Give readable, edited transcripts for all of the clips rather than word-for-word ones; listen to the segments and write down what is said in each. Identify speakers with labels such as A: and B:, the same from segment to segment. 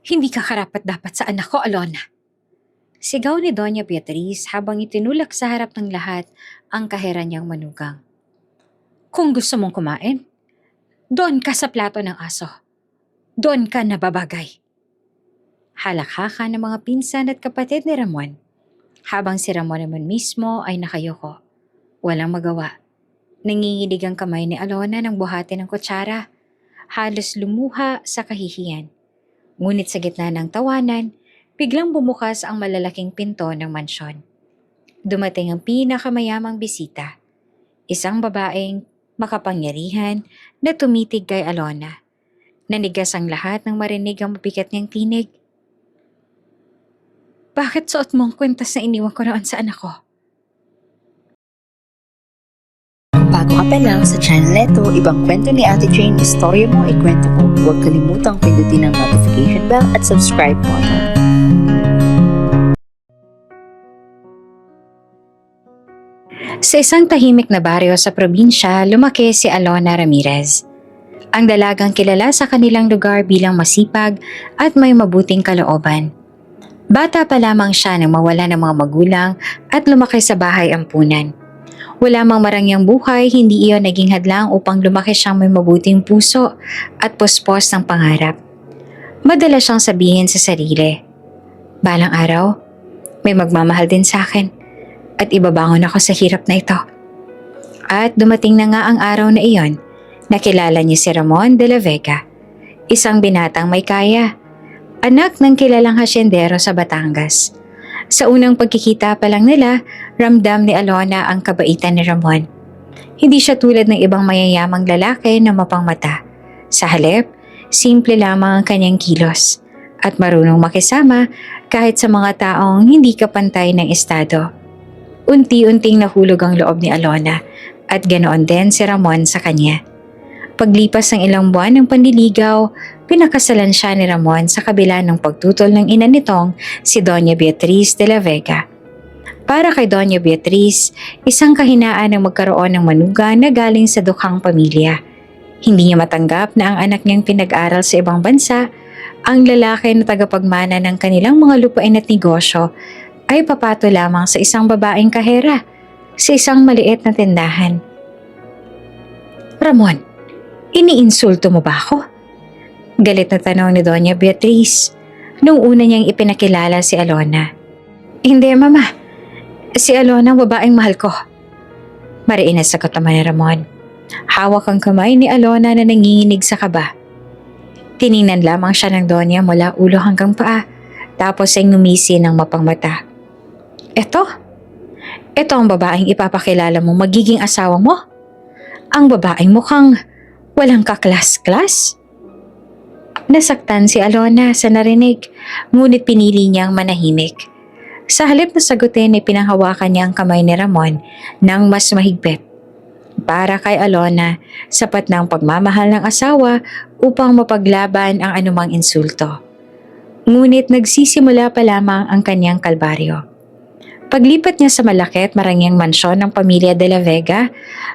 A: Hindi ka karapat-dapat sa anak ko, Alona. Sigaw ni Doña Beatriz habang itinulak sa harap ng lahat ang kahera niyang manugang. Kung gusto mong kumain, doon ka sa plato ng aso. Doon ka nababagay. Halakhaka ng mga pinsan at kapatid ni Ramon. Habang si Ramon naman mismo ay nakayuko. Walang magawa. Nanginginig ang kamay ni Alona ng buhati ng kutsara. Halos lumuha sa kahihiyan. Ngunit sa gitna ng tawanan, biglang bumukas ang malalaking pinto ng mansyon. Dumating ang pinakamayamang bisita. Isang babaeng makapangyarihan na tumitig kay Alona. Nanigas ang lahat nang marinig ang mabigat niyang tinig. Bakit suot mo ang kwintas na iniwan ko noon sa anak ko?
B: Bago ka pa lang sa channel neto, ibang kwento ni Ate Jane, istorya mo, ikwento ko. Huwag kalimutang pindutin ang notification bell at subscribe button.
A: Sa isang tahimik na baryo sa probinsya, lumaki si Alona Ramirez. Ang dalagang kilala sa kanilang lugar bilang masipag at may mabuting kalooban. Bata pa lamang siya nang mawala ng mga magulang at lumaki sa bahay ampunan. Wala mang marangyang buhay, hindi iyon naging hadlang upang lumaki siyang may mabuting puso at puspos ng pangarap. Madalas siyang sabihin sa sarili, balang araw, may magmamahal din sa akin at ibabangon ako sa hirap na ito. At dumating na nga ang araw na iyon, nakilala niya si Ramon de la Vega, isang binatang may kaya, anak ng kilalang hasyendero sa Batangas. Sa unang pagkikita pa lang nila, ramdam ni Alona ang kabaitan ni Ramon. Hindi siya tulad ng ibang mayayamang lalaki na mapangmata. Sa halip, simple lamang ang kanyang kilos at marunong makisama kahit sa mga taong hindi kapantay ng estado. Unti-unting nahulog ang loob ni Alona at ganoon din si Ramon sa kanya. Paglipas ng ilang buwan ng panliligaw, pinakasalan siya ni Ramon sa kabila ng pagtutol ng ina nitong si Doña Beatriz de la Vega. Para kay Doña Beatriz, isang kahinaan ang magkaroon ng manuga na galing sa dukhang pamilya. Hindi niya matanggap na ang anak niyang pinag-aral sa ibang bansa, ang lalaki na tagapagmana ng kanilang mga lupain at negosyo, ay papato lamang sa isang babaeng kahera, sa isang maliit na tindahan. Ramon, iniinsulto mo ba ako? Galit na tanong ni Doña Beatriz nung una niyang ipinakilala si Alona. Hindi, Mama. Si Alona ang babaeng mahal ko. Mariin na sagot naman ni Ramon. Hawak ang kamay ni Alona na nanginginig sa kaba. Tiningnan lamang siya ng Donya mula ulo hanggang paa, tapos ay ngumisi ng mapangmata. Ito ang babaeng ipapakilala mo magiging asawa mo? Ang babaeng mukhang walang kaklas-klas? Nasaktan si Alona sa narinig, ngunit pinili niyang manahimik. Sa halip na sagutin ay pinanghawakan niya ang kamay ni Ramon ng mas mahigpit. Para kay Alona, sapat na ang pagmamahal ng asawa upang mapaglaban ang anumang insulto. Ngunit nagsisimula pa lamang ang kanyang kalbaryo. Paglipat niya sa malaki at marangyang mansyon ng pamilya de la Vega,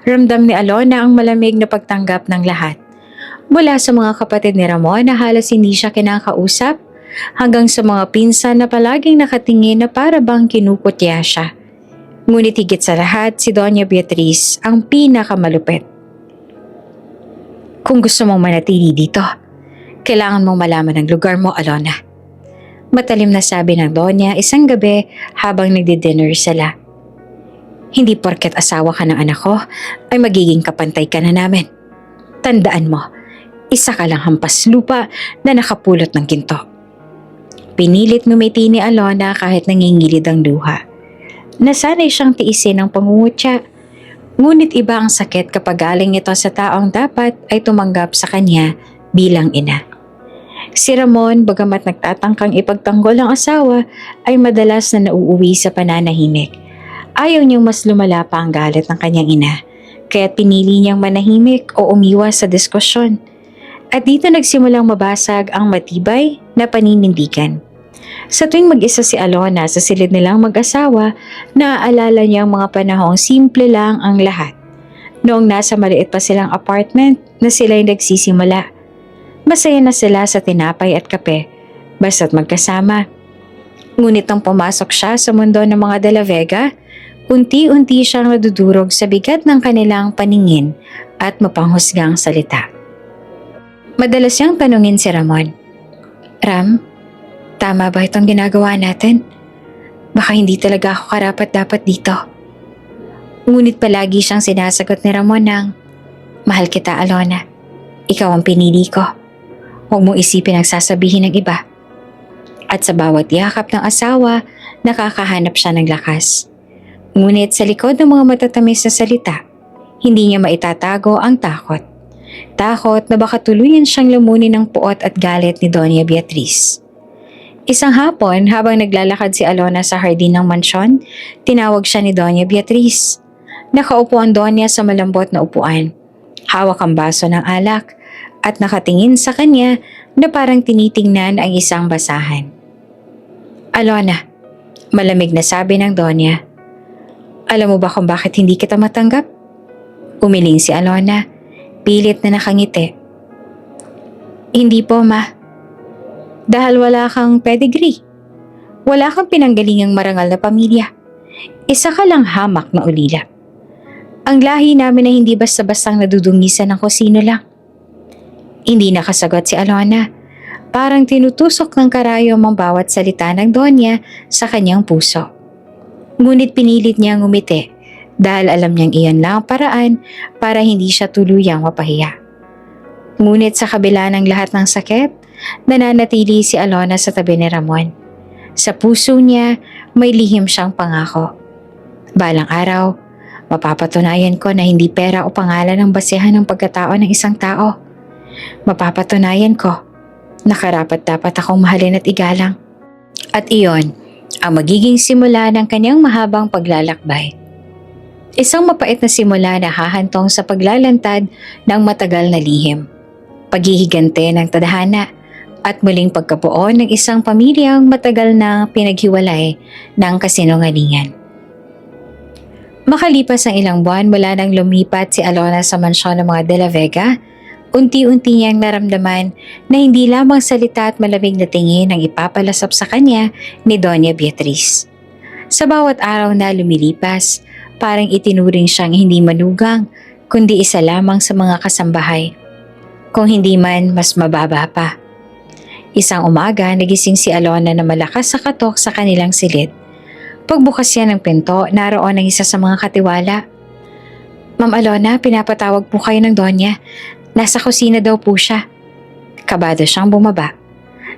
A: ramdam ni Alona ang malamig na pagtanggap ng lahat. Mula sa mga kapatid ni Ramon na halos hindi siya kinakausap, hanggang sa mga pinsan na palaging nakatingin na para bang kinukutya siya. Ngunit higit sa lahat, si Doña Beatriz ang pinakamalupit. Kung gusto mong manatili dito, kailangan mong malaman ang lugar mo, Alona. Matalim na sabi ng Donya isang gabi habang nagdi-dinner sila. Hindi porket asawa ka ng anak ko ay magiging kapantay ka na namin. Tandaan mo, isa ka lang hampas lupa na nakapulot ng ginto. Pinilit ngumiti ni Alona kahit nangingilid ang luha. Nasanay siyang tiisin ang pangungutya. Ngunit iba ang sakit kapag galing ito sa taong dapat ay tumanggap sa kanya bilang ina. Si Ramon, bagamat nagtatangkang ipagtanggol ang asawa, ay madalas na nauuwi sa pananahimik. Ayaw niyang mas lumala pa ang galit ng kanyang ina, kaya't pinili niyang manahimik o umiwas sa diskusyon. At dito nagsimulang mabasag ang matibay na paninindigan. Sa tuwing mag-isa si Alona sa silid nilang mag-asawa, naaalala niya ang mga panahong simple lang ang lahat. Noong nasa maliit pa silang apartment na sila'y nagsisimula. Masaya na sila sa tinapay at kape basta't magkasama. Ngunit nang pumasok siya sa mundo ng mga De La Vega, unti-unti siyang nadudurog sa bigat ng kanilang paningin at mapanghusgang salita. Madalas siyang tanungin si Ramon, "Ram, tama ba itong ginagawa natin? Baka hindi talaga ako karapat-dapat dito." Ngunit palagi siyang sinasagot ni Ramon ng, "Mahal kita, Alona. Ikaw ang pinili ko. Huwag mong isipin ang sasabihin ng iba." At sa bawat yakap ng asawa, nakakahanap siya ng lakas. Ngunit sa likod ng mga matatamis na salita, hindi niya maitatago ang takot. Takot na baka tuluyan siyang lamunin ng puot at galit ni Doña Beatriz. Isang hapon, habang naglalakad si Alona sa hardin ng mansyon, tinawag siya ni Doña Beatriz. Nakaupo ang Doña sa malambot na upuan. Hawak ang baso ng alak at nakatingin sa kanya na parang tinitingnan ang isang basahan. "Alona," malamig na sabi ng Doña, "alam mo ba kung bakit hindi kita matanggap?" Umiling si Alona, pilit na nakangiti. "Hindi po, Ma. Dahil wala kang pedigree. Wala kang pinanggalingang marangal na pamilya. Isa ka lang hamak na ulila. Ang lahi namin na hindi basta-bastang nadudungisan ng kusino lang." Hindi nakasagot si Alona. Parang tinutusok ng karayom ang bawat salita ng Doña sa kanyang puso. Ngunit pinilit niyang ngumiti dahil alam niyang iyan lang ang paraan para hindi siya tuluyang mapahiya. Ngunit sa kabila ng lahat ng sakit, nananatili si Alona sa tabi ni Ramon. Sa puso niya, may lihim siyang pangako. Balang araw, mapapatunayan ko na hindi pera o pangalan ang basehan ng pagkatao ng isang tao. Mapapatunayan ko na karapat-dapat akong mahalin at igalang. At iyon ang magiging simula ng kanyang mahabang paglalakbay. Isang mapait na simula na hahantong sa paglalantad ng matagal na lihim, paghihigante ng tadhana at muling pagkabuo ng isang pamilyang matagal na pinaghiwalay ng kasinungalingan. Makalipas ang ilang buwan mula nang lumipat si Alona sa mansyon ng mga De La Vega, unti-unti niyang naramdaman na hindi lamang salita at malamig na tingin ang ipapalasap sa kanya ni Doña Beatriz. Sa bawat araw na lumilipas, parang itinuring siyang hindi manugang, kundi isa lamang sa mga kasambahay. Kung hindi man, mas mababa pa. Isang umaga, nagising si Alona na malakas sa katok sa kanilang silid. Pagbukas niya ng pinto, naroon ang isa sa mga katiwala. "Ma'am Alona, pinapatawag po kayo ng Doña. Nasa kusina daw po siya." Kabado siyang bumaba.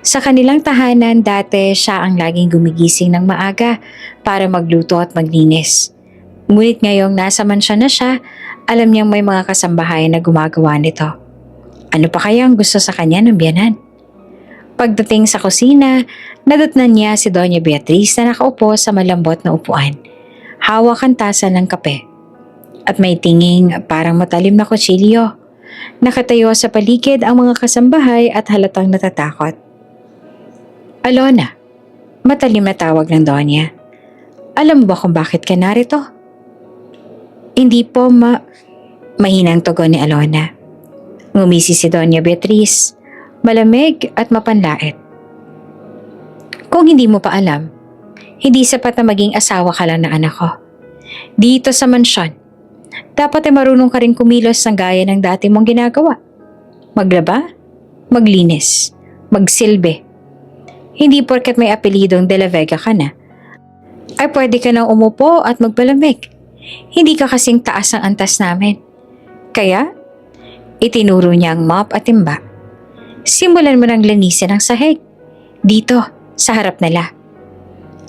A: Sa kanilang tahanan, dati siya ang laging gumigising ng maaga para magluto at maglinis. Ngunit ngayong nasa mansyon na siya, alam niyang may mga kasambahay na gumagawa nito. Ano pa kaya ang gusto sa kanya ng biyanan? Pagdating sa kusina, nadatnan niya si Doña Beatriz na nakaupo sa malambot na upuan. Hawak ang tasa ng kape. At may tinging parang matalim na kutsilyo. Nakatayo sa paligid ang mga kasambahay at halatang natatakot. "Alona," matalim na tawag ng Doña. "Alam mo ba kung bakit ka narito?" "Hindi po, mahinang tugon ni Alona. Ngumisi si Doña Beatriz, malamig at mapanlait. "Kung hindi mo pa alam, hindi sapat na maging asawa ka lang ng anak ko. Dito sa mansyon, dapat ay marunong ka rin kumilos ng gaya ng dati mong ginagawa. Maglaba, maglinis, magsilbi. Hindi porket may apelidong De La Vega ka na, ay pwede ka nang umupo at magpalamig. Hindi ka kasing taas ang antas namin. Kaya, itinuro niya ang mop at timba. Simulan mo nang linisin ang sahig. Dito, sa harap nila."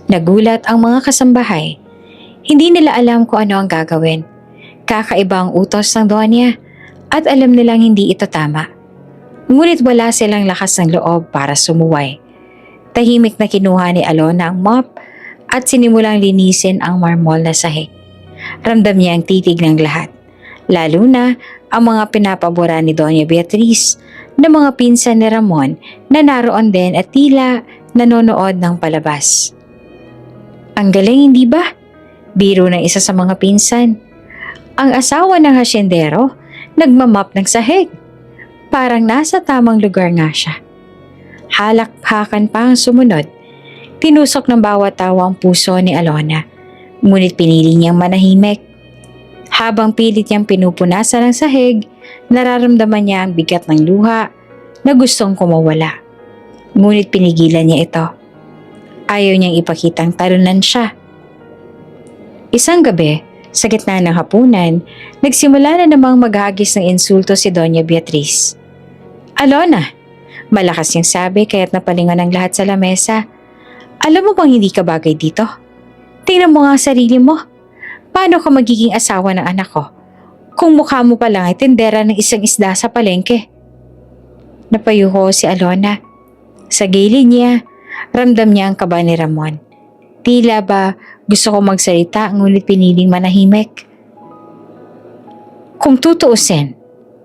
A: Nagulat ang mga kasambahay. Hindi nila alam kung ano ang gagawin. Kakaiba ang utos ng Doña at alam nilang hindi ito tama. Ngunit wala silang lakas ng loob para sumuway. Tahimik na kinuha ni Alona ang mop at sinimulang linisin ang marmol na sahig. Ramdam niya ang titig ng lahat, lalo na ang mga pinapabura ni Doña Beatriz na mga pinsan ni Ramon na naroon din at tila nanonood ng palabas. "Ang galing, hindi ba?" Biro ng isa sa mga pinsan. Ang asawa ng hasyendero nagmamap ng sahig. Parang nasa tamang lugar nga siya. Halakhakan pa ang sumunod. Tinusok ng bawat tawa ang puso ni Alona, ngunit pinili niyang manahimik. Habang pilit niyang pinupunasan ang sahig, nararamdaman niya ang bigat ng luha na gustong kumawala. Ngunit pinigilan niya ito. Ayaw niyang ipakitang talunan siya. Isang gabi, sa gitna ng hapunan, nagsimula na namang maghagis ng insulto si Doña Beatriz. "Alona!" Malakas niyang sabi kaya't napalingon ang lahat sa lamesa. "Alam mo bang hindi ka bagay dito? Tingnan mo nga ang sarili mo. Paano ka magiging asawa ng anak ko? Kung mukha mo pa lang ay tindera ng isang isda sa palengke." Napayuho si Alona. Sa gilid niya, ramdam niya ang kaba ni Ramon. Tila ba gusto ko magsalita ngunit piniling manahimik. "Kung tutuusin,"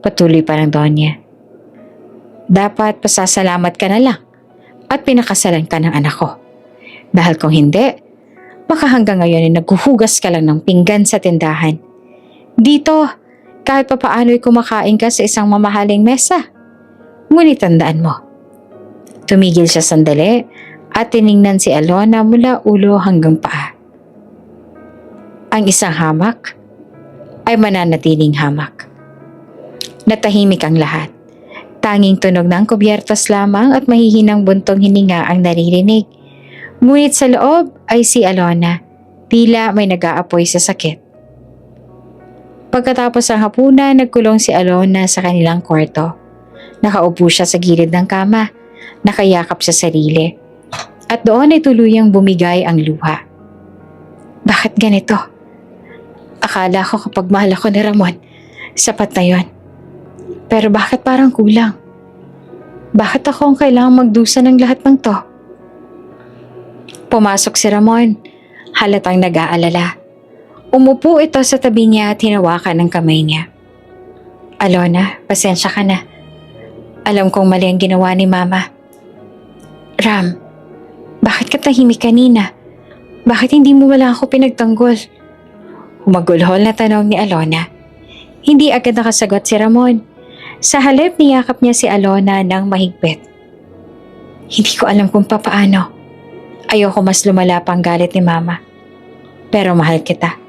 A: patuloy pa ng Donya, "dapat pasasalamat ka na lang at pinakasalan ka ng anak ko. Dahil kung hindi, baka hanggang ngayon ay naghuhugas ka lang ng pinggan sa tindahan. Dito, kahit papaano ay kumakain ka sa isang mamahaling mesa. Ngunit tandaan mo." Tumigil siya sandali at tiningnan si Alona mula ulo hanggang paa. Ang isang hamak ay mananatiling hamak. Natahimik ang lahat. Tanging tunog ng kubyertas lamang at mahihinang buntong hininga ang naririnig. Ngunit sa loob ay si Alona, tila may nag-aapoy sa sakit. Pagkatapos ng hapunan, nagkulong si Alona sa kanilang kwarto. Nakaupo siya sa gilid ng kama, nakayakap sa sarili, at doon ay tuluyang bumigay ang luha. Bakit ganito? Akala ko kapag mahal ako ni Ramon, sapat na yon. Pero bakit parang kulang? Bakit ako ang kailangang magdusa ng lahat ng to? Pumasok si Ramon, halatang nag-aalala. Umupo ito sa tabi niya at hinawakan ng kamay niya. "Alona, pasensya ka na. Alam kong mali ang ginawa ni Mama." "Ram, bakit ka tahimik kanina? Bakit hindi mo wala ako pinagtanggol?" Humagulhol na tanong ni Alona. Hindi agad nakasagot si Ramon. Sa halip niyakap niya si Alona ng mahigpit. "Hindi ko alam kung papaano. Ayoko mas lumala pang galit ni Mama. Pero mahal kita.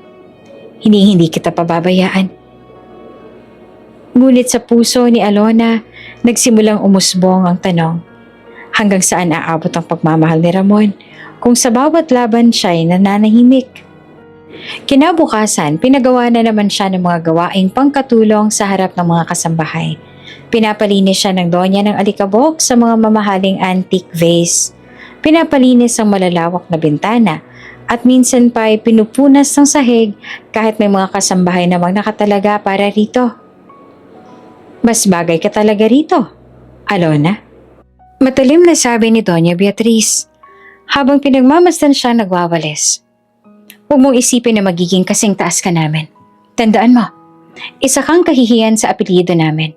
A: Hindi kita pababayaan." Ngunit sa puso ni Alona, nagsimulang umusbong ang tanong. Hanggang saan aabot ang pagmamahal ni Ramon kung sa bawat laban siya ay nananahimik? Kinabukasan, pinagawa na naman siya ng mga gawaing pangkatulong sa harap ng mga kasambahay. Pinapalinis siya ng Donya ng alikabok sa mga mamahaling antique vase. Pinapalinis ang malalawak na bintana at minsan pa ay pinupunas ng sahig kahit may mga kasambahay namang nakatalaga para rito. "Mas bagay ka talaga rito, Alona," matalim na sabi ni Doña Beatriz habang pinagmamasdan siya nagwawalis. "Huwag mong isipin na magiging kasing taas ka namin. Tandaan mo, isa kang kahihiyan sa apelyido namin."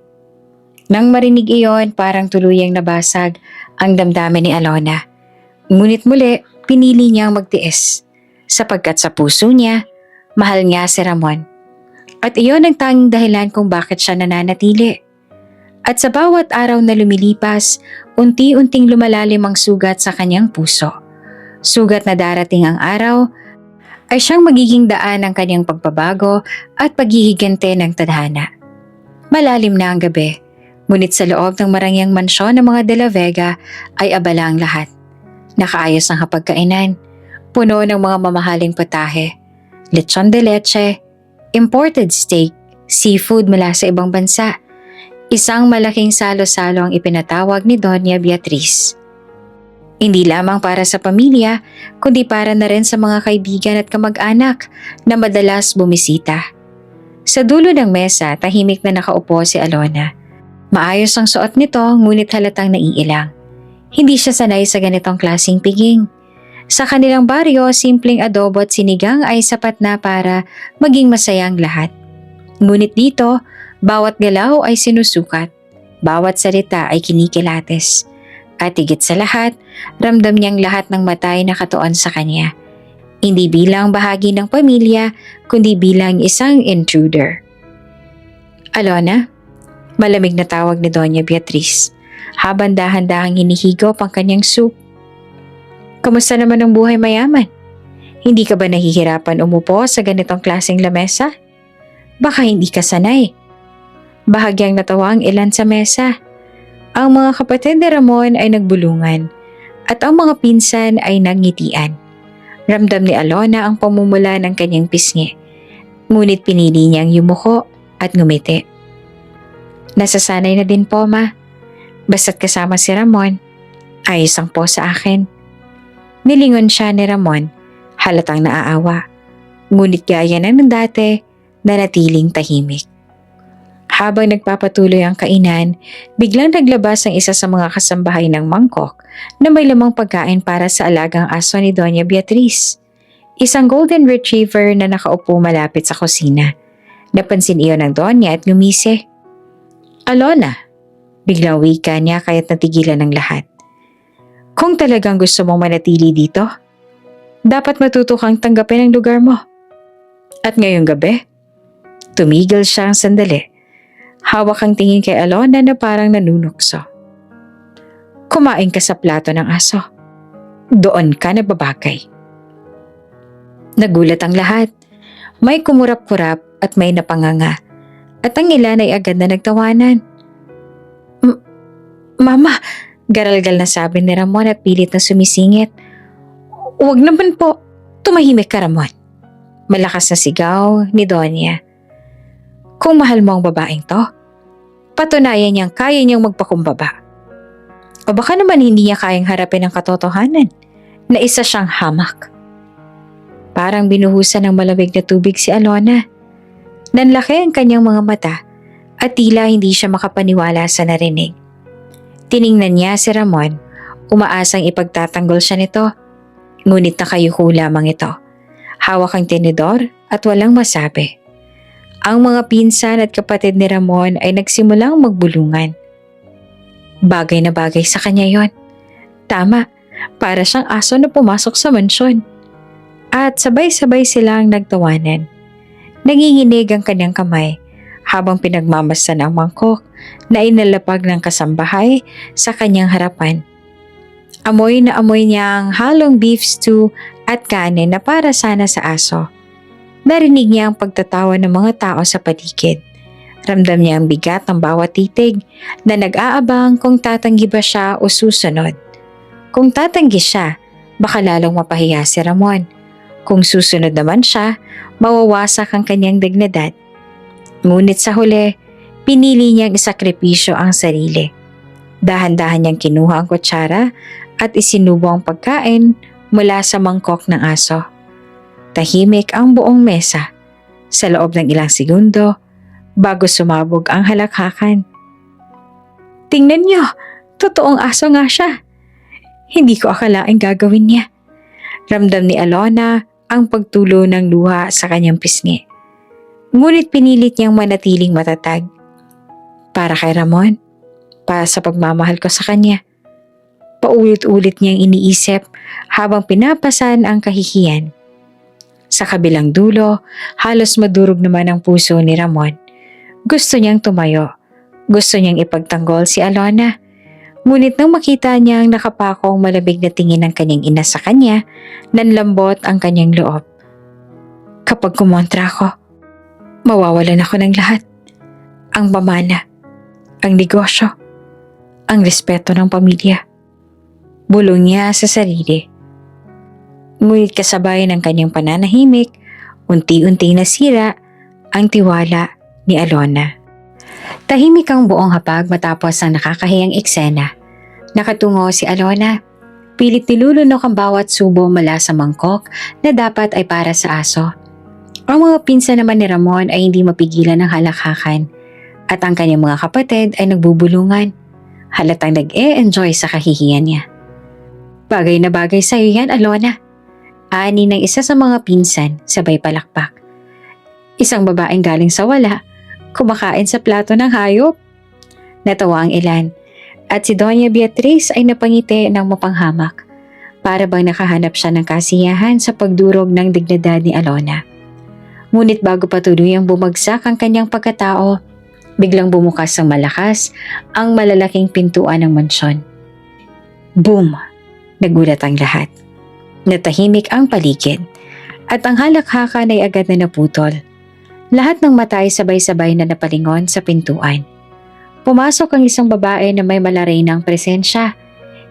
A: Nang marinig iyon, parang tuluyang nabasag ang damdamin ni Alona. Ngunit muli, pinili niyang magtiis sapagkat sa puso niya, mahal niya si Ramon. At iyon ang tanging dahilan kung bakit siya nananatili. At sa bawat araw na lumilipas, unti-unting lumalalim ang sugat sa kanyang puso. Sugat na darating ang araw ay siyang magiging daan ng kanyang pagbabago at paghihigante ng tadhana. Malalim na ang gabi, ngunit sa loob ng marangyang mansyon ng mga De La Vega ay abala ang lahat. Nakaayos ang hapagkainan, puno ng mga mamahaling putahe, lechon de leche, imported steak, seafood mula sa ibang bansa. Isang malaking salo-salo ang ipinatawag ni Doña Beatriz. Hindi lamang para sa pamilya, kundi para na rin sa mga kaibigan at kamag-anak na madalas bumisita. Sa dulo ng mesa, tahimik na nakaupo si Alona. Maayos ang suot nito, ngunit halatang naiilang. Hindi siya sanay sa ganitong klaseng piging. Sa kanilang baryo, simpleng adobo at sinigang ay sapat na para maging masayang lahat. Ngunit dito, bawat galaw ay sinusukat, bawat salita ay kinikilates. At higit sa lahat, ramdam niyang lahat ng matay nakatuon sa kanya. Hindi bilang bahagi ng pamilya, kundi bilang isang intruder. "Alona?" Malamig na tawag ni Doña Beatriz. habang dahan-dahang hinihigop ang kanyang soup. Kamusta naman ang buhay mayaman? Hindi ka ba nahihirapan umupo sa ganitong klaseng lamesa? Baka hindi ka sanay. Bahagyang natawa ang ilan sa mesa. Ang mga kapatid ni Ramon ay nagbulungan at ang mga pinsan ay nangitian. Ramdam ni Alona ang pamumula ng kanyang pisngi. Ngunit pinili niyang yumuko at ngumiti. Nasasanay na din po, ma. Basta't kasama si Ramon, ayos ang po sa akin. Nilingon siya ni Ramon, halatang naaawa. Ngunit gaya na ng dati, nanatiling tahimik. Habang nagpapatuloy ang kainan, biglang naglabas ang isa sa mga kasambahay ng mangkok na may lamang pagkain para sa alagang aso ni Doña Beatriz. Isang golden retriever na nakaupo malapit sa kusina. Napansin iyon ng Doña at ngumisi. Alona, biglang wika niya kaya't natigilan ng lahat. Kung talagang gusto mong manatili dito, dapat matuto kang tanggapin ang lugar mo. At ngayong gabi, tumigil siya ang sandali. Hawak ang tingin kay Alona na parang nanunukso. Kumain ka sa plato ng aso. Doon ka nababagay. Nagulat ang lahat. May kumurap-kurap at may napanganga. At ang ilan ay agad na nagtawanan. Mama, garalgal na sabi ni Ramon at pilit na sumisingit. Huwag naman po, tumahimik ka Ramon. Malakas na sigaw ni Doña. Kung mahal mo ang babaeng to, patunayan niyang kaya niyang magpakumbaba. O baka naman hindi niya kayang harapin ang katotohanan na isa siyang hamak. Parang binuhusan ng malamig na tubig si Alona. Nanlaki ang kanyang mga mata at tila hindi siya makapaniwala sa narinig. Tiningnan niya si Ramon, umaasang ipagtatanggol siya nito. Ngunit nakayuko lamang ito. Hawak ang tinidor at walang masabi. Ang mga pinsan at kapatid ni Ramon ay nagsimulang magbulungan. Bagay na bagay sa kanya yon. Tama, para siyang aso na pumasok sa mansyon. At sabay-sabay silang nagtawanan. Nanginginig ang kanyang kamay habang pinagmamasdan ang mangkok na inalapag ng kasambahay sa kanyang harapan. Amoy na amoy niya ang halong beef stew at kanin na para sana sa aso. Narinig niya ang pagtatawa ng mga tao sa paligid. Ramdam niya ang bigat ng bawat titig na nag-aabang kung tatanggi ba siya o susunod. Kung tatanggi siya, baka lalong mapahiya si Ramon. Kung susunod naman siya, mawawasak ang kanyang dignidad. Ngunit sa huli, pinili niyang isakripisyo ang sarili. Dahan-dahan niyang kinuha ang kutsara at isinubo ang pagkain mula sa mangkok ng aso. Tahimik ang buong mesa sa loob ng ilang segundo bago sumabog ang halakhakan. Tingnan niyo, totoong aso nga siya. Hindi ko akalaing gagawin niya. Ramdam ni Alona ang pagtulo ng luha sa kanyang pisngi. Ngunit pinilit niyang manatiling matatag. Para kay Ramon, para sa pagmamahal ko sa kanya. Paulit-ulit niyang iniisip habang pinapasan ang kahihiyan. Sa kabilang dulo, halos madurog naman ang puso ni Ramon. Gusto niyang tumayo. Gusto niyang ipagtanggol si Alona. Ngunit nang makita niyang nakapako ang malamig na tingin ng kanyang ina sa kanya, nanlambot ang kanyang loob. Kapag kumontra ako, mawawalan ako ng lahat. Ang pamana, ang negosyo, ang respeto ng pamilya. Bulong niya sa sarili. Ngunit kasabay ng kanyang pananahimik, unti-unting nasira ang tiwala ni Alona. Tahimik ang buong hapag matapos ang nakakahiyang eksena. Nakatungo si Alona. Pilit nilulunok ang bawat subo mula sa mangkok na dapat ay para sa aso. Ang mga pinsan naman ni Ramon ay hindi mapigilan ng halakhakan at ang kanyang mga kapatid ay nagbubulungan. Halatang nag-e-enjoy sa kahihiyan niya. Bagay na bagay sa iyo yan, Alona. Ani ng isa sa mga pinsan sabay palakpak. Isang babaeng galing sa wala, kumakain sa plato ng hayop. Natawa ang ilan at si Doña Beatriz ay napangiti ng mapanghamak. Para bang nakahanap siya ng kasiyahan sa pagdurog ng dignidad ni Alona. Ngunit bago pa tuluyang bumagsak ang kanyang pagkatao, Biglang bumukas ang malakas ang malalaking pintuan ng mansyon. Boom! Nagulat ang lahat. Natahimik ang paligid at ang halakhakan ay agad na naputol. Lahat ng mata ay sabay-sabay na napalingon sa pintuan. Pumasok ang isang babae na may malarinang presensya,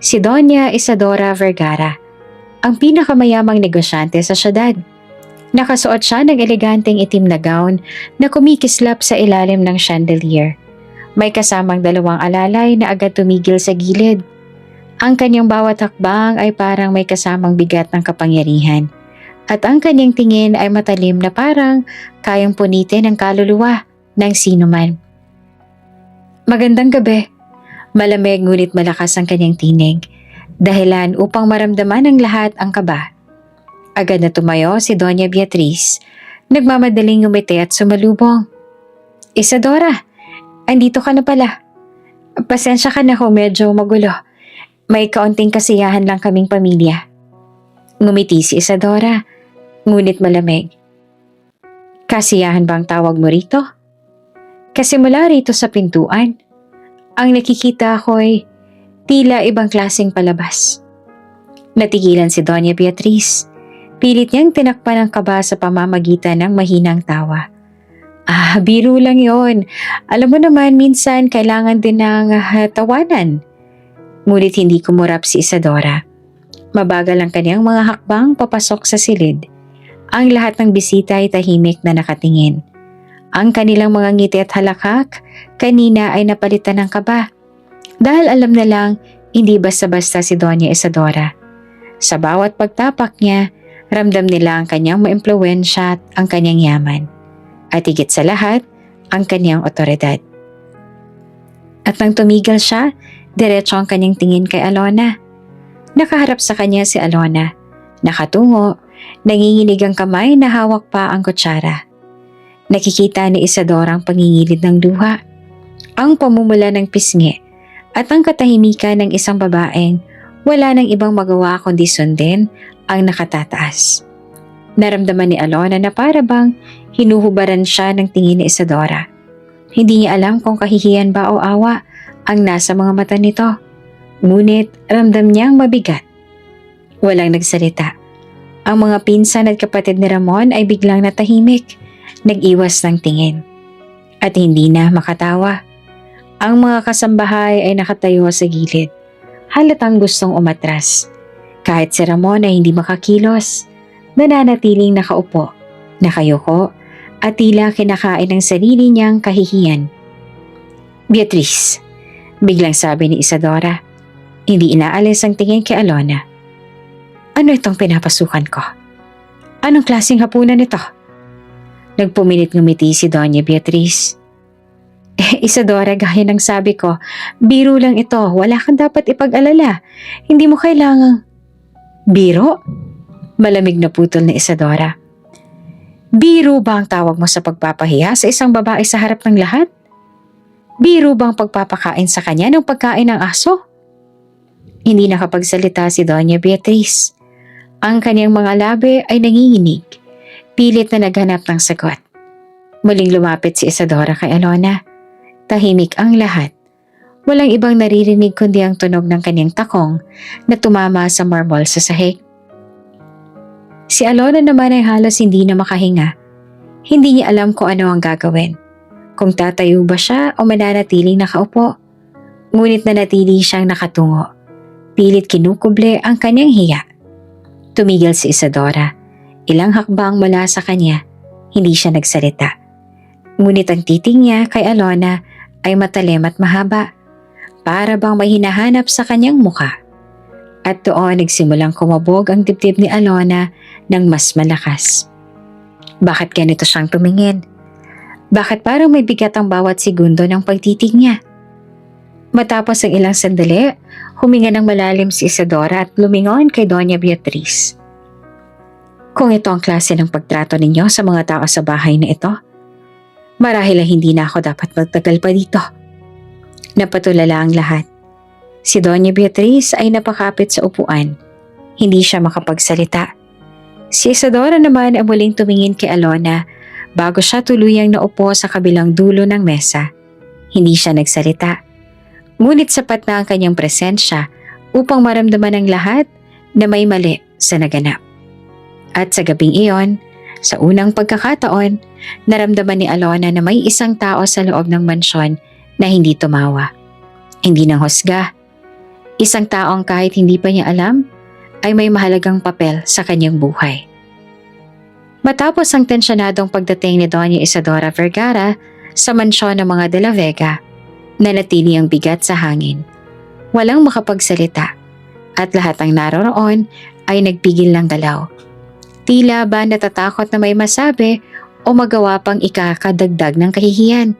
A: si Doña Isadora Vergara, ang pinakamayamang negosyante sa syudad. Nakasuot siya ng eleganteng itim na gown na kumikislap sa ilalim ng chandelier. May kasamang dalawang alalay na agad tumigil sa gilid. Ang kanyang bawat hakbang ay parang may kasamang bigat ng kapangyarihan. At ang kanyang tingin ay matalim na parang kayang punitin ang kaluluwa ng sinuman. Magandang gabi. Malamig ngunit malakas ang kanyang tinig. Dahilan upang maramdaman ng lahat ang kaba. Agad na tumayo si Doña Beatriz. Nagmamadaling ngumiti at sumalubong. Isadora, andito ka na pala. Pasensya ka na kung medyo magulo. May kaunting kasiyahan lang kaming pamilya. Ngumiti si Isadora, ngunit malamig. Kasiyahan ba ang tawag mo rito? Kasi mula rito sa pintuan, ang nakikita ko'y tila ibang klaseng palabas. Natigilan si Doña Beatriz. Pilit niyang tinakpan ang kaba sa pamamagitan ng mahinang tawa. Biro lang yon. Alam mo naman, minsan kailangan din ng tawanan. Ngunit hindi kumurap si Isadora. Mabagal ang kanyang mga hakbang papasok sa silid. Ang lahat ng bisita ay tahimik na nakatingin. Ang kanilang mga ngiti at halakak kanina ay napalitan ng kaba. Dahil alam na lang, hindi basta-basta si Doña Isadora. Sa bawat pagtapak niya, ramdam nila ang kanyang maimpluwensya at ang kanyang yaman. At higit sa lahat, ang kanyang otoridad. At nang tumigil siya, diretso ang kanyang tingin kay Alona. Nakaharap sa kanya si Alona. Nakatungo, nanginginig ang kamay na hawak pa ang kutsara. Nakikita ni Isadora ang pangingilid ng luha, ang pamumula ng pisngi, at ang katahimikan ng isang babaeng wala nang ibang magawa kundi sundin ang nakatataas. Naramdaman ni Alona na para bang hinuhubaran siya ng tingin ni Isadora. Hindi niya alam kung kahihiyan ba o awa ang nasa mga mata nito. Ngunit ramdam niyang mabigat. Walang nagsalita. Ang mga pinsan at kapatid ni Ramon ay biglang natahimik, nag-iwas ng tingin. At hindi na makatawa. Ang mga kasambahay ay nakatayo sa gilid. Halatang gustong umatras. Kahit si Ramon ay hindi makakilos, nananatiling nakaupo, nakayuko, at tila kinakain ng sarili niyang kahihiyan. Beatriz, biglang sabi ni Isadora, hindi inaalis ang tingin kay Alona. Ano itong pinapasukan ko? Anong klaseng hapunan ito? Nagpumilit ngumiti si Doña Beatriz. Isadora, gaya ng sabi ko, biro lang ito, wala kang dapat ipag-alala. Hindi mo kailangang... Biro? Malamig na putol ni Isadora. Biro ba ang tawag mo sa pagpapahiya sa isang babae sa harap ng lahat? Biro ba ang pagpapakain sa kanya ng pagkain ng aso? Hindi nakapagsalita si Doña Beatriz. Ang kanyang mga labi ay nanginginig. Pilit na naghanap ng sagot. Muling lumapit si Isadora kay Alona. Tahimik ang lahat. Walang ibang naririnig kundi ang tunog ng kanyang takong na tumama sa marble sa sahig. Si Alona naman ay halos hindi na makahinga. Hindi niya alam kung ano ang gagawin. Kung tatayo ba siya o mananatiling nakaupo. Ngunit nanatili siyang nakatungo. Pilit kinukuble ang kanyang hiya. Tumigil si Isadora. Ilang hakbang mula sa kanya, hindi siya nagsalita. Ngunit ang titing niya kay Alona ay matalim at mahaba. Para bang may hinahanap sa kanyang mukha. At doon nagsimulang kumabog ang dibdib ni Alona ng mas malakas. Bakit ganito siyang tumingin? Bakit parang may bigat ang bawat segundo ng pagtitig niya? Matapos ang ilang sandali, huminga ng malalim si Isadora at lumingon kay Doña Beatriz. Kung ito ang klase ng pagtrato ninyo sa mga tao sa bahay na ito, marahil ay hindi na ako dapat magtagal pa dito. Napatulala ang lahat. Si Doña Beatriz ay napakapit sa upuan. Hindi siya makapagsalita. Si Isadora naman ay muling tumingin kay Alona bago siya tuluyang naupo sa kabilang dulo ng mesa. Hindi siya nagsalita. Ngunit sapat na ang kanyang presensya upang maramdaman ng lahat na may mali sa naganap. At sa gabing iyon, sa unang pagkakataon, naramdaman ni Alona na may isang tao sa loob ng mansyon na hindi tumawa. Hindi nang husga. Isang taong kahit hindi pa niya alam, ay may mahalagang papel sa kanyang buhay. Matapos ang tensyonadong pagdating ni Doña Isadora Vergara sa mansyon ng mga De la Vega, nanatili ang bigat sa hangin. Walang makapagsalita at lahat ng naroroon ay nagpigil ng galaw. Tila ba natatakot na may masabi o magawa pang ikakadagdag ng kahihiyan.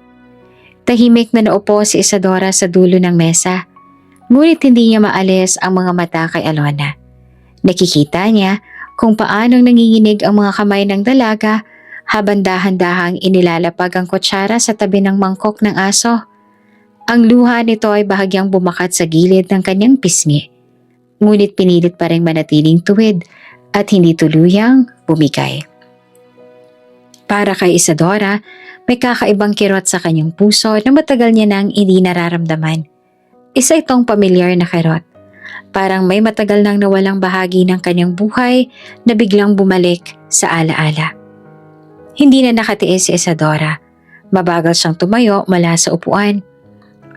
A: Tahimik na naupo si Isadora sa dulo ng mesa, ngunit hindi niya maalis ang mga mata kay Alona. Nakikita niya kung paanong nanginginig ang mga kamay ng dalaga habang dahan-dahang inilalapag ang kutsara sa tabi ng mangkok ng aso. Ang luha nito ay bahagyang bumakat sa gilid ng kanyang pisngi, ngunit pinilit pa rin manatiling tuwid at hindi tuluyang bumigay. Para kay Isadora, may kakaibang kirot sa kanyang puso na matagal niya nang hindi nararamdaman. Isa itong pamilyar na kirot. Parang may matagal nang nawalang bahagi ng kanyang buhay na biglang bumalik sa alaala. Hindi na nakatiis si Isadora. Mabagal siyang tumayo mula sa upuan.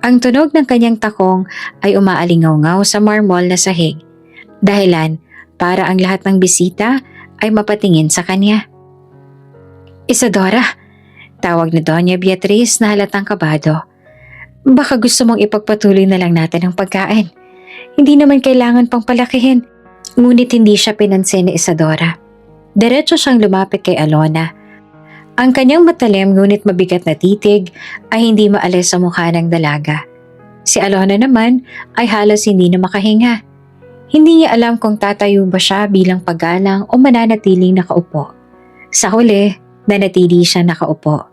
A: Ang tunog ng kanyang takong ay umaalingaw-ngaw sa marmol na sahig. Dahilan para ang lahat ng bisita ay mapatingin sa kanya. Isadora, tawag ni Doña Beatriz na halatang kabado. Baka gusto mong ipagpatuloy na lang natin ang pagkain. Hindi naman kailangan pang palakihin. Ngunit hindi siya pinansin ni Isadora. Diretso siyang lumapit kay Alona. Ang kanyang matalim ngunit mabigat na titig ay hindi maalis sa mukha ng dalaga. Si Alona naman ay halos hindi na makahinga. Hindi niya alam kung tatayo ba siya bilang paggalang o mananatiling nakaupo. Sa huli, nanatili siya nakaupo,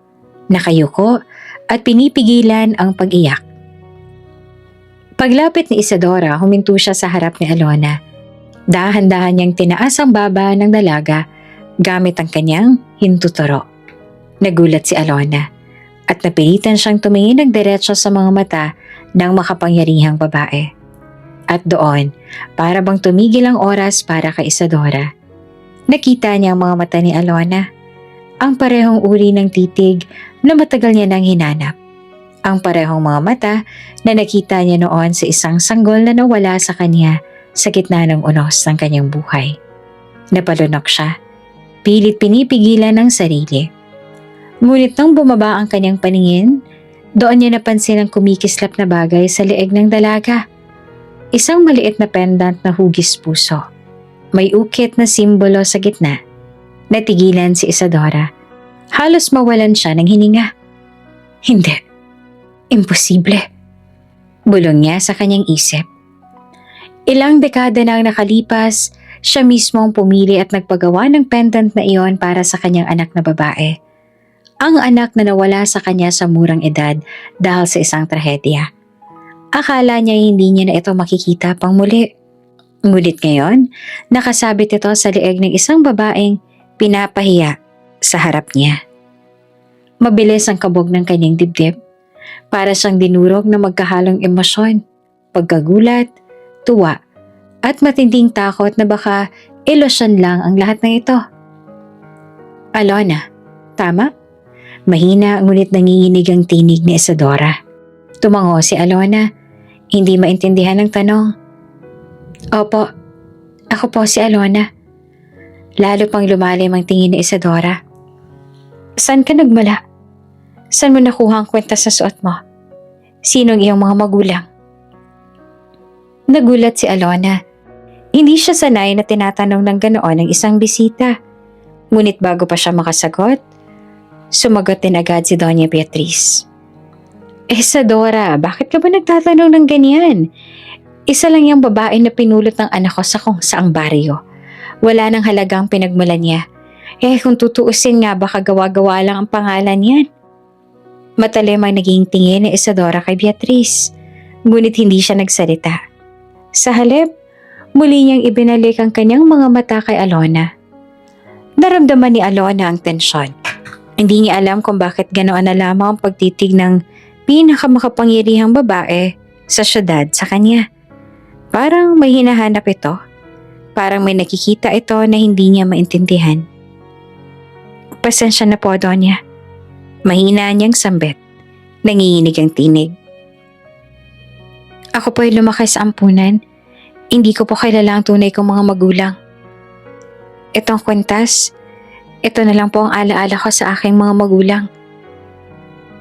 A: nakayuko at pinipigilan ang pag-iyak. Paglapit ni Isadora, huminto siya sa harap ni Alona. Dahan-dahan niyang tinaas ang baba ng dalaga gamit ang kanyang hintuturo. Nagulat si Alona at napilitan siyang tumingin ng diretso sa mga mata ng makapangyarihang babae. At doon, para bang tumigil ang oras para kay Isadora. Nakita niya ang mga mata ni Alona. Ang parehong uri ng titig na matagal niya nang hinanap. Ang parehong mga mata na nakita niya noon sa isang sanggol na nawala sa kanya sa gitna ng unos ng kanyang buhay. Napalunok siya. Pilit pinipigilan ng sarili. Ngunit nang bumaba ang kanyang paningin, doon niya napansin ang kumikislap na bagay sa leeg ng dalaga. Isang maliit na pendant na hugis puso. May ukit na simbolo sa gitna. Natigilan si Isadora. Halos mawalan siya ng hininga. Hindi. Imposible. Bulong niya sa kanyang isip. Ilang dekada na ang nakalipas, siya mismo ang pumili at nagpagawa ng pendant na iyon para sa kanyang anak na babae. Ang anak na nawala sa kanya sa murang edad dahil sa isang trahedya. Akala niya hindi niya na ito makikita pang muli. Ngunit ngayon, nakasabit ito sa leeg ng isang babaeng pinapahiya sa harap niya. Mabilis ang kabog ng kanyang dibdib. Para siyang dinurog na magkahalong emosyon, pagkagulat, tuwa, at matinding takot na baka ilusyon lang ang lahat ng ito. Alona, tama? Mahina ngunit nanginginig ang tinig ni Isadora. Tumango si Alona, hindi maintindihan ang tanong. Opo, ako po si Alona. Lalo pang lumalim ang tingin ni Isadora. Saan ka nagmula? Saan mo nakuha ang kwenta sa suot mo? Sino ang iyong mga magulang? Nagulat si Alona. Hindi siya sanay na tinatanong ng ganoon ng isang bisita. Ngunit bago pa siya makasagot, sumagot din agad si Doña Beatriz. Isadora, bakit ka ba nagtatanong ng ganyan? Isa lang yung babae na pinulot ng anak ko sa kung saang baryo. Wala nang halagang pinagmulan niya. Kung tutuusin nga baka gawa-gawa lang ang pangalan niyan. Matalim ang naging tingin ni Isadora kay Beatriz, ngunit hindi siya nagsalita. Sa halip, muli niyang ibinalik ang kanyang mga mata kay Alona. Naramdaman ni Alona ang tensyon. Hindi niya alam kung bakit ganoon na lamang ang pagtitig ng pinakamakapangyarihang babae sa syudad sa kanya. Parang may hinahanap ito. Parang may nakikita ito na hindi niya maintindihan. Pasensya na po, Donya. Mahina niyang sambit. Nanginginig ang tinig. Ako po ay lumaki sa ampunan. Hindi ko po kilala ang tunay kong mga magulang. Itong kwintas, ito na lang po ang alaala ko sa aking mga magulang.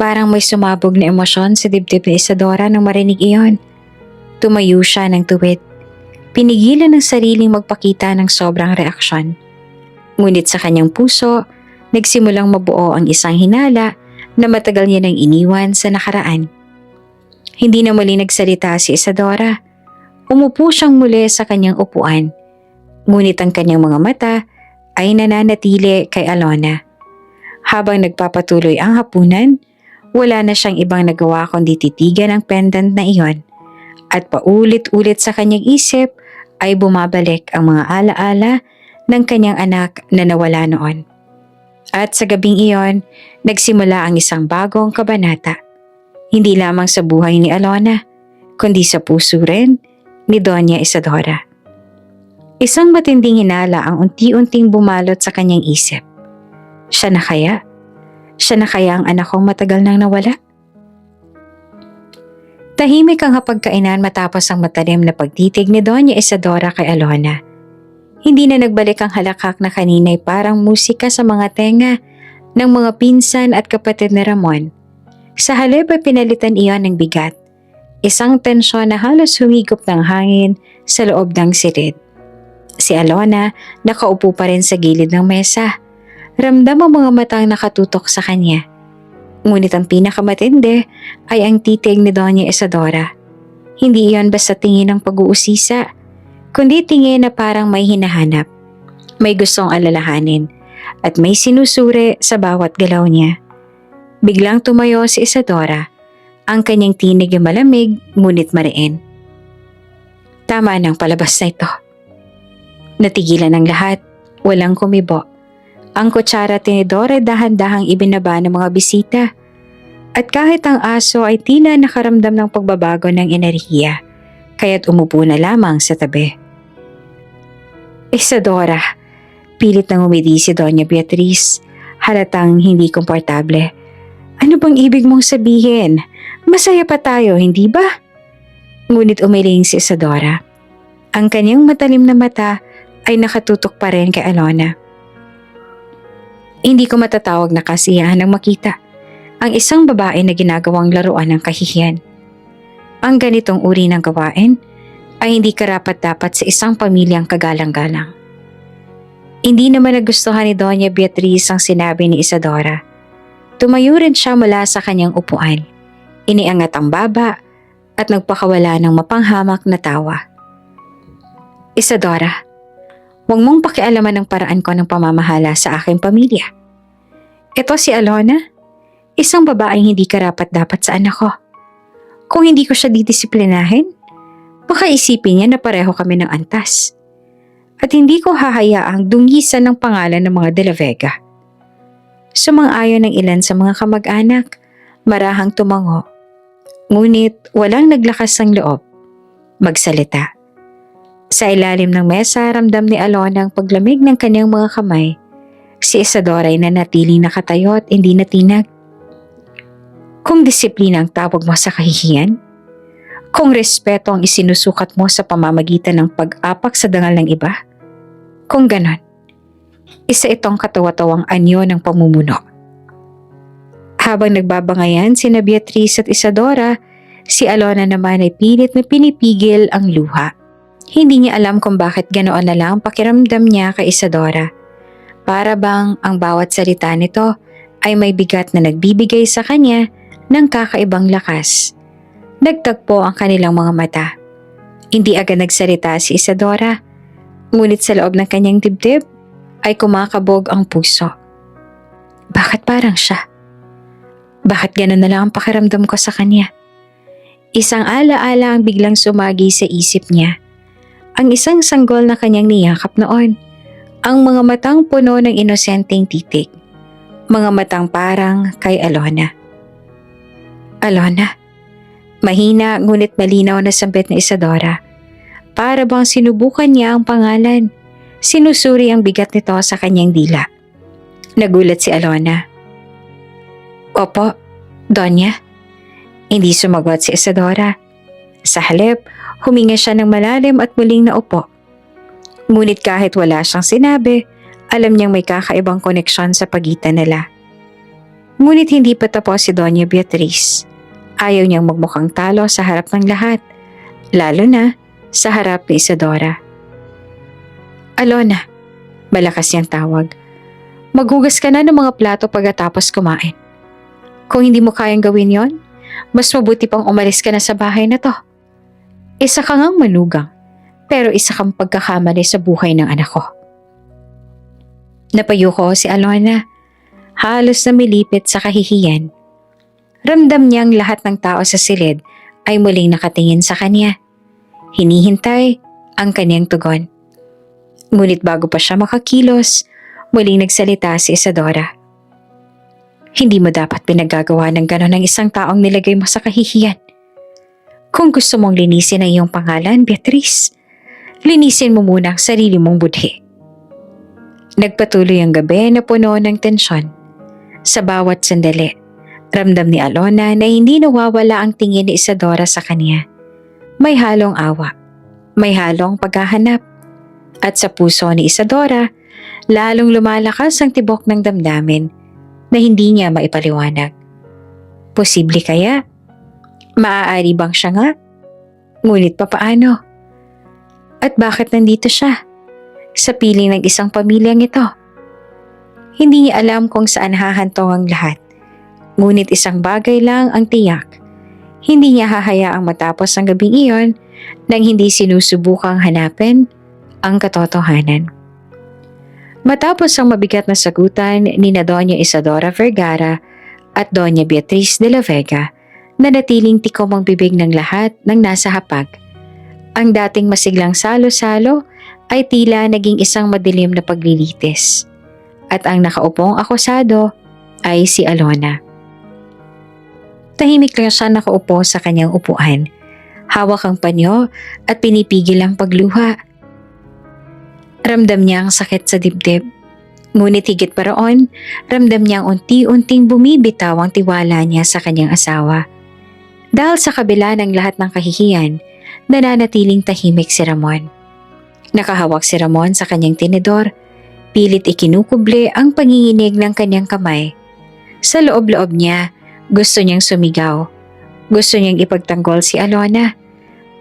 A: Parang may sumabog na emosyon sa dibdib ni Isadora nang marinig iyon. Tumayo siya ng tuwid. Pinigilan ng sariling magpakita ng sobrang reaksyon. Ngunit sa kanyang puso, nagsimulang mabuo ang isang hinala na matagal niya nang iniwan sa nakaraan. Hindi na muli nagsalita si Isadora. Umupo siyang muli sa kanyang upuan. Ngunit ang kanyang mga mata ay nananatili kay Alona. Habang nagpapatuloy ang hapunan, wala na siyang ibang nagawa kundi titigan ang pendant na iyon. At paulit-ulit sa kanyang isip ay bumabalik ang mga alaala ng kanyang anak na nawala noon. At sa gabing iyon, nagsimula ang isang bagong kabanata. Hindi lamang sa buhay ni Alona, kundi sa puso rin ni Doña Isadora. Isang matinding hinala ang unti-unting bumalot sa kanyang isip. Siya na kaya? Siya na kaya ang anak kong matagal nang nawala? Tahimik ang hapagkainan matapos ang matalim na pagtitig ni Doña Isadora kay Alona. Hindi na nagbalik ang halakak na kanina'y parang musika sa mga tenga ng mga pinsan at kapatid ni Ramon. Sa halip ay pinalitan iyon ng bigat. Isang tensyon na halos humigop ng hangin sa loob ng silid. Si Alona nakaupo pa rin sa gilid ng mesa. Ramdam ang mga matang nakatutok sa kanya. Ngunit ang pinakamatindi ay ang titig ni Doña Isadora. Hindi iyon basta tingin ng pag-uusisa, kundi tingin na parang may hinahanap. May gustong alalahanin at may sinusuri sa bawat galaw niya. Biglang tumayo si Isadora. Ang kanyang tinig ay malamig ngunit mariin. Tama ng palabas na ito. Natigilan ang lahat, walang kumibo. Ang kutsara at tinidor ay dahan-dahang ibinaba ng mga bisita. At kahit ang aso ay tila nakaramdam ng pagbabago ng enerhiya, kaya't umupo na lamang sa tabi. Isadora, pilit nang umidi si Doña Beatriz, halatang hindi komportable. Ano bang ibig mong sabihin? Masaya pa tayo, hindi ba? Ngunit umiling si Isadora. Ang kanyang matalim na mata ay nakatutok pa rin kay Alona. Hindi ko matatawag na kasiyahan ng makita ang isang babae na ginagawang laruan ng kahihiyan. Ang ganitong uri ng gawain ay hindi karapat-dapat sa isang pamilyang kagalang-galang. Hindi naman nagustuhan ni Doña Beatriz ang sinabi ni Isadora. Tumayo rin siya mula sa kanyang upuan. Iniangat ang baba at nagpakawala ng mapanghamak na tawa. Isadora, huwag mong pakialaman ang paraan ko ng pamamahala sa aking pamilya. Ito si Alona, isang babaeng hindi karapat-dapat sa anak ko. Kung hindi ko siya didisiplinahin, baka isipin niya na pareho kami ng antas. At hindi ko hahayaang dungisan ng pangalan ng mga De La Vega. Sumang-ayon ng ilan sa mga kamag-anak, marahang tumango. Ngunit walang naglakas ng loob magsalita. Sa ilalim ng mesa, ramdam ni Alona ang paglamig ng kanyang mga kamay. Si Isadora ay nanatiling nakatayo at hindi natinag. Kung disiplina ang tawag mo sa kahihiyan, kung respeto ang isinusukat mo sa pamamagitan ng pag-apak sa dangal ng iba, kung ganon, isa itong katawa-tawang anyo ng pamumuno. Habang nagbabangayan sina Beatriz at Isadora, si Alona naman ay pilit na pinipigil ang luha. Hindi niya alam kung bakit ganoon na lang pakiramdam niya kay Isadora. Para bang ang bawat salita nito ay may bigat na nagbibigay sa kanya ng kakaibang lakas. Nagtagpo ang kanilang mga mata. Hindi agad nagsalita si Isadora, ngunit sa loob ng kanyang dibdib ay kumakabog ang puso. Bakit parang siya? Bakit gano'n na lang ang pakiramdam ko sa kanya? Isang alaala ang biglang sumagi sa isip niya. Ang isang sanggol na kanyang niyakap noon. Ang mga matang puno ng inosenteng titig. Mga matang parang kay Alona. Alona. Mahina ngunit malinaw na sambit ni Isadora. Para bang sinubukan niya ang pangalan. Sinusuri ang bigat nito sa kanyang dila. Nagulat si Alona. Opo, Donya. Hindi sumagot si Isadora. Sa halip, huminga siya ng malalim at muling naupo. Ngunit kahit wala siyang sinabi, alam niyang may kakaibang koneksyon sa pagitan nila. Ngunit hindi pa tapos si Doña Beatriz. Ayaw niyang magmukhang talo sa harap ng lahat, lalo na sa harap ni Isadora. Alona, malakas niyang tawag. Maghugas ka na ng mga plato pagkatapos kumain. Kung hindi mo kayang gawin yon, mas mabuti pang umalis ka na sa bahay na to. Isa ka ngang manugang, pero isa kang pagkakamali sa buhay ng anak ko. Napayuko si Alona, halos namilipit sa kahihiyan. Ramdam niyang lahat ng tao sa silid ay muling nakatingin sa kanya. Hinihintay ang kanyang tugon. Ngunit bago pa siya makakilos, muling nagsalita si Isadora. Hindi mo dapat pinagagawa ng gano'n ng isang taong nilagay mo sa kahihiyan. Kung gusto mong linisin ang iyong pangalan, Beatriz, linisin mo muna ang sarili mong budhi. Nagpatuloy ang gabi na puno ng tensyon. Sa bawat sandali, ramdam ni Alona na hindi nawawala ang tingin ni Isadora sa kanya. May halong awa, may halong paghahanap. At sa puso ni Isadora, lalong lumalakas ang tibok ng damdamin na hindi niya maipaliwanag. Posible kaya? Maaari bang siya nga? Ngunit papaano? At bakit nandito siya? Sa piling ng isang pamilyang ito. Hindi niya alam kung saan hahantong ang lahat. Ngunit isang bagay lang ang tiyak. Hindi niya hahayaang matapos ang gabing iyon nang hindi sinusubukang hanapin ang katotohanan. Matapos ang mabigat na sagutan ni na Doña Isadora Vergara at Doña Beatriz de la Vega, na natiling tikom ang bibig ng lahat ng nasa hapag. Ang dating masiglang salo-salo ay tila naging isang madilim na paglilitis. At ang nakaupong akusado ay si Alona. Tahimik lang siya nakaupo sa kanyang upuan. Hawak ang panyo at pinipigil ang pagluha. Ramdam niya ang sakit sa dibdib. Ngunit higit pa roon, ramdam niyang unti-unting bumibitaw ang tiwala niya sa kanyang asawa. Dahil sa kabila ng lahat ng kahihiyan, nananatiling tahimik si Ramon. Nakahawak si Ramon sa kanyang tinidor, pilit ikinukubli ang panginginig ng kanyang kamay. Sa loob-loob niya, gusto niyang sumigaw. Gusto niyang ipagtanggol si Alona.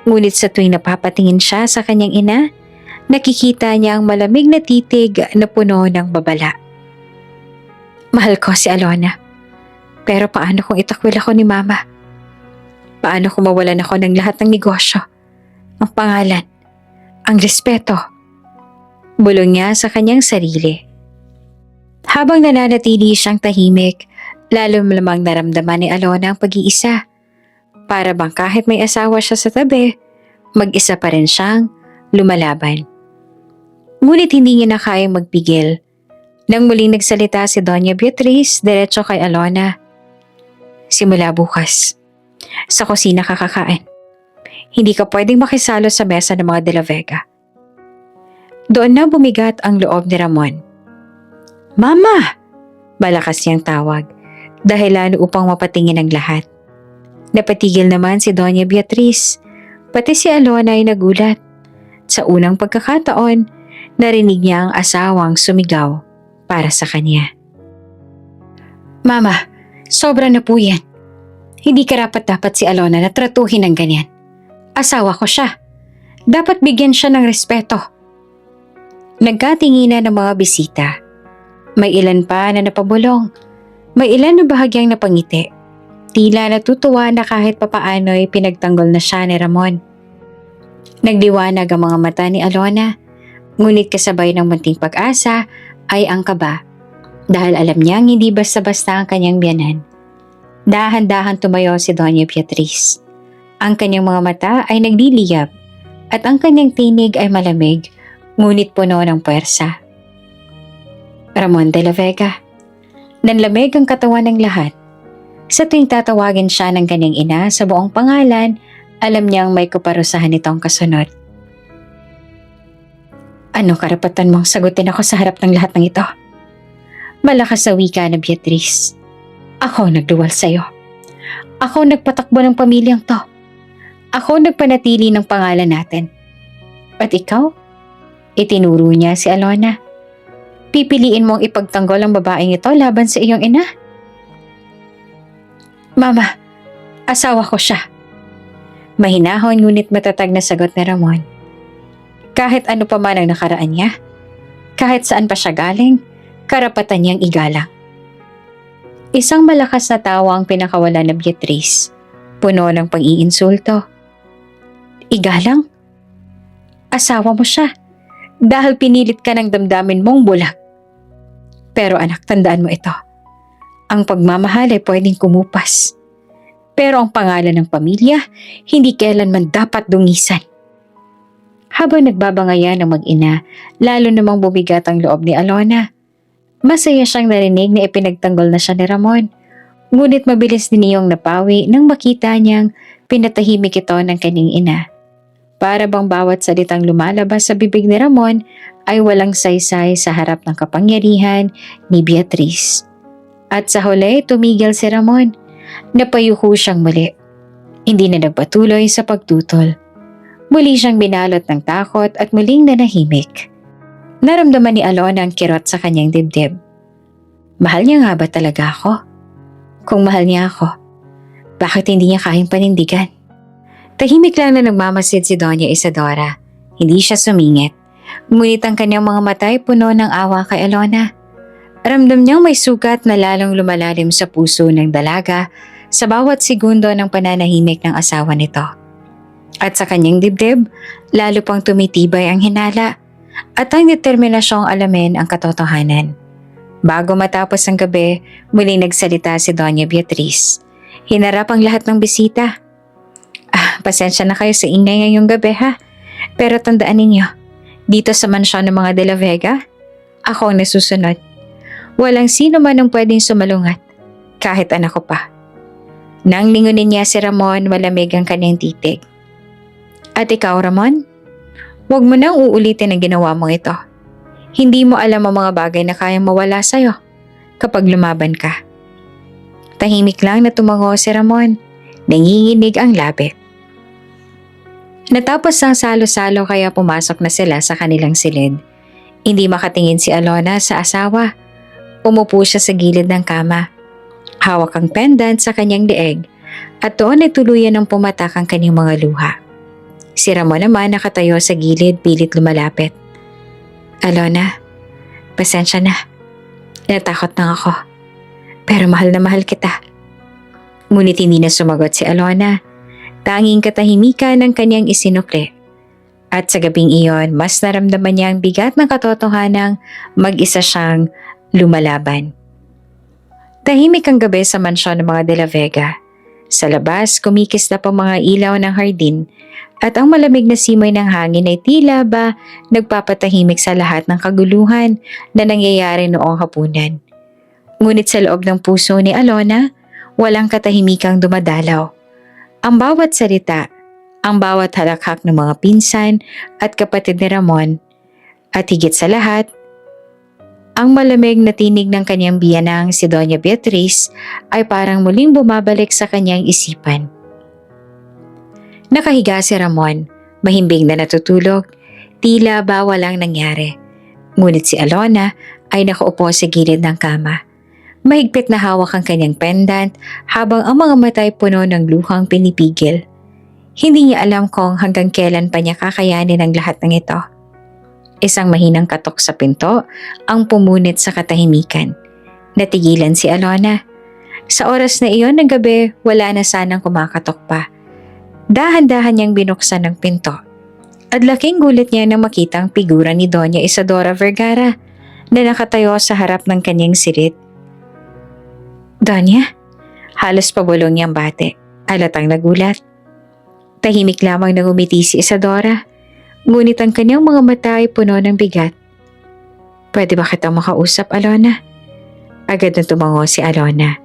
A: Ngunit sa tuwing napapatingin siya sa kanyang ina, nakikita niya ang malamig na titig na puno ng babala. Mahal ko si Alona. Pero paano kung itakwil ako ni Mama? Paano kung mawalan ako ng lahat ng negosyo, ang pangalan, ang respeto? Bulong niya sa kanyang sarili. Habang nananatili siyang tahimik, lalo lamang naramdaman ni Alona ang pag-iisa. Para bang kahit may asawa siya sa tabi, mag-isa pa rin siyang lumalaban. Ngunit hindi niya na kayang magpigil. Nang muling nagsalita si Doña Beatriz, diretso kay Alona. Simula bukas, sa kusina ka kakain. Hindi ka pwedeng makisalo sa mesa ng mga De La Vega. Doon na bumigat ang loob ni Ramon. Mama! Malakas niyang tawag, dahilan upang mapatingin ang lahat. Napatigil naman si Doña Beatriz, pati si Alona ay nagulat. Sa unang pagkakataon, narinig niya ang asawang sumigaw para sa kanya. Mama, sobra na po yan. Hindi karapat-dapat si Alona na tratuhin ng ganyan. Asawa ko siya. Dapat bigyan siya ng respeto. Nagkatinginan ng mga bisita. May ilan pa na napabulong. May ilan na bahagyang napangiti. Tila natutuwa na kahit papaano'y pinagtanggol na siya ni Ramon. Nagdiwanag ang mga mata ni Alona, ngunit kasabay ng munting pag-asa ay ang kaba. Dahil alam niyang hindi basta-basta ang kanyang biyanan. Dahan-dahan tumayo si Doña Beatriz. Ang kanyang mga mata ay nagliliyab at ang kanyang tinig ay malamig, ngunit puno ng puwersa. Ramon de la Vega. Nanlamig ang katawan ng lahat. Sa tuwing tatawagin siya ng kanyang ina sa buong pangalan, alam niyang may kaparusahan itong kasunod. Ano karapatan mong sagutin ako sa harap ng lahat ng ito? Malakas na wika na Beatrice. Ako nagduwal sa'yo. Ako nagpatakbo ng pamilyang to. Ako nagpanatili ng pangalan natin. At ikaw? Itinuro niya si Alona. Pipiliin mong ipagtanggol ang babaeng ito laban sa iyong ina? Mama, asawa ko siya. Mahinahon ngunit matatag na sagot ni Ramon. Kahit ano pa man ang nakaraan niya, kahit saan pa siya galing, karapatan niyang igalang. Isang malakas na tawa ang pinakawala na Beatrice, puno ng pang-iinsulto. Igalang? Asawa mo siya dahil pinilit ka ng damdamin mong bulag. Pero anak, tandaan mo ito. Ang pagmamahal ay pwedeng kumupas. Pero ang pangalan ng pamilya, hindi kailanman dapat dungisan. Habang nagbabangayan ng mag-ina, lalo namang bumigat ang loob ni Alona. Masaya siyang narinig na ipinagtanggol na siya ni Ramon. Ngunit mabilis din iyong napawi nang makita niyang pinatahimik ito ng kanyang ina. Para bang bawat salitang lumalabas sa bibig ni Ramon ay walang saysay sa harap ng kapangyarihan ni Beatrice. At sa huli, tumigil si Ramon. Napayuko siyang muli. Hindi na nagpatuloy sa pagtutol. Muli siyang binalot ng takot at muling nanahimik. Naramdaman ni Alona ang kirot sa kanyang dibdib. Mahal niya nga ba talaga ako? Kung mahal niya ako, bakit hindi niya kayang panindigan? Tahimik lang na nagmamasid si Doña Isadora. Hindi siya sumingit. Ngunit ang kanyang mga mata ay puno ng awa kay Alona. Ramdam niyang may sugat na lalong lumalalim sa puso ng dalaga sa bawat segundo ng pananahimik ng asawa nito. At sa kanyang dibdib, lalo pang tumitibay ang hinala at ang determinasyong alamin ang katotohanan. Bago matapos ang gabi, muling nagsalita si Doña Beatrice. Hinarap ang lahat ng bisita. Pasensya na kayo sa ingay ngayong gabi ha. Pero tandaan ninyo, dito sa mansyon ng mga De La Vega, ako ang nasusunod. Walang sino man ang pwedeng sumalungat, kahit anak ko pa. Nang lingunin niya si Ramon, malamig ang kanyang titig. At ikaw, Ramon? Huwag mo nang uulitin ang ginawa mong ito. Hindi mo alam ang mga bagay na kayang mawala sa'yo kapag lumaban ka. Tahimik lang na tumango si Ramon. Nanginginig ang labi. Natapos ang salo-salo kaya pumasok na sila sa kanilang silid. Hindi makatingin si Alona sa asawa. Umupo siya sa gilid ng kama. Hawak ang pendant sa kanyang leeg at doon ay tuluyan ng pumatak ang kanyang mga luha. Si Ramon naman nakatayo sa gilid pilit lumalapit. Alona, pasensya na. Natakot lang ako. Pero mahal na mahal kita. Ngunit hindi na sumagot si Alona. Tanging katahimikan ng kanyang isinukli. At sa gabing iyon, mas naramdaman niya ang bigat ng katotohanang mag-isa siyang lumalaban. Tahimik ang gabi sa mansyon ng mga De La Vega. Sa labas, kumikis na pa mga ilaw ng hardin at ang malamig na simoy ng hangin ay tila ba nagpapatahimik sa lahat ng kaguluhan na nangyayari noong hapunan. Ngunit sa loob ng puso ni Alona, walang katahimikang dumadalaw. Ang bawat salita, ang bawat halakhak ng mga pinsan at kapatid ni Ramon, at higit sa lahat, ang malamig na tinig ng kanyang biyanang si Doña Beatrice ay parang muling bumabalik sa kanyang isipan. Nakahiga si Ramon, mahimbing na natutulog, tila ba walang nangyari. Ngunit si Alona ay nakaupo sa gilid ng kama. Mahigpit na hawak ang kanyang pendant habang ang mga mata ay puno ng luhang pinipigil. Hindi niya alam kung hanggang kailan pa niya kakayanin ang lahat ng ito. Isang mahinang katok sa pinto ang pumunit sa katahimikan. Natigilan si Alona. Sa oras na iyon ng gabi, wala na sanang kumakatok pa. Dahan-dahan niyang binuksan ang pinto. At laking gulat niya nang makita ang figura ni Doña Isadora Vergara na nakatayo sa harap ng kanyang silid. Doña, halos pabulong niyang bate. Halatang nagulat. Tahimik lamang nang umiti si Isadora. Ngunit ang kanyang mga mata ay puno ng bigat. Pwede ba kitang makausap, Alona? Agad na tumango si Alona.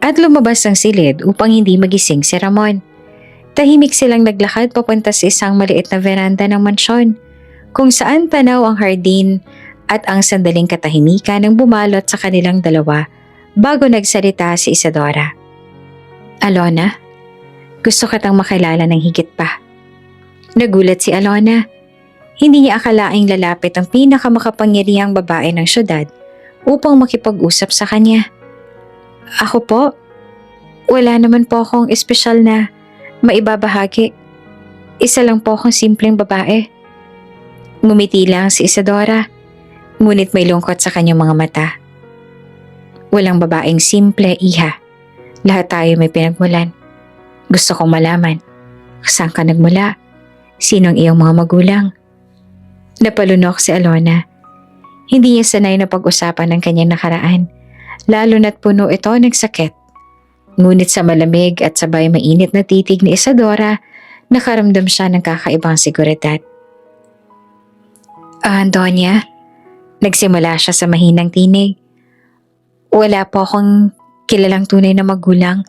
A: at lumabas ng silid upang hindi magising si Ramon. Tahimik silang naglakad papunta sa isang maliit na veranda ng mansyon, kung saan tanaw ang hardin at ang sandaling katahimikan ng bumalot sa kanilang dalawa bago nagsalita si Isadora. Alona, gusto kitang makilala ng higit pa. Nagulat si Alona. Hindi niya akalaing lalapit ang pinakamakapangyarihang babae ng syudad upang makipag-usap sa kanya. Ako po? Wala naman po akong espesyal na maibabahagi. Isa lang po akong simpleng babae. Ngumiti lang si Isadora, ngunit may lungkot sa kanyang mga mata. Walang babaeng simple, iha. Lahat tayo may pinagmulan. Gusto kong malaman, saan ka nagmula? Sino ang iyong mga magulang? Napalunok si Alona. Hindi niya sanay na pag-usapan ng kanyang nakaraan, lalo na't puno ito ng sakit. Ngunit sa malamig at sabay mainit na titig ni Isadora, nakaramdam siya ng kakaibang seguridad. Donya, nagsimula siya sa mahinang tinig. Wala po akong kilalang tunay na magulang.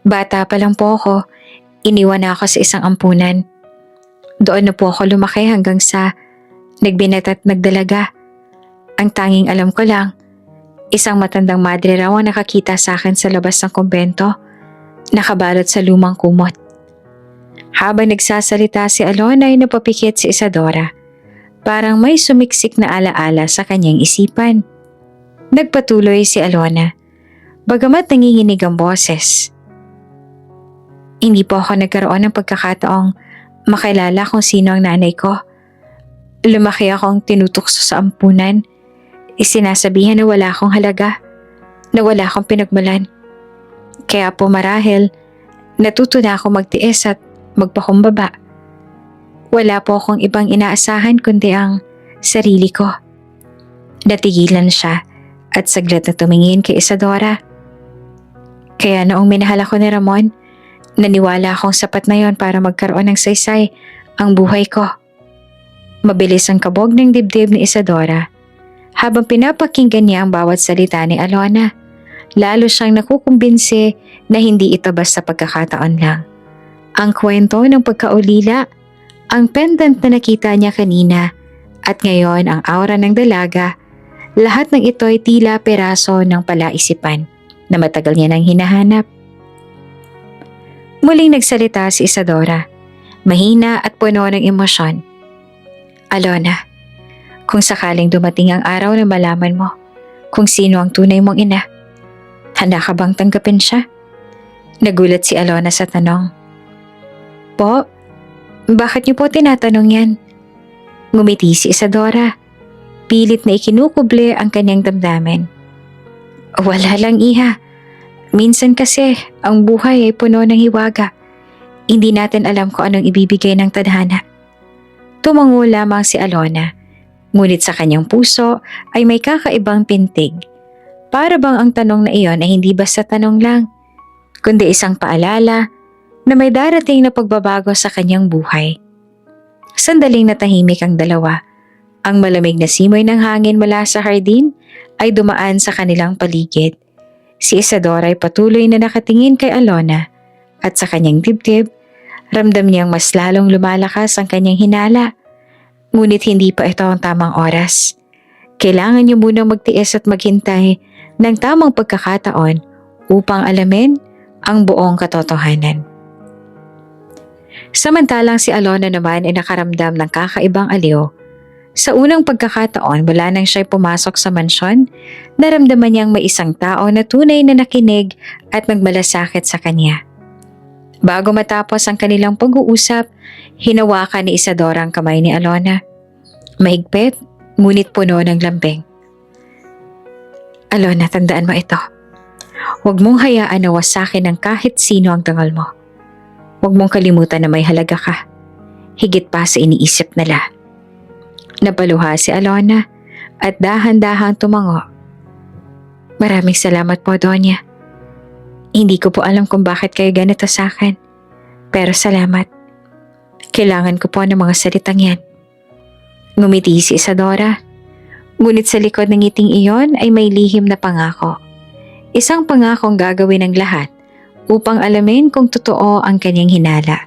A: Bata pa lang po ako, iniwan ako sa isang ampunan. Doon na po ako lumaki hanggang sa nagbinat at nagdalaga. Ang tanging alam ko lang, isang matandang madre raw ang nakakita sa akin sa labas ng kumbento, nakabalot sa lumang kumot. Habang nagsasalita si Alona ay napapikit si Isadora. Parang may sumiksik na alaala sa kanyang isipan. Nagpatuloy si Alona, bagamat nanginginig ang boses. Hindi po ako nagkaroon ng pagkakataong makilala kung sino ang nanay ko. Lumaki akong tinutukso sa ampunan. Isinasabihan na wala akong halaga, na wala akong pinagmulan. Kaya po marahil, natuto na ako magtiis at magpakumbaba. Wala po akong ibang inaasahan kundi ang sarili ko. Natigilan siya at saglit na tumingin kay Isadora. Kaya noong minahal ako ni Ramon, naniwala akong sapat na yon para magkaroon ng saysay ang buhay ko. Mabilis ang kabog ng dibdib ni Isadora. Habang pinapakinggan niya ang bawat salita ni Alona, lalo siyang nakukumbinsi na hindi ito basta pagkakataon lang. Ang kwento ng pagkaulila, ang pendant na nakita niya kanina, at ngayon ang aura ng dalaga, lahat ng ito ay tila peraso ng palaisipan na matagal niya nang hinahanap. Muling nagsalita si Isadora, mahina at puno ng emosyon. Alona, kung sakaling dumating ang araw na malaman mo kung sino ang tunay mong ina, handa ka bang tanggapin siya? Nagulat si Alona sa tanong. Po, bakit niyo po tinatanong yan? Ngumiti si Isadora, pilit na ikinukuble ang kanyang damdamin. Wala lang, iha. Minsan kasi ang buhay ay puno ng hiwaga. Hindi natin alam kung anong ibibigay ng tadhana. Tumango lamang si Alona, ngunit sa kanyang puso ay may kakaibang pintig. Para bang ang tanong na iyon ay hindi basta tanong lang, kundi isang paalala na may darating na pagbabago sa kanyang buhay. Sandaling natahimik ang dalawa. Ang malamig na simoy ng hangin mula sa hardin ay dumaan sa kanilang paligid. Si Isadora ay patuloy na nakatingin kay Alona at sa kanyang dibdib, ramdam niyang mas lalong lumalakas ang kanyang hinala. Ngunit hindi pa ito ang tamang oras. Kailangan niyo munang magtiis at maghintay ng tamang pagkakataon upang alamin ang buong katotohanan. Samantalang si Alona naman ay nakaramdam ng kakaibang aliw. Sa unang pagkakataon mula nang siya'y pumasok sa mansyon, naramdaman niyang may isang tao na tunay na nakinig at nagmalasakit sa kanya. Bago matapos ang kanilang pag-uusap, hinawakan ni Isadora ang kamay ni Alona. Mahigpit, ngunit puno ng lambing. Alona, tandaan mo ito. Huwag mong hayaan na wasakin ng kahit sino ang dangal mo. Huwag mong kalimutan na may halaga ka. Higit pa sa iniisip nila. Napaluha si Alona at dahan-dahang tumango. Maraming salamat po, Donya. Hindi ko po alam kung bakit kayo ganito sa akin. Pero salamat. Kailangan ko po ng mga salitang yan. Ngumiti si Isadora. Ngunit sa likod ng ngiting iyon ay may lihim na pangako. Isang pangakong gagawin ng lahat upang alamin kung totoo ang kanyang hinala.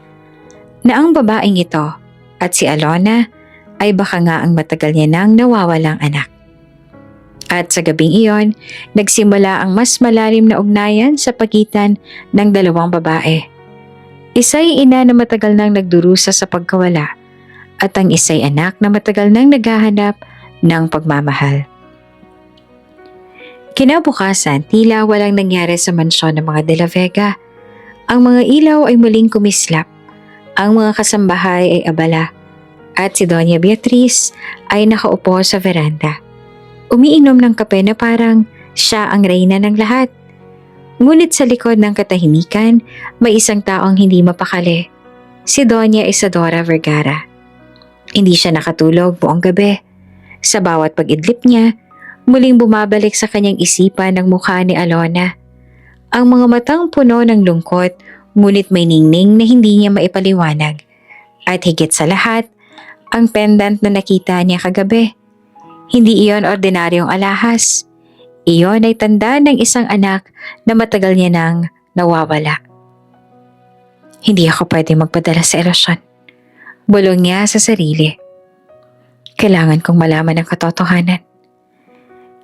A: Na ang babaeng ito at si Alona ay baka nga ang matagal niya nang nawawalang anak. At sa gabing iyon, nagsimula ang mas malalim na ugnayan sa pagitan ng dalawang babae. Isa'y ina na matagal nang nagdurusa sa pagkawala at ang isa'y anak na matagal nang naghahanap ng pagmamahal. Kinabukasan, tila walang nangyari sa mansyon ng mga De La Vega. Ang mga ilaw ay muling kumislap, ang mga kasambahay ay abala, at si Doña Beatriz ay nakaupo sa veranda. Umiinom ng kape na parang siya ang reyna ng lahat. Ngunit sa likod ng katahimikan, may isang taong hindi mapakali, si Doña Isadora Vergara. Hindi siya nakatulog buong gabi. Sa bawat pag-idlip niya, muling bumabalik sa kanyang isipan ang mukha ni Alona. Ang mga matang puno ng lungkot, ngunit may ningning na hindi niya maipaliwanag. At higit sa lahat, ang pendant na nakita niya kagabi. Hindi iyon ordinaryong alahas. Iyon ay tanda ng isang anak na matagal niya nang nawawala. Hindi ako pwede magpadala sa erosyon. Bulong niya sa sarili. Kailangan kong malaman ang katotohanan.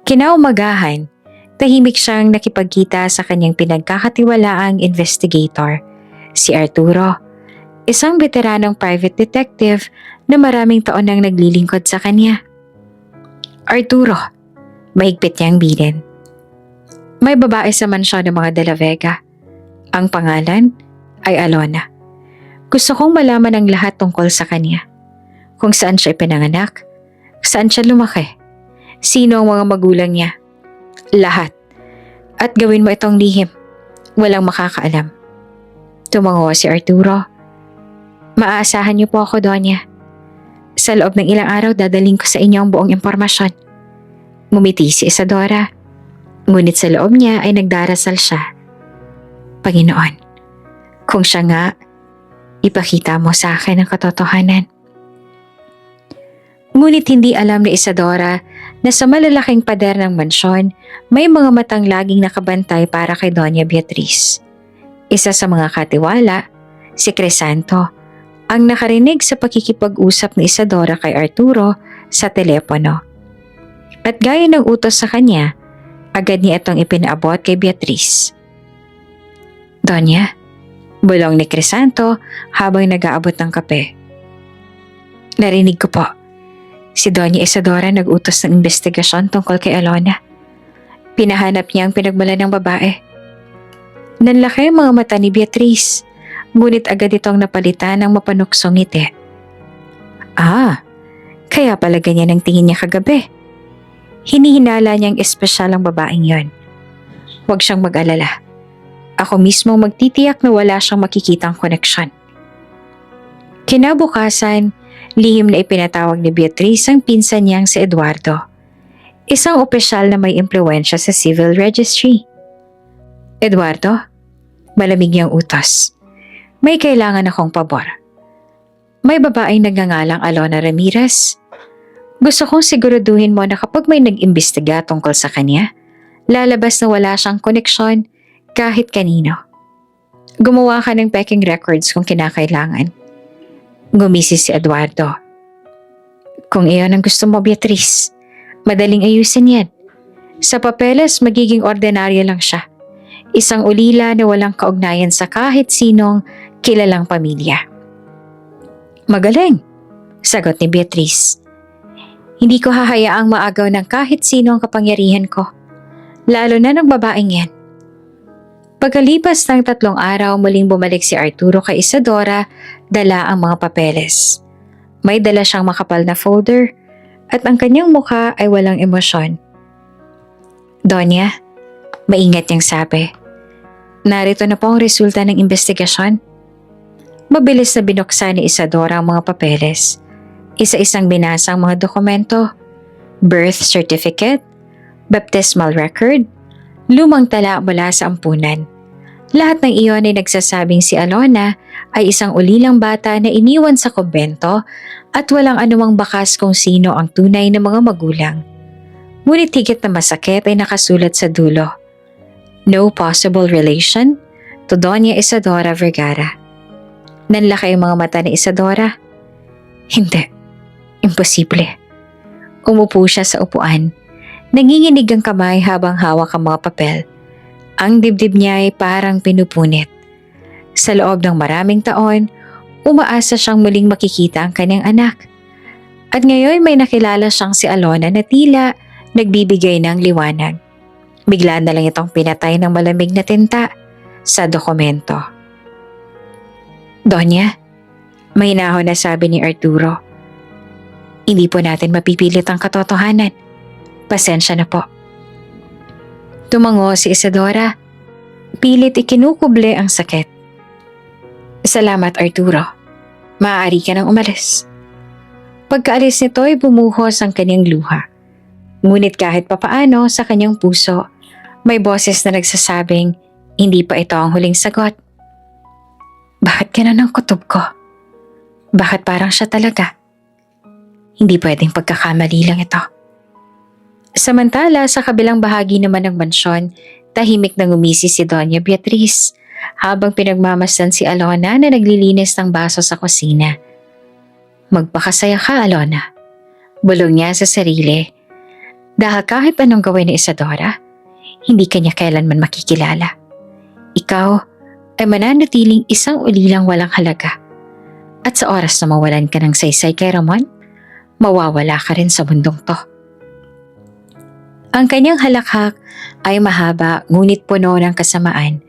A: Kinaumagahan, tahimik siyang nakipagkita sa kanyang pinagkakatiwalaang investigator, si Arturo, isang veteranong private detective na maraming taon nang naglilingkod sa kanya. Arturo, mahigpit niyang bilin. May babae sa mansyon ng mga De La Vega. Ang pangalan ay Alona. Gusto kong malaman ang lahat tungkol sa kanya. Kung saan siya ipinanganak, saan siya lumaki, sino ang mga magulang niya, lahat. At gawin mo itong lihim, walang makakaalam. Tumango si Arturo. Maaasahan niyo po ako, Donya. Sa loob ng ilang araw dadaling ko sa inyo ang buong impormasyon. Ngumiti si Isadora. Ngunit sa loob niya ay nagdarasal siya. Panginoon, kung siya nga, ipakita mo sa akin ang katotohanan. Ngunit hindi alam ni Isadora na sa malalaking pader ng mansyon, may mga matang laging nakabantay para kay Doña Beatriz. Isa sa mga katiwala, si Crisanto, ang nakarinig sa pakikipag-usap ni Isadora kay Arturo sa telepono. At gaya ng utos sa kanya, agad niya itong ipinaabot kay Beatriz. Donya, bulong ni Crisanto habang nag-aabot ng kape. Narinig ko po. Si Doña Isadora nag-utos ng investigasyon tungkol kay Alona. Pinahanap niya ang pinagmula ng babae. Nanlaki ang mga mata ni Beatriz, ngunit agad itong napalitan ng mapanuksong ngiti. Kaya pala ganyan ang tingin niya kagabi. Hinihinala niyang espesyal ang babaeng yon. Huwag siyang mag-alala. Ako mismo magtitiyak na wala siyang makikitang koneksyon. Kinabukasan, lihim na ipinatawag ni Beatriz ang pinsan niyang si Eduardo, isang opisyal na may impluwensya sa civil registry. Eduardo, malamig niyang utos. May kailangan akong pabor. May babaeng nagngangalang Alona Ramirez. Gusto kong siguraduhin mo na kapag may nag-imbestiga tungkol sa kanya, lalabas na wala siyang koneksyon kahit kanino. Gumawa ka ng packing records kung kinakailangan. Gumisi si Eduardo. Kung iyon ang gusto mo, Beatriz, madaling ayusin yan. Sa papeles, magiging ordinaryo lang siya. Isang ulila na walang kaugnayan sa kahit sinong kilalang pamilya. Magaling, sagot ni Beatriz. Hindi ko hahayaang maagaw ng kahit sino ang kapangyarihan ko, lalo na ng babaeng yan. Pagkalipas ng 3 araw, muling bumalik si Arturo kay Isadora, dala ang mga papeles. May dala siyang makapal na folder at ang kanyang mukha ay walang emosyon. Donya, maingat niyang sabi. Narito na po ang resulta ng investigasyon. Mabilis na binuksan ni Isadora ang mga papeles. Isa-isang binasa ang mga dokumento, birth certificate, baptismal record, lumang tala mula sa ampunan. Lahat ng iyon ay nagsasabing si Alona ay isang ulilang bata na iniwan sa kumbento at walang anumang bakas kung sino ang tunay na mga magulang. Ngunit higit na masakit ay nakasulat sa dulo. No possible relation to Doña Isadora Vergara. Nanlaki ang mga mata ni Isadora. Hindi. Imposible. Umupo siya sa upuan. Nanginginig ang kamay habang hawak ang mga papel. Ang dibdib niya ay parang pinupunit. Sa loob ng maraming taon, umaasa siyang muling makikita ang kanyang anak. At ngayon may nakilala siyang si Alona na tila nagbibigay ng liwanag. Bigla na lang itong pinatay ng malamig na tinta sa dokumento. Donya, mahinahon na sabi ni Arturo. Hindi po natin mapipilit ang katotohanan. Pasensya na po. Tumango si Isadora. Pilit ikinukuble ang sakit. Salamat Arturo. Maaari ka nang umalis. Pagkaalis nito ay bumuhos ang kanyang luha. Ngunit kahit papaano sa kanyang puso, may boses na nagsasabing hindi pa ito ang huling sagot. Bakit ganun ang kutob ko? Bakit parang siya talaga? Hindi pwedeng pagkakamali lang ito. Samantala sa kabilang bahagi naman ng mansyon, tahimik na ngumisi si Doña Beatriz habang pinagmamasdan si Alona na naglilinis ng baso sa kusina. Magpakasaya ka, Alona. Bulong niya sa sarili. Dahil kahit anong gawin ni Isadora, hindi kanya kailanman makikilala. Ikaw ay mananatiling isang ulilang walang halaga. At sa oras na mawalan ka ng saysay kay Ramon, mawawala ka rin sa mundong to. Ang kanyang halakhak ay mahaba ngunit puno ng kasamaan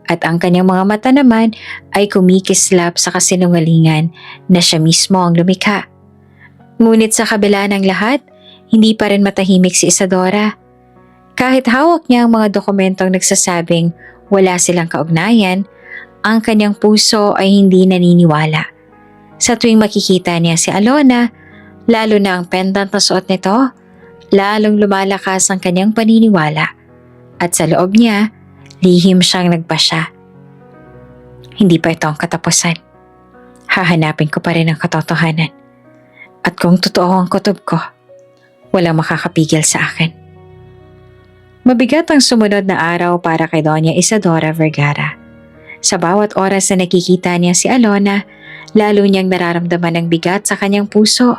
A: at ang kanyang mga mata naman ay kumikislap sa kasinungalingan na siya mismo ang lumikha. Ngunit sa kabila ng lahat, hindi pa rin matahimik si Isadora. Kahit hawak niya ang mga dokumentong nagsasabing wala silang kaugnayan, ang kanyang puso ay hindi naniniwala. Sa tuwing makikita niya si Alona, lalo na ang pendant na suot nito, lalong lumalakas ang kanyang paniniwala. At sa loob niya, lihim siyang nagpasya. Hindi pa ito ang katapusan. Hahanapin ko pa rin ang katotohanan. At kung totoo ang kutob ko, walang makakapigil sa akin. Mabigat ang sumunod na araw para kay Doña Isadora Vergara. Sa bawat oras na nakikita niya si Alona, lalo niyang nararamdaman ang bigat sa kanyang puso.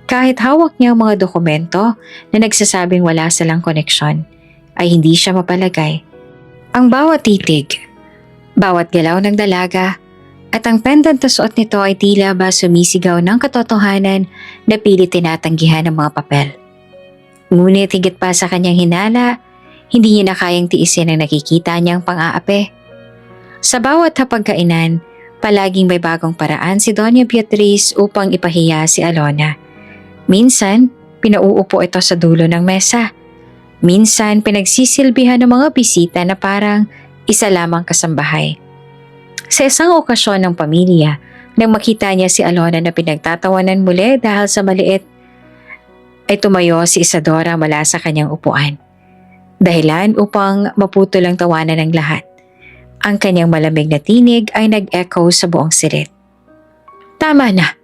A: Kahit hawak niya ang mga dokumento na nagsasabing wala silang koneksyon, ay hindi siya mapalagay. Ang bawat titig, bawat galaw ng dalaga, at ang pendant na suot nito ay tila ba sumisigaw ng katotohanan na pilit tinatanggihan ng mga papel. Ngunit higit pa sa kanyang hinala, hindi niya na kayang tiisin ang nakikita niyang pang-aapi. Sa bawat hapagkainan, palaging may bagong paraan si Doña Beatriz upang ipahiya si Alona. Minsan, pinauupo ito sa dulo ng mesa. Minsan, pinagsisilbihan ng mga bisita na parang isa lamang kasambahay. Sa isang okasyon ng pamilya, nang makita niya si Alona na pinagtatawanan muli dahil sa maliit, ay tumayo si Isadora mula sa kanyang upuan. Dahilan upang maputol ang tawanan ng lahat. Ang kanyang malamig na tinig ay nag-echo sa buong silid. Tama na!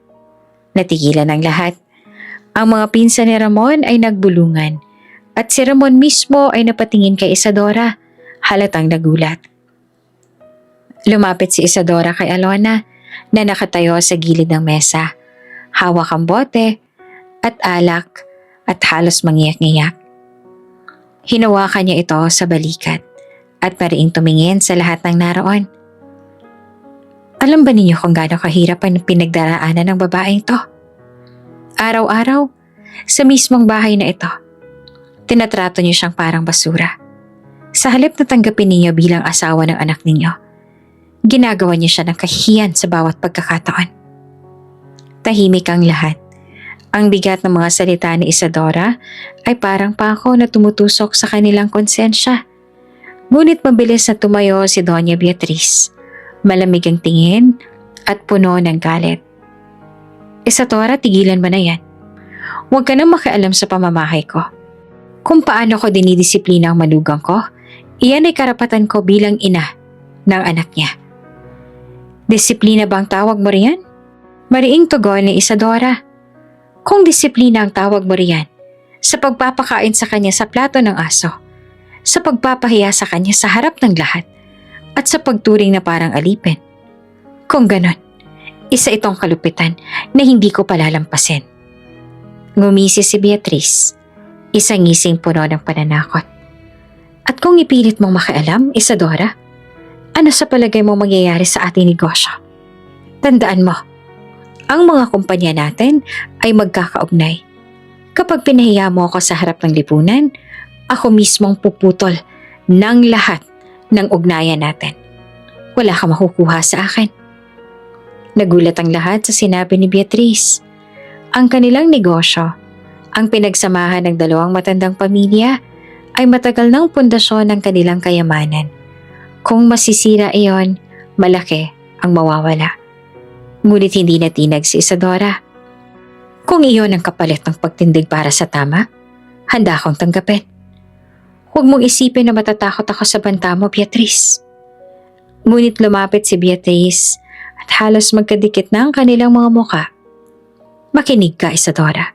A: Natigilan ang lahat. Ang mga pinsan ni Ramon ay nagbulungan at si Ramon mismo ay napatingin kay Isadora, halatang nagulat. Lumapit si Isadora kay Alona na nakatayo sa gilid ng mesa, hawak ang bote at alak at halos mangiyak-ngiyak. Hinawakan niya ito sa balikat at mariing tumingin sa lahat ng naroon. Alam ba ninyo kung gaano kahirap ang pinagdaraanan ng babaeng to? Araw-araw, sa mismong bahay na ito, tinatrato niyo siyang parang basura. Sa halip na tanggapin ninyo bilang asawa ng anak ninyo, ginagawa niyo siya ng kahihiyan sa bawat pagkakataon. Tahimik ang lahat. Ang bigat ng mga salita ni Isadora ay parang pako na tumutusok sa kanilang konsensya. Ngunit mabilis na tumayo si Doña Beatriz. Malamig ang tingin at puno ng galit. Isadora, tigilan mo na yan. Huwag ka nang makialam sa pamamahay ko. Kung paano ko dinidisiplina ang manugang ko, iyan ay karapatan ko bilang ina ng anak niya. Disiplina ba ang tawag mo riyan? Mariing tugon ni Isadora. Kung disiplina ang tawag mo riyan, sa pagpapakain sa kanya sa plato ng aso, sa pagpapahiya sa kanya sa harap ng lahat at sa pagturing na parang alipin. Kung ganon, isa itong kalupitan na hindi ko palalampasin. Ngumisi si Beatrice, isang ngising puno ng pananakot. At kung ipilit mong makialam, Isadora, ano sa palagay mo mangyayari sa ating negosyo? Tandaan mo, ang mga kumpanya natin ay magkakaugnay. Kapag pinahiya mo ako sa harap ng lipunan, ako mismong puputol ng lahat ng ugnayan natin. Wala ka makukuha sa akin. Nagulat ang lahat sa sinabi ni Beatrice. Ang kanilang negosyo, ang pinagsamahan ng dalawang matandang pamilya, ay matagal ng pundasyon ng kanilang kayamanan. Kung masisira iyon, malaki ang mawawala. Ngunit hindi natinag si Isadora. Kung iyon ang kapalit ng pagtindig para sa tama, handa akong tanggapin. Huwag mong isipin na matatakot ako sa banta mo, Beatrice. Ngunit lumapit si Beatrice at halos magkadikit na ang kanilang mga muka. Makinig ka, Isadora.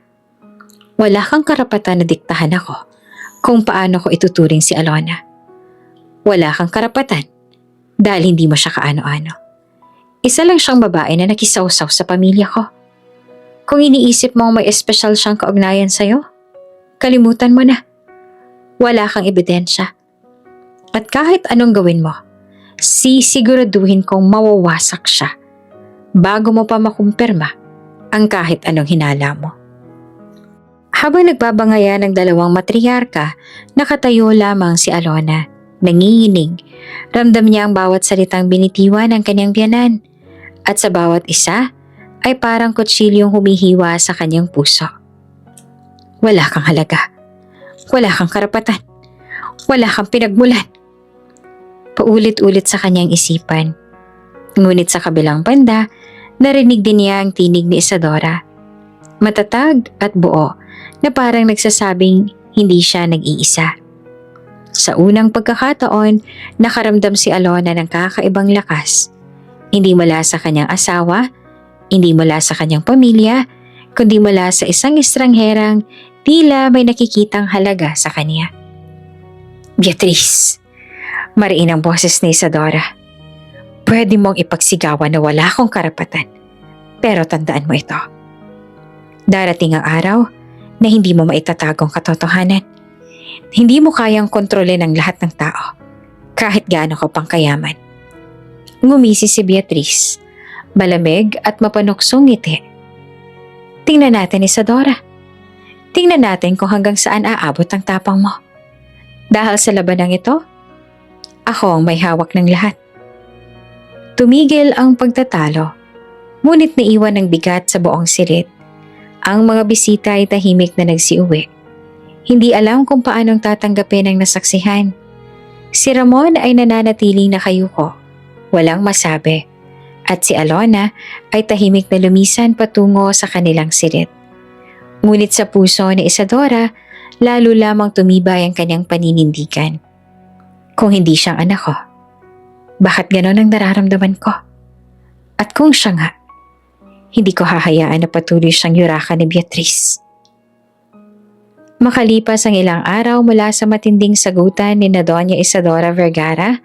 A: Wala kang karapatan na diktahan ako kung paano ko ituturing si Alona. Wala kang karapatan dahil hindi mo siya kaano-ano. Isa lang siyang babae na nakisawsaw sa pamilya ko. Kung iniisip mong may espesyal siyang kaugnayan sa'yo, kalimutan mo na. Wala kang ebidensya. At kahit anong gawin mo, sisiguraduhin kong mawawasak siya bago mo pa makumpirma ang kahit anong hinala mo. Habang nagbabangaya ng dalawang matriarka, nakatayo lamang si Alona. Nanginginig, ramdam niya ang bawat salitang binitiwan ng kanyang biyanan. At sa bawat isa ay parang kutsilyong humihiwa sa kanyang puso. Wala kang halaga. Wala kang karapatan. Wala kang pinagmulan. Paulit-ulit sa kanyang isipan. Ngunit sa kabilang banda, narinig din niya ang tinig ni Isadora. Matatag at buo na parang nagsasabing hindi siya nag-iisa. Sa unang pagkakataon, nakaramdam si Alona ng kakaibang lakas. Hindi mula sa kanyang asawa, hindi mula sa kanyang pamilya, kundi mula sa isang estrangherang tila may nakikitang halaga sa kanya. Beatrice, mariin ang boses ni Isadora. Pwede mong ipagsigawan na wala akong karapatan, pero tandaan mo ito. Darating ang araw na hindi mo maitatagong katotohanan. Hindi mo kayang kontrolin ang lahat ng tao, kahit gaano ka pang kayaman. Ngumisi si Beatrice, malamig at mapanuksong ngiti. Tingnan natin, Isadora. Tingnan natin kung hanggang saan aabot ang tapang mo. Dahil sa labanang ito, ako ang may hawak ng lahat. Tumigil ang pagtatalo, ngunit naiwan ng bigat sa buong silid. Ang mga bisita ay tahimik na nagsiuwi. Hindi alam kung paanong tatanggapin ang nasaksihan. Si Ramon ay nananatiling nakayuko, walang masabi, at si Alona ay tahimik na lumisan patungo sa kanilang silid. Ngunit sa puso ni Isadora, lalo lamang tumibay ang kanyang paninindigan. Kung hindi siyang anak ko, bakit ganon ang nararamdaman ko? At kung siya nga, hindi ko hahayaan na patuloy siyang yurakan ni Beatrice. Makalipas ang ilang araw mula sa matinding sagutan ni na Doña Isadora Vergara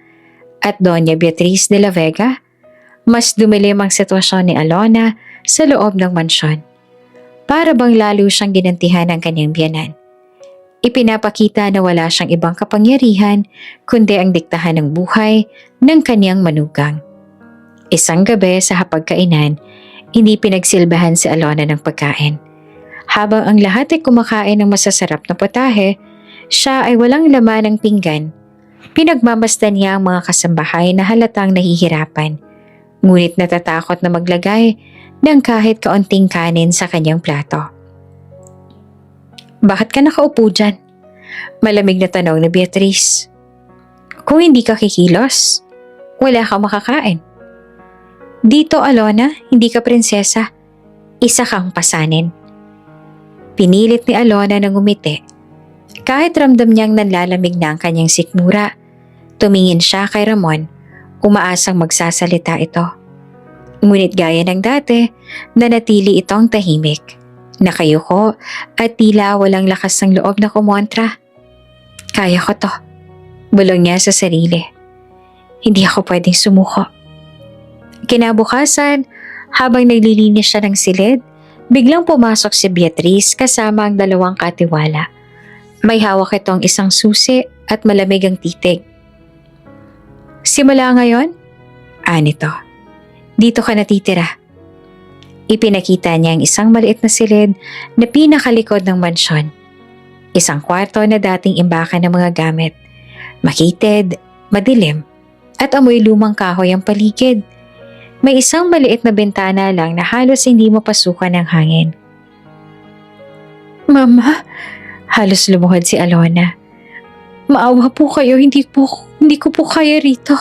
A: at Doña Beatrice de la Vega, mas dumilim ang sitwasyon ni Alona sa loob ng mansyon. Para bang lalo siyang ginantihan ng kanyang biyanan. Ipinapakita na wala siyang ibang kapangyarihan kundi ang diktahan ng buhay ng kanyang manugang. Isang gabi sa hapagkainan, hindi pinagsilbahan si Alona ng pagkain. Habang ang lahat ay kumakain ng masasarap na putahe, siya ay walang laman ng pinggan. Pinagmamasdan niya ang mga kasambahay na halatang nahihirapan, ngunit natatakot na maglagay ng kahit kaunting kanin sa kanyang plato. Bakit ka nakaupo dyan? Malamig na tanong ni Beatrice. Kung hindi ka kikilos, wala kang makakain. Dito, Alona, hindi ka prinsesa. Isa kang pasanin. Pinilit ni Alona na ngumiti. Kahit ramdam niyang nanlalamig na ang kanyang sikmura, tumingin siya kay Ramon, umaasang magsasalita ito. Ngunit gaya ng dati, nanatili itong tahimik. Nakayuko at tila walang lakas ng loob na kumontra. Kaya ko to. Bulong niya sa sarili. Hindi ako pwedeng sumuko. Kinabukasan, habang naglilinis siya ng silid, biglang pumasok si Beatrice kasama ang dalawang katiwala. May hawak itong isang susi at malamig ang titig. Simula ngayon, anito, dito ka natitira. Ipinakita niya ang isang maliit na silid na pinakalikod ng mansyon. Isang kwarto na dating imbakan ng mga gamit. Makitid, madilim, at amoy lumang kahoy ang paligid. May isang maliit na bintana lang na halos hindi mapasukan ng hangin. Mama, halos lumuhod si Alona. Maawa po kayo, hindi ko po kaya rito.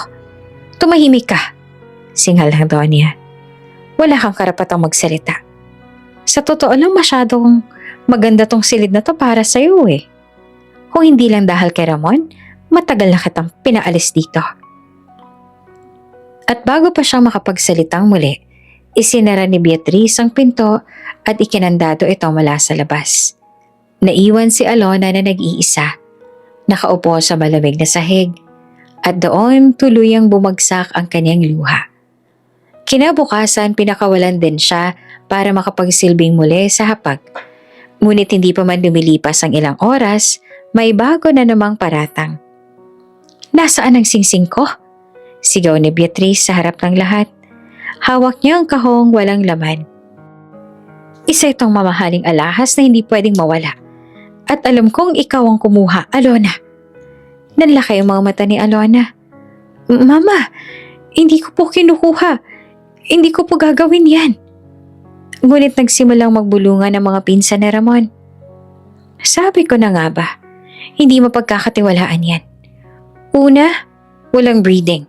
A: Tumahimik ka, singal ng Donya. Wala kang karapatang magsalita. Sa totoo lang masyadong maganda tong silid na to para sa'yo eh. Kung hindi lang dahil kay Ramon, matagal na kitang pinaalis dito. At bago pa siyang makapagsalitang muli, isinara ni Beatrice ang pinto at ikinandado ito mula sa labas. Naiwan si Alona na nag-iisa, nakaupo sa malamig na sahig, at doon tuluyang bumagsak ang kanyang luha. Kinabukasan pinakawalan din siya para makapagsilbing muli sa hapag. Ngunit hindi pa man lumilipas ang ilang oras, may bago na namang paratang. Nasaan ang singsing ko? Sigaw ni Beatrice sa harap ng lahat. Hawak niya ang kahong walang laman. Isa itong mamahaling alahas na hindi pwedeng mawala. At alam kong ikaw ang kumuha, Alona. Nanlaki ang mga mata ni Alona. Mama, hindi ko po kinukuha. Hindi ko po gagawin yan. Ngunit nagsimulang magbulungan ang mga pinsan ni Ramon. Sabi ko na nga ba, hindi mapagkakatiwalaan yan. Una, walang breeding.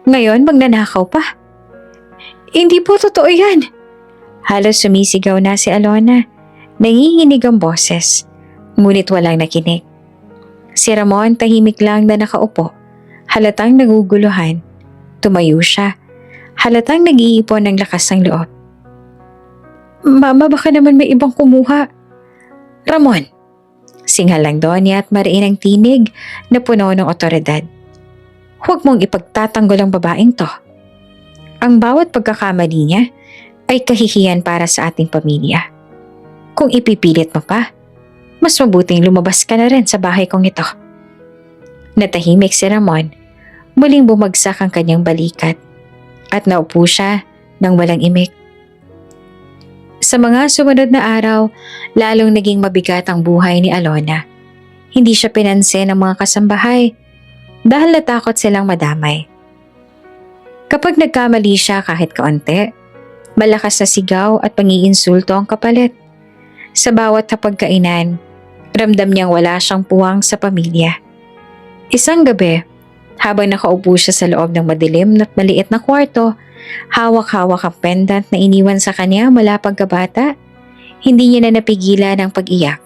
A: Ngayon, magnanakaw pa. Hindi po totoo yan. Halos sumisigaw na si Alona. Nanginginig ang boses, ngunit walang nakinig. Si Ramon tahimik lang na nakaupo. Halatang naguguluhan. Tumayo siya. Halatang nag-iipon ng lakas ng loob. Mama, baka naman may ibang kumuha. Ramon, singal lang Donya at mariin ang tinig na puno ng otoridad. Huwag mong ipagtatanggol ang babaeng to. Ang bawat pagkakamali niya ay kahihiyan para sa ating pamilya. Kung ipipilit mo pa, mas mabuting lumabas ka na rin sa bahay kong ito. Natahimik si Ramon, muling bumagsak ang kanyang balikat. At naupo siya nang walang imik. Sa mga sumunod na araw, lalong naging mabigat ang buhay ni Alona. Hindi siya pinansin ng mga kasambahay dahil natakot silang madamay. Kapag nagkamali siya kahit kaunti, malakas na sigaw at pangiinsulto ang kapalit. Sa bawat hapagkainan, ramdam niyang wala siyang puwang sa pamilya. Isang gabi, habang nakaupo siya sa loob ng madilim at maliit na kwarto, hawak-hawak ang pendant na iniwan sa kanya mula pagkabata, hindi niya na napigilan ang pag-iyak.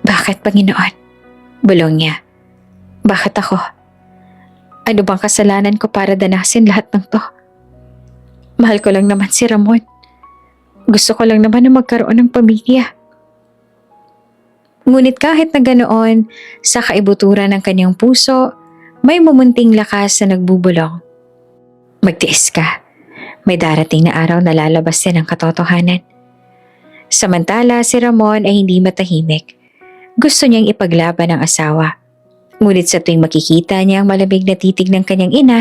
A: Bakit, Panginoon? Bulong niya. Bakit ako? Ano bang kasalanan ko para danasin lahat ng to? Mahal ko lang naman si Ramon. Gusto ko lang naman na magkaroon ng pamilya. Ngunit kahit na ganoon, sa kaibuturan ng kanyang puso, may mumunting lakas na nagbubulong. Magtiis ka. May darating na araw na lalabas din ang katotohanan. Samantala, si Ramon ay hindi matahimik. Gusto niyang ipaglaban ang asawa. Ngunit sa tuwing makikita niya ang malamig na titig ng kanyang ina,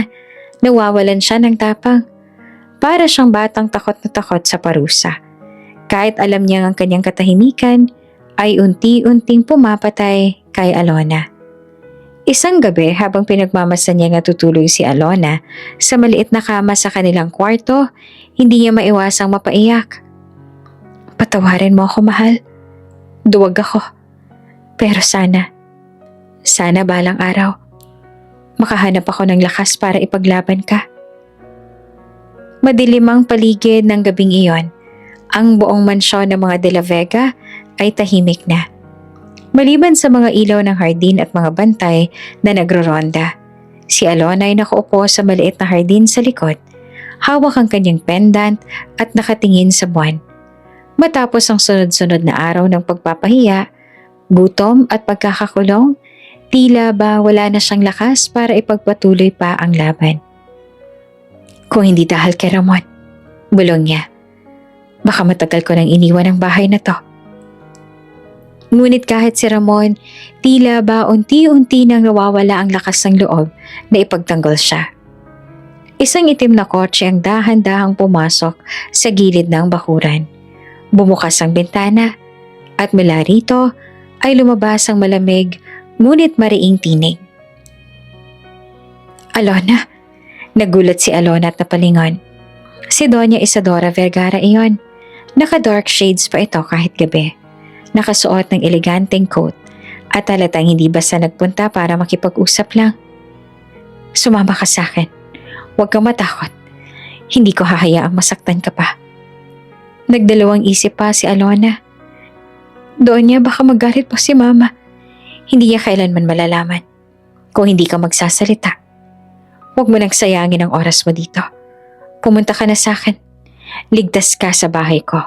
A: nawawalan siya ng tapang. Para siyang batang takot na takot sa parusa. Kahit alam niyang ang kanyang katahimikan, ay unti-unting pumapatay kay Alona. Isang gabi habang pinagmamasan niya natutulog si Alona sa maliit na kama sa kanilang kwarto, hindi niya maiwasang mapaiyak. Patawarin mo ako, mahal. Duwag ako. Pero sana balang araw, makahanap ako ng lakas para ipaglaban ka. Madilim ang paligid ng gabing iyon. Ang buong mansyon ng mga De La Vega ay tahimik na. Maliban sa mga ilaw ng hardin at mga bantay na nagroronda, si Alona ay nakaupo sa maliit na hardin sa likod, hawak ang kanyang pendant at nakatingin sa buwan. Matapos ang sunod-sunod na araw ng pagpapahiya, gutom at pagkakakulong, Tila ba wala na siyang lakas para ipagpatuloy pa ang laban. Kung hindi dahil kay Ramon, bulong niya, baka matagal ko nang iniwan ang bahay na to. Ngunit kahit si Ramon, tila ba unti-unti nang nawawala ang lakas ng loob na ipagtanggol siya. Isang itim na kotse ang dahan-dahang pumasok sa gilid ng bakuran. Bumukas ang bintana at mula rito ay lumabas ang malamig ngunit mariing tinig. Alona, nagulat si Alona at napalingon. Si Doña Isadora Vergara iyon. Naka-dark shades pa ito kahit gabi. Nakasuot ng eleganteng coat at halatang hindi basta nagpunta para makipag-usap lang. Sumama ka sa akin. Huwag kang matakot. Hindi ko hahayaang masaktan ka pa. Nagdalawang isip pa si Alona. Doña, baka magalit pa si Mama. Hindi niya kailanman malalaman kung hindi ka magsasalita. Huwag mo nang sayangin ang oras mo dito. Pumunta ka na sa akin. Ligtas ka sa bahay ko.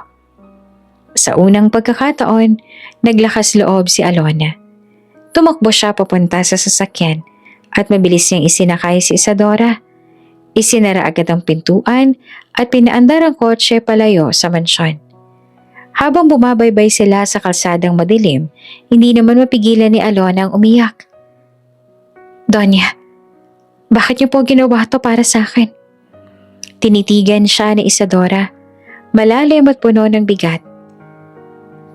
A: Sa unang pagkakataon, naglakas loob si Alona. Tumakbo siya papunta sa sasakyan at mabilis niyang isinakay si Isadora. Isinara agad ang pintuan at pinaandar ang kotse palayo sa mansyon. Habang bumabaybay sila sa kalsadang madilim, hindi naman mapigilan ni Alona ang umiyak. Doña, bakit niyo po ginawa to para sa akin? Tinitigan siya ni Isadora, malalim at puno ng bigat.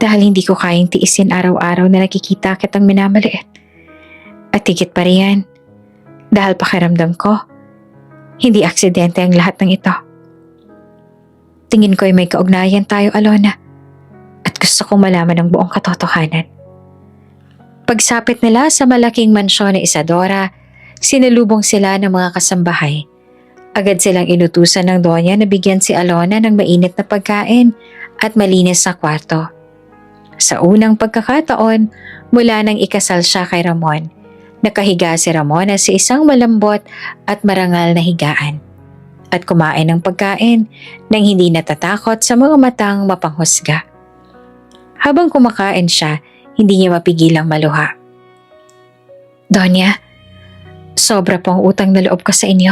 A: Dahil hindi ko kayang tiisin araw-araw na nakikita kitang minamaliit. At higit pa riyan, dahil pakiramdam ko, hindi aksidente ang lahat ng ito. Tingin ko ay may kaugnayan tayo, Alona. At gusto kong malaman ang buong katotohanan. Pagsapit nila sa malaking mansyon ni Isadora, sinalubong sila ng mga kasambahay. Agad silang inutusan ng Donya na bigyan si Alona ng mainit na pagkain at malinis na kwarto. Sa unang pagkakataon, mula nang ikasal siya kay Ramon, nakahiga si Ramon sa isang malambot at marangal na higaan at kumain ng pagkain nang hindi natatakot sa mga matang mapanghusga. Habang kumakain siya, hindi niya mapigilang maluha. Donya, sobra pong utang na loob ko sa inyo.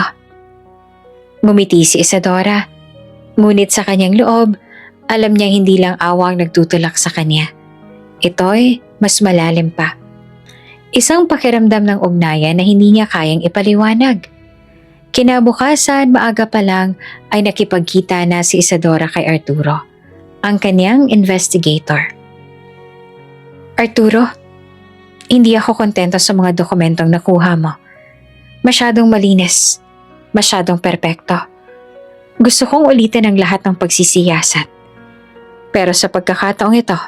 A: Ngumiti si Isadora, ngunit sa kanyang loob, alam niyang hindi lang awang nagtutulak sa kanya. Ito'y mas malalim pa. Isang pakiramdam ng ugnayan na hindi niya kayang ipaliwanag. Kinabukasan, maaga pa lang ay nakipagkita na si Isadora kay Arturo, ang kanyang investigator. Arturo, hindi ako kontento sa mga dokumentong nakuha mo. Masyadong malinis, masyadong perpekto. Gusto kong ulitin ang lahat ng pagsisiyasat. Pero sa pagkakataong ito,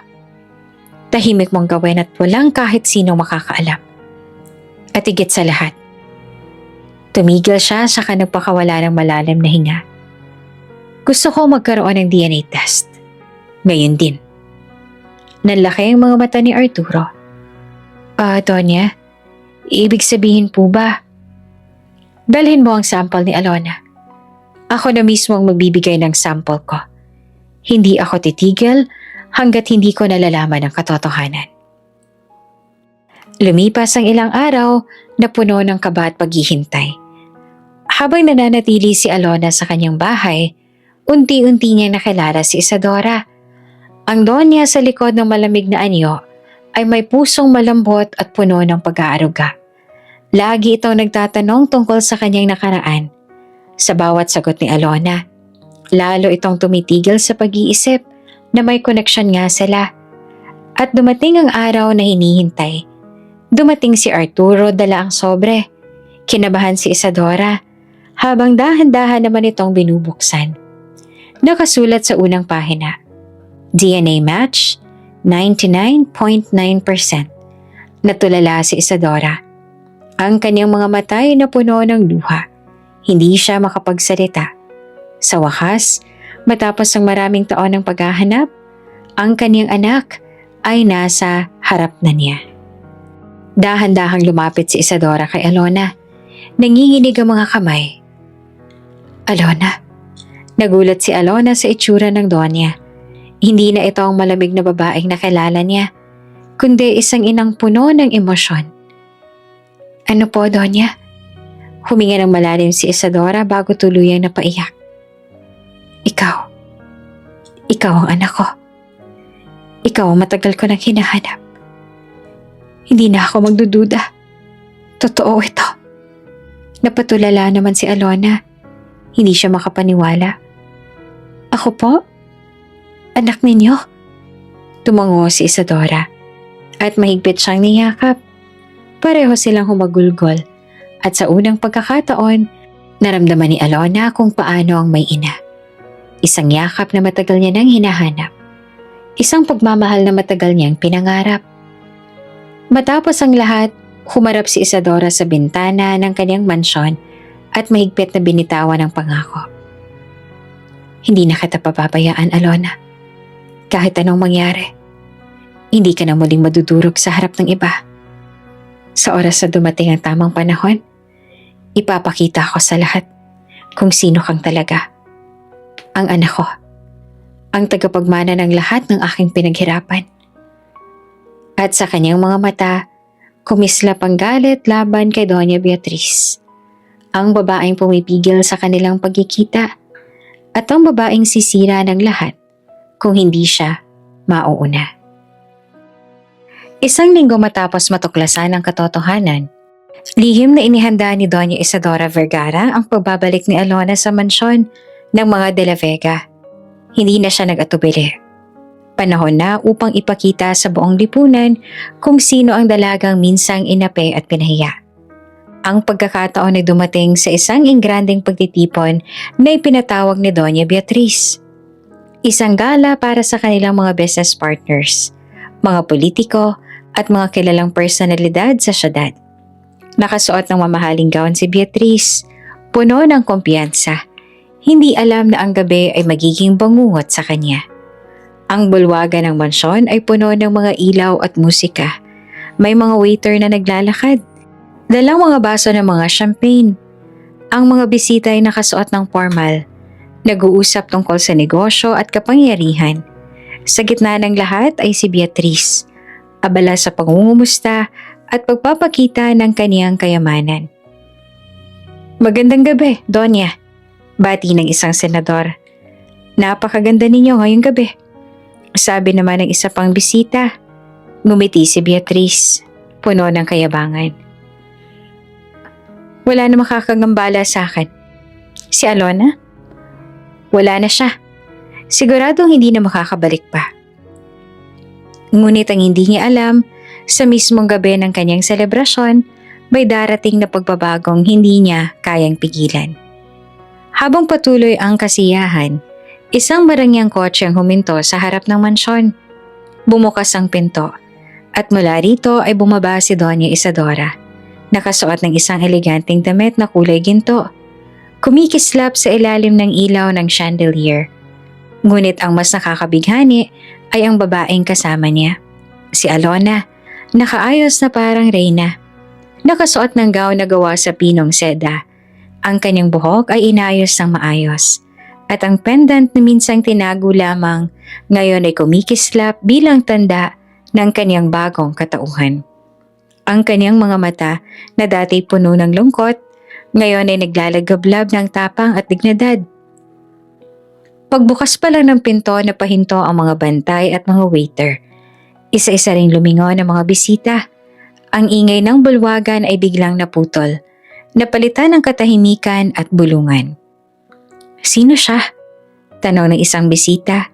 A: tahimik mong gawin at walang kahit sino makakaalam. At higit sa lahat, tumigil siya saka nagpakawala ng malalim na hinga. Gusto ko magkaroon ng DNA test. Ngayon din. Nanlaki ang mga mata ni Arturo. Donya, ibig sabihin po ba? Dalhin mo ang sample ni Alona. Ako na mismo ang magbibigay ng sample ko. Hindi ako titigil hanggat hindi ko nalalaman ang katotohanan. Lumipas ang ilang araw na puno ng kaba at paghihintay. Habang nananatili si Alona sa kanyang bahay, unti-unti niya nakilala si Isadora. Ang Donya sa likod ng malamig na anyo ay may pusong malambot at puno ng pag-aaruga. Lagi itong nagtatanong tungkol sa kanyang nakaraan. Sa bawat sagot ni Alona, lalo itong tumitigil sa pag-iisip na may koneksyon nga sila. At dumating ang araw na hinihintay. Dumating si Arturo dala ang sobre. Kinabahan si Isadora habang dahan-dahan naman itong binubuksan. Nakasulat sa unang pahina, DNA match 99.9%. Natulala si Isadora. Ang kanyang mga mata ay napuno ng luha. Hindi siya makapagsalita. Sa wakas, matapos ang maraming taon ng paghahanap, ang kanyang anak ay nasa harap na niya. Dahan-dahang lumapit si Isadora kay Alona. Nanginginig ang mga kamay. Alona. Nagulat si Alona sa itsura ng Donya. Hindi na ito ang malamig na babaeng nakilala niya, kundi isang inang puno ng emosyon. Ano po, Donya? Huminga ng malalim si Isadora bago tuluyang napaiyak. Ikaw ang anak ko. Ikaw ang matagal ko nang hinahanap. Hindi na ako magdududa. Totoo ito. Napatulala naman si Alona. Hindi siya makapaniwala. Ako po? Anak ninyo? Tumango si Isadora at mahigpit siyang niyakap. Pareho silang humagulgol at sa unang pagkakataon, naramdaman ni Alona kung paano ang may ina. Isang yakap na matagal niya nang hinahanap. Isang pagmamahal na matagal niyang pinangarap. Matapos ang lahat, humarap si Isadora sa bintana ng kanyang mansyon at mahigpit na binitawan ang pangako. Hindi na kita papabayaan, Alona. Kahit anong mangyari, hindi ka na muling madudurog sa harap ng iba. Sa oras na dumating ang tamang panahon, ipapakita ko sa lahat kung sino kang talaga. Ang anak ko, ang tagapagmana ng lahat ng aking pinaghirapan. At sa kanyang mga mata, kumislap ang galit laban kay Doña Beatriz. Ang babaeng pumipigil sa kanilang pagkikita at ang babaeng sisira ng lahat kung hindi siya mauuna. Isang linggo matapos matuklasan ang katotohanan, lihim na inihanda ni Doña Isadora Vergara ang pagbabalik ni Alona sa mansyon ng mga De La Vega. Hindi na siya nag-atubili. Panahon na upang ipakita sa buong lipunan kung sino ang dalagang minsang inape at pinahiya. Ang pagkakataon ay dumating sa isang ingranding pagtitipon na ipinatawag ni Doña Beatriz. Isang gala para sa kanilang mga business partners, mga politiko at mga kilalang personalidad sa syudad. Nakasuot ng mamahaling gown si Beatriz, puno ng kumpiyansa. Hindi alam na ang gabi ay magiging bangungot sa kanya. Ang bulwagan ng mansyon ay puno ng mga ilaw at musika. May mga waiter na naglalakad. Dalang mga baso ng mga champagne. Ang mga bisita ay nakasuot ng formal. Nag-uusap tungkol sa negosyo at kapangyarihan. Sa gitna ng lahat ay si Beatriz, abala sa pangungumusta at pagpapakita ng kaniyang kayamanan. Magandang gabi, Donya. Bati ng isang senador. Napakaganda ninyo ngayong gabi. Sabi naman ng isa pang bisita. Ngumiti si Beatriz, puno ng kayabangan. Wala na makakagambala sa akin. Si Alona? Wala na siya. Siguradong hindi na makakabalik pa. Ngunit ang hindi niya alam, sa mismong gabi ng kanyang selebrasyon, may darating na pagbabagong hindi niya kayang pigilan. Habang patuloy ang kasiyahan, isang marangyang kotse ang huminto sa harap ng mansyon. Bumukas ang pinto at mula rito ay bumaba si Doña Isadora. Nakasuot ng isang eleganteng damit na kulay ginto. Kumikislap sa ilalim ng ilaw ng chandelier. Ngunit ang mas nakakabighani ay ang babaeng kasama niya. Si Alona, nakaayos na parang reyna. Nakasuot ng gown na gawa sa pinong seda. Ang kanyang buhok ay inayos ng maayos. At ang pendant na minsang tinago lamang, ngayon ay kumikislap bilang tanda ng kanyang bagong katauhan. Ang kanyang mga mata na dati puno ng lungkot, ngayon ay naglalagablab ng tapang at dignidad. Pagbukas pa lang ng pinto na pahinto ang mga bantay at mga waiter. Isa-isa ring lumingon ang mga bisita. Ang ingay ng bulwagan ay biglang naputol. Napalitan ng katahimikan at bulungan. Sino siya? Tanong ng isang bisita.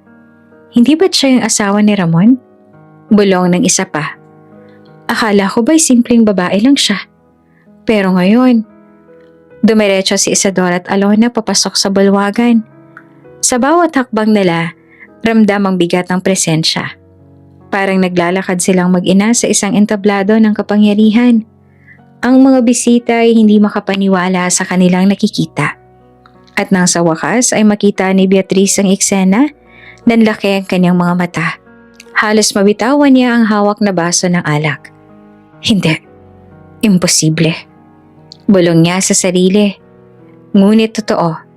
A: Hindi ba't siya yung asawa ni Ramon? Bulong ng isa pa. Akala ko ba'y simpleng babae lang siya? Pero ngayon, dumiretso si Isadora at Alona papasok sa bulwagan. Sa bawat hakbang nila, ramdam ang bigat ng presensya. Parang naglalakad silang mag-ina sa isang entablado ng kapangyarihan. Ang mga bisita ay hindi makapaniwala sa kanilang nakikita. At nang sa wakas ay makita ni Beatriz ang eksena, nanlaki ang kanyang mga mata. Halos mabitawan niya ang hawak na baso ng alak. Hindi. Imposible. Bulong niya sa sarili. Ngunit totoo.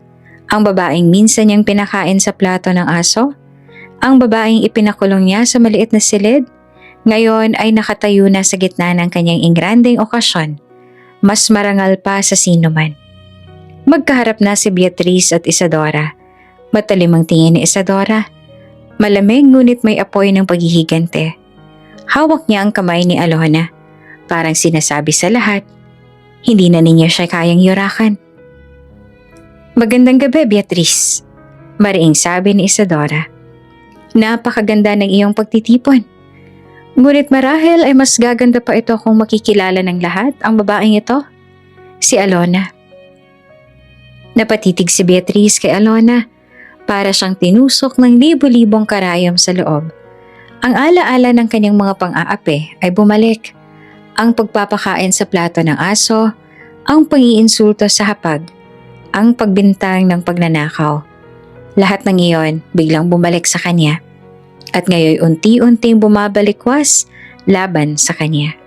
A: Ang babaeng minsan niyang pinakain sa plato ng aso, ang babaeng ipinakulong niya sa maliit na silid, ngayon ay nakatayo na sa gitna ng kanyang ingranding okasyon. mas marangal pa sa sinuman. Magkaharap na si Beatrice at Isadora. Matalim ang tingin ni Isadora. Malamig ngunit may apoy ng paghihigante. Hawak niya ang kamay ni Alona. Parang sinasabi sa lahat, hindi na ninyo siya kayang yurakan. Magandang gabi, Beatrice. Mariing sabi ni Isadora. Napakaganda ng iyong pagtitipon. Ngunit marahil ay mas gaganda pa ito kung makikilala ng lahat ang babaeng ito. Si Alona. Napatitig si Beatrice kay Alona. Para siyang tinusok ng libo-libong karayom sa loob. Ang alaala ng kanyang mga pang-aapi ay bumalik. Ang pagpapakain sa plato ng aso, ang pang-iinsulto sa hapag, ang pagbintang ng pagnanakaw. Lahat ng iyon biglang bumalik sa kanya. At ngayon unti-unting bumabalikwas laban sa kanya.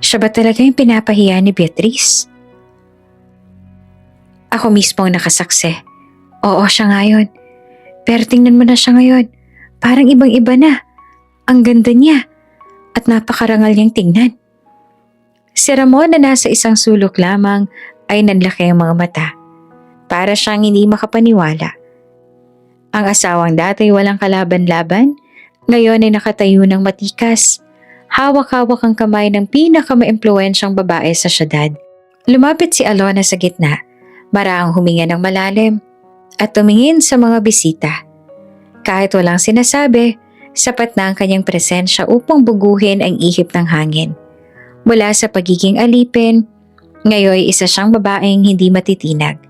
A: Siya ba talaga yung pinapahiya ni Beatrice? Ako mismo ang nakasaksi. Oo, siya ngayon. Pero tingnan mo na siya ngayon. Parang ibang-iba na. Ang ganda niya. At napakarangal niyang tingnan. Si Ramon na nasa isang sulok lamang ay nanlaki ang mga mata. Para siyang hindi makapaniwala. Ang asawang dati walang kalaban-laban, ngayon ay nakatayo ng matikas. Hawak-hawak ang kamay ng pinaka-maimpluwensyang babae sa syudad. Lumapit si Alona sa gitna. Maraang huminga ng malalim. At tumingin sa mga bisita. Kahit walang sinasabi, sapat na ang kanyang presensya upang buguhin ang ihip ng hangin. Mula sa pagiging alipin, ngayon isa siyang babaeng hindi matitinag.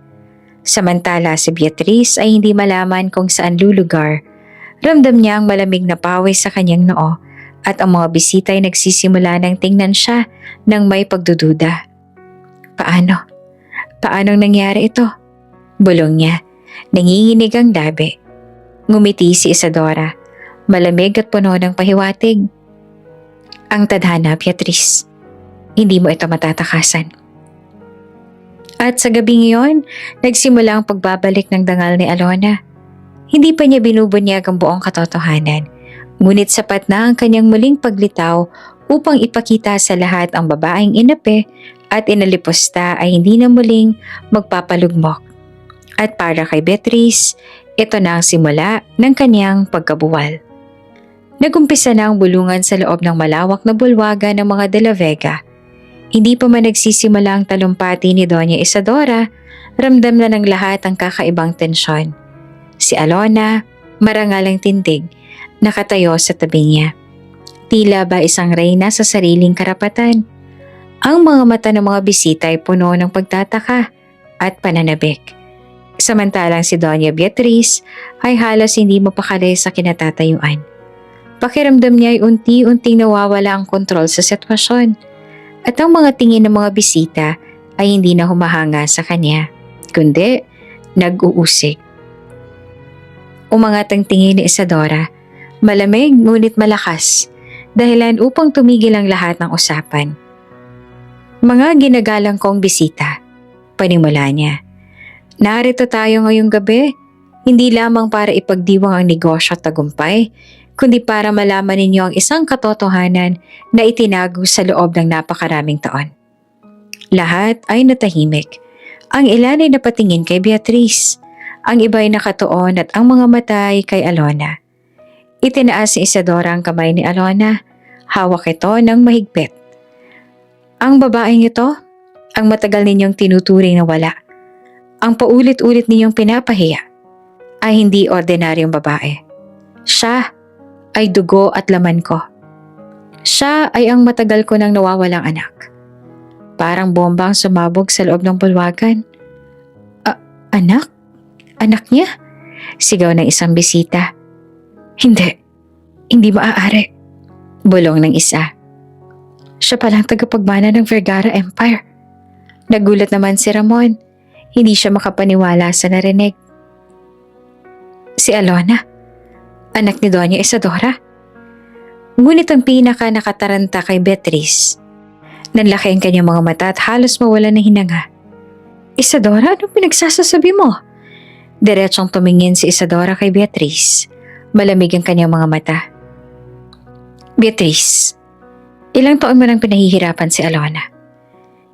A: Samantala si Beatrice ay hindi malaman kung saan lulugar. Ramdam niya ang malamig na pawis sa kanyang noo at ang mga bisita ay nagsisimula ng tingnan siya ng may pagdududa. Paano? Paanong nangyari ito? Bulong niya. Nanginginig ang labi. Ngumiti si Isadora, malamig at puno ng pahiwatig. Ang tadhana, Beatrice. Hindi mo ito matatakasan. At sa gabing iyon, nagsimula ang pagbabalik ng dangal ni Alona. Hindi pa niya binubunyag ang buong katotohanan, ngunit sapat na ang kanyang muling paglitaw upang ipakita sa lahat ang babaeng inapi at inalipusta ay hindi na muling magpapalugmok. At para kay Beatrice, ito na ang simula ng kanyang pagkabuwal. Nagumpisa na ang bulungan sa loob ng malawak na bulwaga ng mga De La Vega. Hindi pa man nagsisimula ang talumpati ni Doña Isadora, ramdam na ng lahat ang kakaibang tensyon. Si Alona, marangal ang tindig, nakatayo sa tabi niya. Tila ba isang reyna sa sariling karapatan. Ang mga mata ng mga bisita ay puno ng pagtataka at pananabik. Samantalang si Doña Beatrice ay halos hindi mapakali sa kinatatayuan. Pakiramdam niya ay unti-unting nawawala ang kontrol sa sitwasyon at ang mga tingin ng mga bisita ay hindi na humahanga sa kanya, kundi nag-uusig. Umangat ang tingin ni Isadora, malamig ngunit malakas, dahilan upang tumigil ang lahat ng usapan. Mga ginagalang kong bisita, panimula niya. Narito tayo ngayong gabi, hindi lamang para ipagdiwang ang negosyo at tagumpay, kundi para malaman ninyo ang isang katotohanan na itinago sa loob ng napakaraming taon. Lahat ay natahimik. Ang ilan ay napatingin kay Beatrice, ang iba ay nakatuon at ang mga mata ay kay Alona. Itinaas ni Isadora ang kamay ni Alona, hawak ito ng mahigpit. Ang babaeng ito, ang matagal ninyong tinuturing na wala. Ang paulit-ulit ninyong pinapahiya ay hindi ordinaryong babae. Siya ay dugo at laman ko. Siya ay ang matagal ko nang nawawalang anak. Parang bomba ang sumabog sa loob ng bulwagan. Anak? Anak niya? Sigaw ng isang bisita. Hindi maaari. Bulong ng isa. Siya palang tagapagmana ng Vergara Empire. Nagulat naman si Ramon. Hindi siya makapaniwala sa narinig. Si Alona, anak ni Doña Isadora. Ngunit ang pinaka nakataranta kay Beatrice. Nanlaki ang kanyang mga mata at halos mawala ng hinanga. Isadora, anong pinagsasasabi mo? Diretsong tumingin si Isadora kay Beatrice. Malamig ang kanyang mga mata. Beatrice, ilang taon mo nang pinahihirapan si Alona?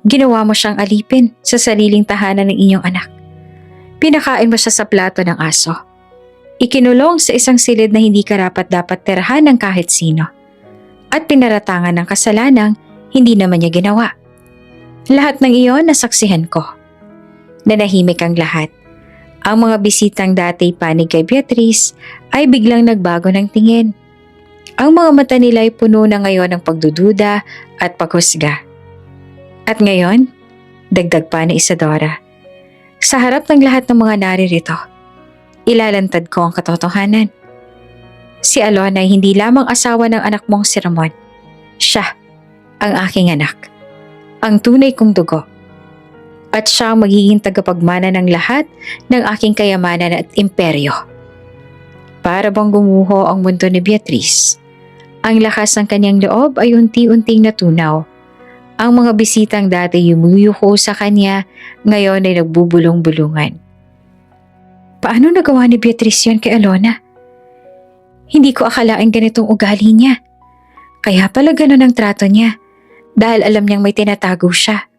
A: Ginawa mo siyang alipin sa sariling tahanan ng inyong anak. Pinakain mo siya sa plato ng aso. Ikinulong sa isang silid na hindi karapat-dapat tirahan ng kahit sino. At pinaratangan ng kasalanang hindi naman niya ginawa. Lahat ng iyon nasaksihan ko. Nanahimik ang lahat. Ang mga bisitang dati panig kay Beatrice ay biglang nagbago ng tingin. Ang mga mata nila ay puno na ngayon ng pagdududa at paghusga. At ngayon, dagdag pa ni Isadora, sa harap ng lahat ng mga naririto, ilalantad ko ang katotohanan. Si Alona ay hindi lamang asawa ng anak mong si Ramon. Siya ang aking anak, ang tunay kong dugo. At siya ang magiging tagapagmana ng lahat ng aking kayamanan at imperyo. Para bang gumuho ang mundo ni Beatrice, ang lakas ng kanyang loob ay unti-unting natunaw. Ang mga bisitang dati yumuyuko sa kanya, ngayon ay nagbubulong-bulungan. Paano nagawa ni Beatrice yun kay Alona? Hindi ko akalain ganitong ugali niya. Kaya pala ganun ang trato niya, dahil alam niyang may tinatago siya.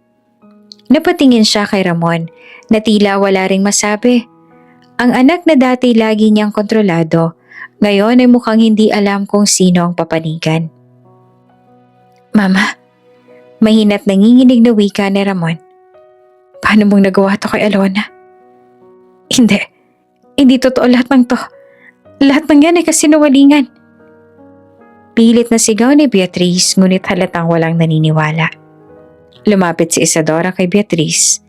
A: Napatingin siya kay Ramon na tila wala ring masabi. Ang anak na dati lagi niyang kontrolado, ngayon ay mukhang hindi alam kung sino ang papanigan. Mama, mahina't nanginginig na wika ni Ramon. Paano mong nagawa to kay Alona? Hindi totoo lahat ng to. Lahat ng yan ay kasinungalingan. Pilit na sigaw ni Beatrice ngunit halatang walang naniniwala. Lumapit si Isadora kay Beatrice.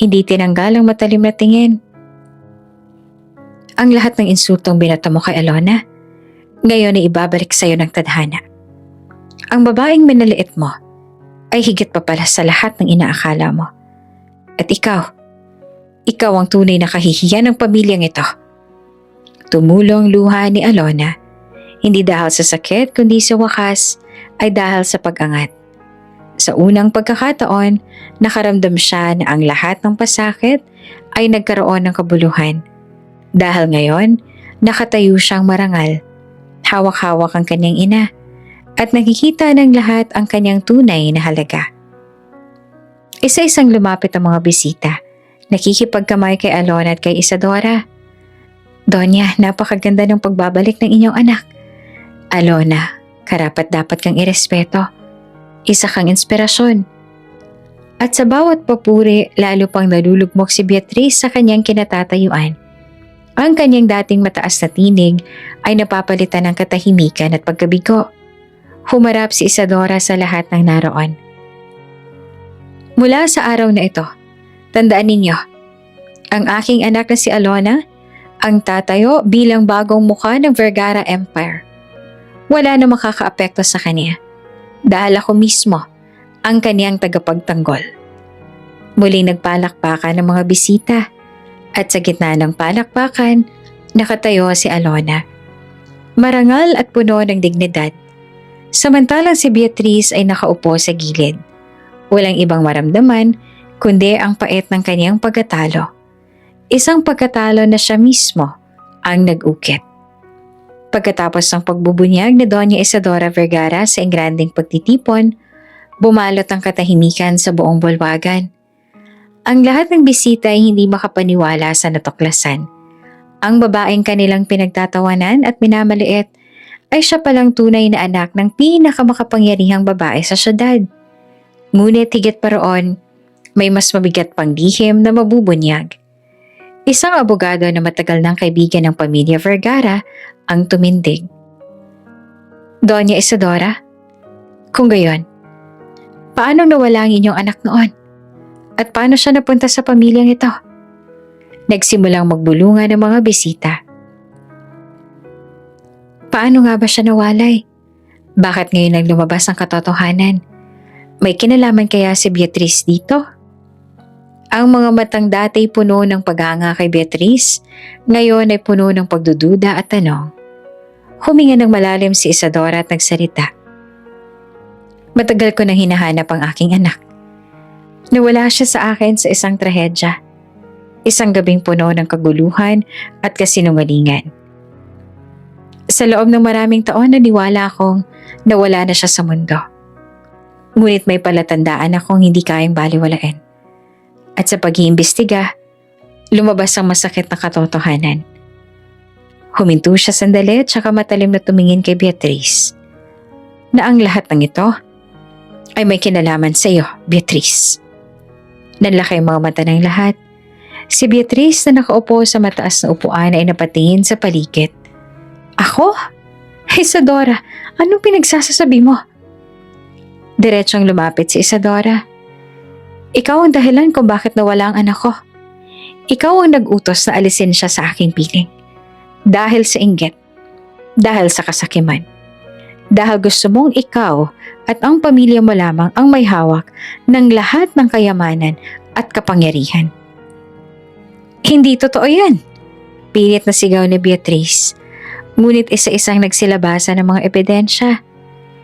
A: Hindi tinanggal ang matalim na tingin. Ang lahat ng insultong binato mo kay Alona, ngayon ay ibabalik sa iyo ng tadhana. Ang babaeng minaliit mo ay higit pa pala sa lahat ng inaakala mo. At ikaw ang tunay na kahihiyan ng pamilyang ito. Tumulong luha ni Alona, hindi dahil sa sakit kundi sa wakas ay dahil sa pag-angat. Sa unang pagkakataon, nakaramdam siya na ang lahat ng pasakit ay nagkaroon ng kabuluhan. Dahil ngayon, nakatayo siyang marangal, hawak-hawak ang kanyang ina, at nakikita ng lahat ang kanyang tunay na halaga. Isa-isang lumapit ang mga bisita, nakikipagkamay kay Alona at kay Isadora. Donya, napakaganda ng pagbabalik ng inyong anak. Alona, karapat-dapat kang irespeto. Isa kang inspirasyon. At sa bawat papuri, lalo pang nalulugmok si Beatrice sa kanyang kinatatayuan. Ang kanyang dating mataas na tinig ay napapalitan ng katahimikan at pagkabigo. Humarap si Isadora sa lahat ng naroon. Mula sa araw na ito, tandaan ninyo, ang aking anak na si Alona ang tatayo bilang bagong mukha ng Vergara Empire. Wala na makakaapekto sa kanya dahil ako mismo ang kaniyang tagapagtanggol. Muling nagpalakpakan ng mga bisita at sa gitna ng palakpakan, nakatayo si Alona. Marangal at puno ng dignidad. Samantalang si Beatrice ay nakaupo sa gilid. Walang ibang maramdaman kundi ang pait ng kaniyang pagkatalo. Isang pagkatalo na siya mismo ang nag-ukit. Pagkatapos ng pagbubunyag ni Doña Isadora Vergara sa engrandeng pagtitipon, bumalot ang katahimikan sa buong bulwagan. Ang lahat ng bisita ay hindi makapaniwala sa natuklasan. Ang babaeng kanilang pinagtatawanan at minamaliit ay siya palang tunay na anak ng pinakamakapangyarihang babae sa syudad. Ngunit higit pa roon, may mas mabigat pang lihim na mabubunyag. Isang abogado na matagal ng kaibigan ng pamilya Vergara ang tumindig. Doña Isadora, kung gayon, paano nawala ang inyong anak noon? At paano siya napunta sa pamilyang ito? Nagsimulang magbulungan ng mga bisita. Paano nga ba siya nawalay? Bakit ngayon lang lumabas ang katotohanan? May kinalaman kaya si Beatrice dito? Ang mga matang dati puno ng paghanga kay Beatrice, ngayon ay puno ng pagdududa at tanong. Huminga ng malalim si Isadora at nagsalita. Matagal ko nang hinahanap ang aking anak. Nawala siya sa akin sa isang trahedya. Isang gabing puno ng kaguluhan at kasinungalingan. Sa loob ng maraming taon naniwala akong nawala na siya sa mundo. Ngunit may palatandaan akong hindi kayang baliwalain. At sa pag-iimbestiga, lumabas ang masakit na katotohanan. Huminto siya sandali at saka matalim na tumingin kay Beatrice. Na ang lahat ng ito ay may kinalaman sa iyo, Beatrice. Nanlaki ang mga mata ng lahat. Si Beatrice na nakaupo sa mataas na upuan ay napatingin sa paligid. Ako? Isadora, anong pinagsasasabi mo? Diretsong lumapit si Isadora. Ikaw ang dahilan kung bakit nawala ang anak ko. Ikaw ang nag-utos na alisin siya sa aking piling. Dahil sa inggit. Dahil sa kasakiman. Dahil gusto mong ikaw at ang pamilya mo lamang ang may hawak ng lahat ng kayamanan at kapangyarihan. Hindi totoo yan. Pilit na sigaw ni Beatrice. Ngunit isa-isang nagsilabasa ng mga ebidensya.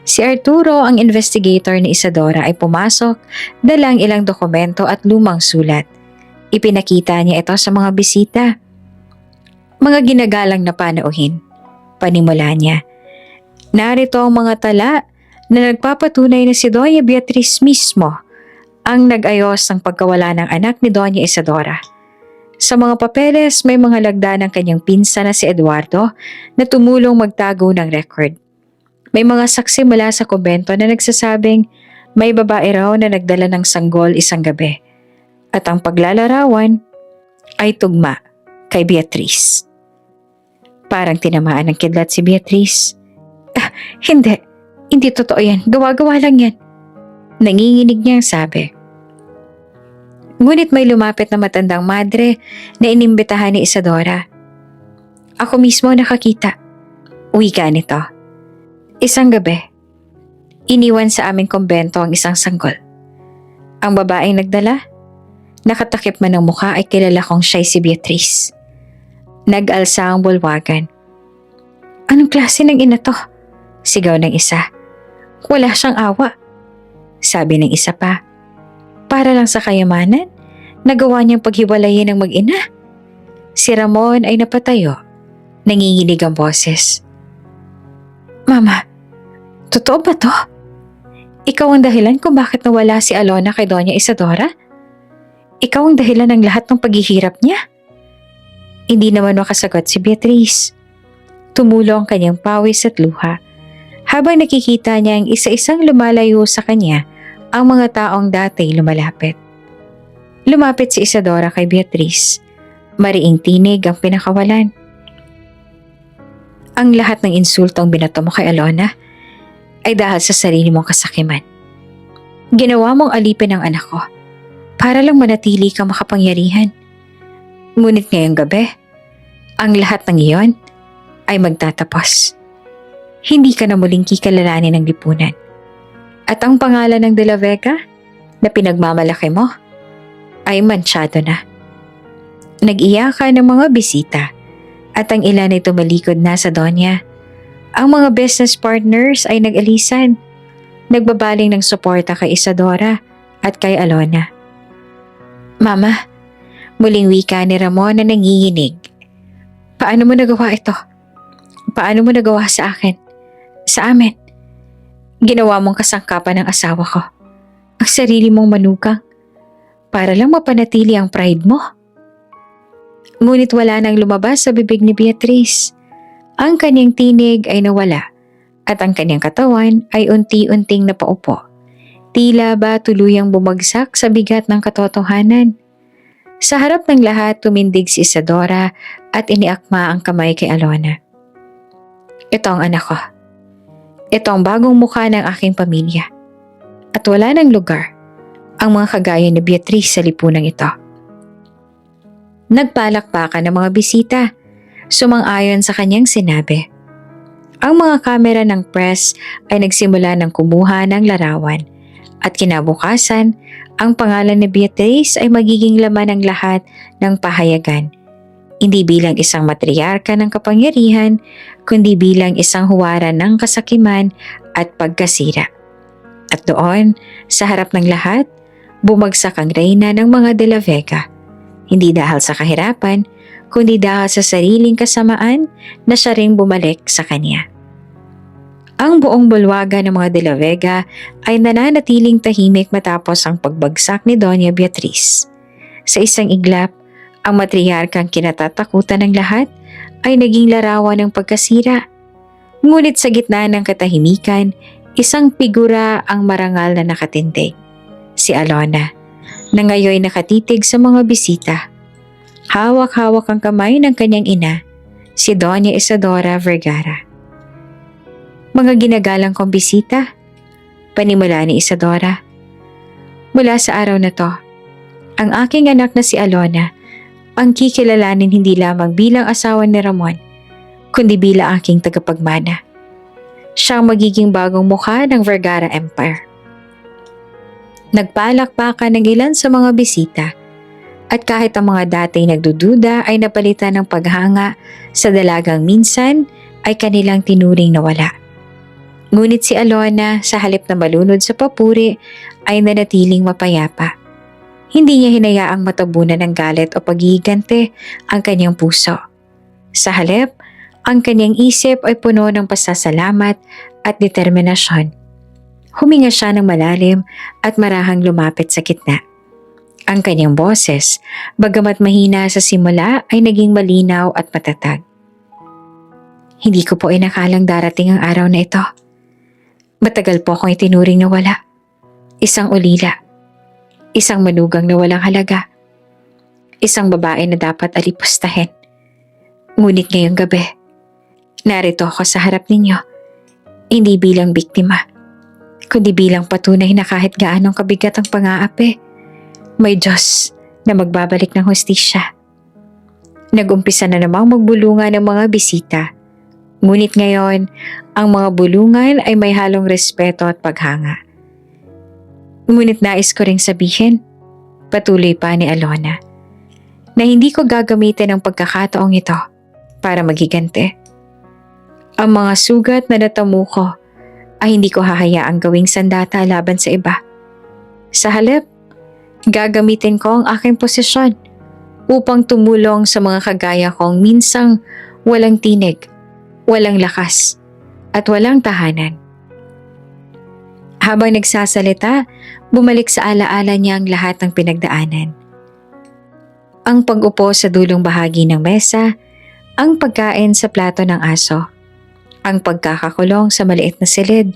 A: Si Arturo, ang investigator ni Isadora, ay pumasok, dalang ilang dokumento at lumang sulat. Ipinakita niya ito sa mga bisita. Mga ginagalang na panauhin. Panimula niya. Narito ang mga tala na nagpapatunay na si Doña Beatriz mismo ang nag-ayos ng pagkawala ng anak ni Doña Isadora. Sa mga papeles, may mga lagda ng kanyang pinsan na si Eduardo na tumulong magtago ng record. May mga saksi mula sa kumbento na nagsasabing may babae raw na nagdala ng sanggol isang gabi at ang paglalarawan ay tugma kay Beatrice. Parang tinamaan ng kidlat si Beatrice. Hindi totoo yan. Gawa-gawa lang yan. Nanginginig niyang sabi. Ngunit may lumapit na matandang madre na inimbitahan ni Isadora. Ako mismo nakakita. Wika nito. Isang gabi, iniwan sa aming kumbento ang isang sanggol. Ang babaeng nagdala, nakatakip man ang mukha ay kilala kong siya'y si Beatrice. Nag-alsa ang bulwagan. Anong klase ng ina to? Sigaw ng isa. Wala siyang awa. Sabi ng isa pa. Para lang sa kayamanan, nagawa niyang paghiwalayin ng mag-ina. Si Ramon ay napatayo. Nanginginig ang boses. Mama, totoo ba to? Ikaw ang dahilan kung bakit nawala si Alona kay Doña Isadora? Ikaw ang dahilan ng lahat ng paghihirap niya? Hindi naman makasagot si Beatrice. Tumulo ang kanyang pawis at luha habang nakikita niya ang isa-isang lumalayo sa kanya ang mga taong dati lumalapit. Lumapit si Isadora kay Beatrice. Mariing tinig ang pinakawalan. Ang lahat ng insultong binato mo kay Alona ay dahil sa sarili mong kasakiman. Ginawa mong alipin ang anak ko para lang manatili kang makapangyarihan. Ngunit ngayong gabi, ang lahat ng iyon ay magtatapos. Hindi ka na muling kikalalanin ng lipunan. At ang pangalan ng De La Vega na pinagmamalaki mo ay mansyado na. Nag-iyakan ng mga bisita at ang ilan ay tumalikod na sa Donya. Ang mga business partners ay nag-alisan, nagbabaling ng suporta kay Isadora at kay Alona. Mama, muling wika ni Ramon na nanginginig. Paano mo nagawa ito? Paano mo nagawa sa akin? Sa amin? Ginawa mong kasangkapan ng asawa ko. Ang sarili mong manugang. Para lang mapanatili ang pride mo. Ngunit wala nang lumabas sa bibig ni Beatrice. Ang kanyang tinig ay nawala at ang kanyang katawan ay unti-unting napaupo. Tila ba tuluyang bumagsak sa bigat ng katotohanan. Sa harap ng lahat tumindig si Isadora at iniakma ang kamay kay Alona. Ito ang anak ko. Ito ang bagong mukha ng aking pamilya. At wala ng lugar ang mga kagaya ni Beatrice sa lipunang ito. Nagpalakpakan ng mga bisita, sumang-ayon sa kanyang sinabi. Ang mga kamera ng press ay nagsimula ng kumuha ng larawan at kinabukasan, ang pangalan ni Beatrice ay magiging laman ng lahat ng pahayagan. Hindi bilang isang matriarka ng kapangyarihan, kundi bilang isang huwaran ng kasakiman at pagkasira. At doon, sa harap ng lahat, bumagsak ang reyna ng mga De La Vega. Hindi dahil sa kahirapan, kundi dahil sa sariling kasamaan na siya ring bumalik sa kanya. Ang buong bulwaga ng mga De La Vega ay nananatiling tahimik matapos ang pagbagsak ni Doña Beatriz. Sa isang iglap, ang matriarkang kinatatakutan ng lahat ay naging larawan ng pagkasira. Ngunit sa gitna ng katahimikan, isang figura ang marangal na nakatindig. Si Alona, na ngayon nakatitig sa mga bisita. Hawak-hawak ang kamay ng kanyang ina, si Doña Isadora Vergara. Mga ginagalang kong bisita, panimula ni Isadora. Mula sa araw na to, ang aking anak na si Alona ang kikilalanin hindi lamang bilang asawa ni Ramon, kundi bilang aking tagapagmana. Siya ang magiging bagong mukha ng Vergara Empire. Nagpalakpakan ng ilan sa mga bisita at kahit ang mga dati nagdududa ay napalitan ng paghanga sa dalagang minsan ay kanilang tinuring na wala. Ngunit si Alona sa halip na malunod sa papuri ay nanatiling mapayapa. Hindi niya hinayaang matabunan ng galit o paghihigante ang kanyang puso. Sa halip, ang kanyang isip ay puno ng pasasalamat at determinasyon. Huminga siya ng malalim at marahang lumapit sa gitna. Ang kanyang boses, bagamat mahina sa simula ay naging malinaw at matatag. Hindi ko po inakalang darating ang araw na ito. Matagal po akong itinuring na wala. Isang ulila. Isang manugang na walang halaga. Isang babae na dapat alipustahin. Ngunit ngayong gabi, narito ako sa harap ninyo, hindi bilang biktima, kundi bilang patunay na kahit gaanong kabigat ang pang-aapi, may Diyos na magbabalik ng hustisya. Nag-umpisa na namang magbulungan ng mga bisita. Ngunit ngayon, ang mga bulungan ay may halong respeto at paghanga. Ngunit nais ko ring sabihin, patuloy pa ni Alona, na hindi ko gagamitin ang pagkakataong ito para maghigante. Ang mga sugat na natamo ko ay hindi ko hahayaang gawing sandata laban sa iba. Sa halip, gagamitin ko ang aking posisyon upang tumulong sa mga kagaya kong minsang walang tinig, walang lakas, at walang tahanan. Habang nagsasalita, bumalik sa alaala niya ang lahat ng pinagdaanan. Ang pag-upo sa dulong bahagi ng mesa, ang pagkain sa plato ng aso, ang pagkakakulong sa maliit na silid,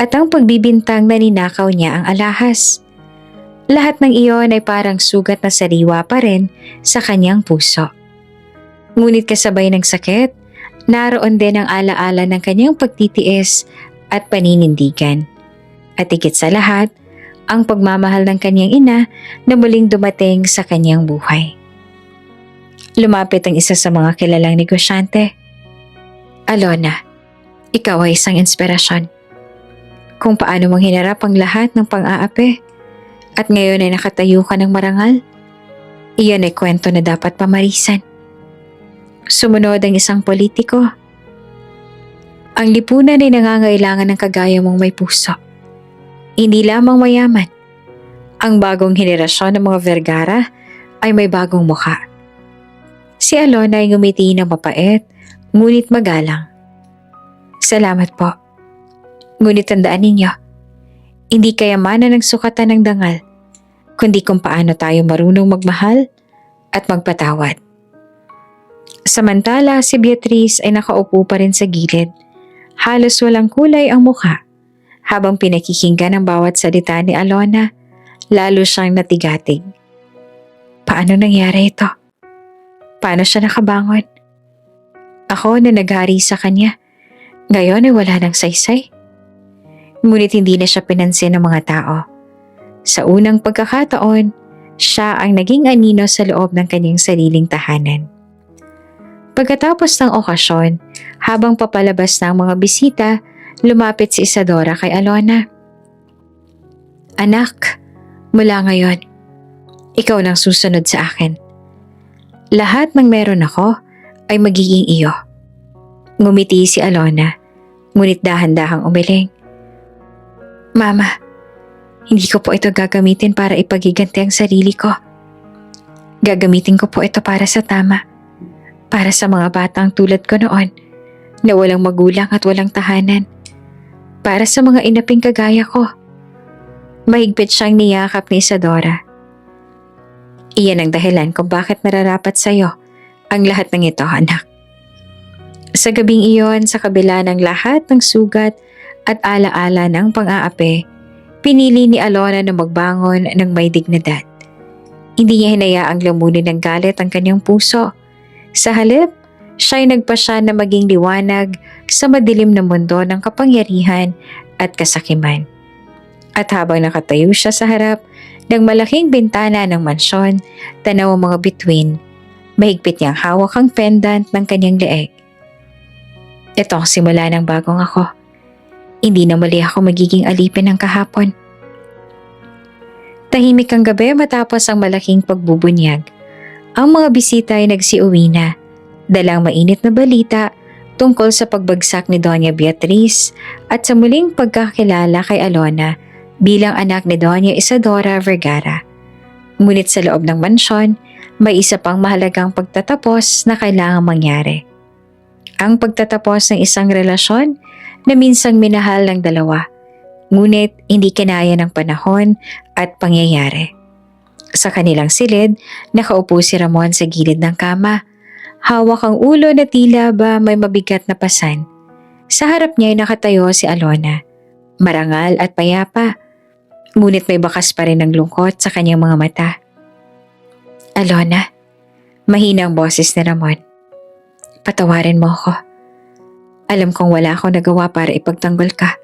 A: at ang pagbibintang na ninakaw niya ang alahas. Lahat ng iyon ay parang sugat na sariwa pa rin sa kanyang puso. Ngunit kasabay ng sakit, naroon din ang alaala ng kanyang pagtitiis at paninindigan. At higit sa lahat, ang pagmamahal ng kanyang ina na muling dumating sa kanyang buhay. Lumapit ang isa sa mga kilalang negosyante. Alona, ikaw ay isang inspirasyon. Kung paano mong hinarap ang lahat ng pang-aapi at ngayon ay nakatayo ka ng marangal, iyon ay kwento na dapat pamarisan. Sumunod ang isang politiko. Ang lipunan ay nangangailangan ng kagaya mong may puso. Hindi lamang mayaman. Ang bagong henerasyon ng mga Vergara ay may bagong mukha. Si Alona ay ngumiti ng mapait, ngunit magalang. Salamat po. Ngunit tandaan ninyo, hindi kayamanan ng sukatan ng dangal, kundi kung paano tayo marunong magmahal at magpatawad. Samantala, si Beatriz ay nakaupo pa rin sa gilid. Halos walang kulay ang mukha. Habang pinakikinggan ang bawat salita ni Alona, lalo siyang natigatig. Paano nangyari ito? Paano siya nakabangon? Ako na naghari sa kanya, ngayon ay wala ng saysay. Ngunit hindi na siya pinansin ng mga tao. Sa unang pagkakataon, siya ang naging anino sa loob ng kanyang sariling tahanan. Pagkatapos ng okasyon, habang papalabas ng mga bisita, lumapit si Isadora kay Alona. Anak, mula ngayon, ikaw nang susunod sa akin. Lahat ng meron ako ay magiging iyo. Ngumiti si Alona, ngunit dahan-dahang umiling. Mama, hindi ko po ito gagamitin para ipagiganti ang sarili ko. Gagamitin ko po ito para sa tama. Para sa mga batang tulad ko noon na walang magulang at walang tahanan. para sa mga inaping kagaya ko. Mahigpit siyang niyakap ni Isadora. Iyan ang dahilan kung bakit nararapat sa'yo ang lahat ng ito, anak. Sa gabing iyon, sa kabila ng lahat ng sugat at alaala ng pang-aapi, pinili ni Alona na magbangon ng may dignidad. Hindi niya hinayaang lamunin ng galit ang kanyang puso. Sa halip, siya'y nagpasya na maging liwanag sa madilim na mundo ng kapangyarihan at kasakiman. At habang nakatayo siya sa harap ng malaking bintana ng mansyon, tanaw ang mga bituin, mahigpit niyang hawak ang pendant ng kanyang leeg. Ito ang simula ng bagong ako. Hindi na muli ako magiging alipin ng kahapon. Tahimik ang gabi matapos ang malaking pagbubunyag. Ang mga bisita ay nagsiuwi na, dalang mainit na balita tungkol sa pagbagsak ni Doña Beatriz at sa muling pagkakilala kay Alona bilang anak ni Doña Isadora Vergara. Ngunit sa loob ng mansyon, may isa pang mahalagang pagtatapos na kailangang mangyari. Ang pagtatapos ng isang relasyon na minsang minahal ng dalawa, ngunit hindi kinaya ng panahon at pangyayari. Sa kanilang silid, nakaupo si Ramon sa gilid ng kama. Hawak ang ulo na tila ba may mabigat na pasan. Sa harap niya ay nakatayo si Alona, marangal at payapa, ngunit may bakas pa rin ng lungkot sa kanyang mga mata. Alona, mahina ang boses ni Ramon. Patawarin mo ako. Alam kong wala akong nagawa para ipagtanggol ka.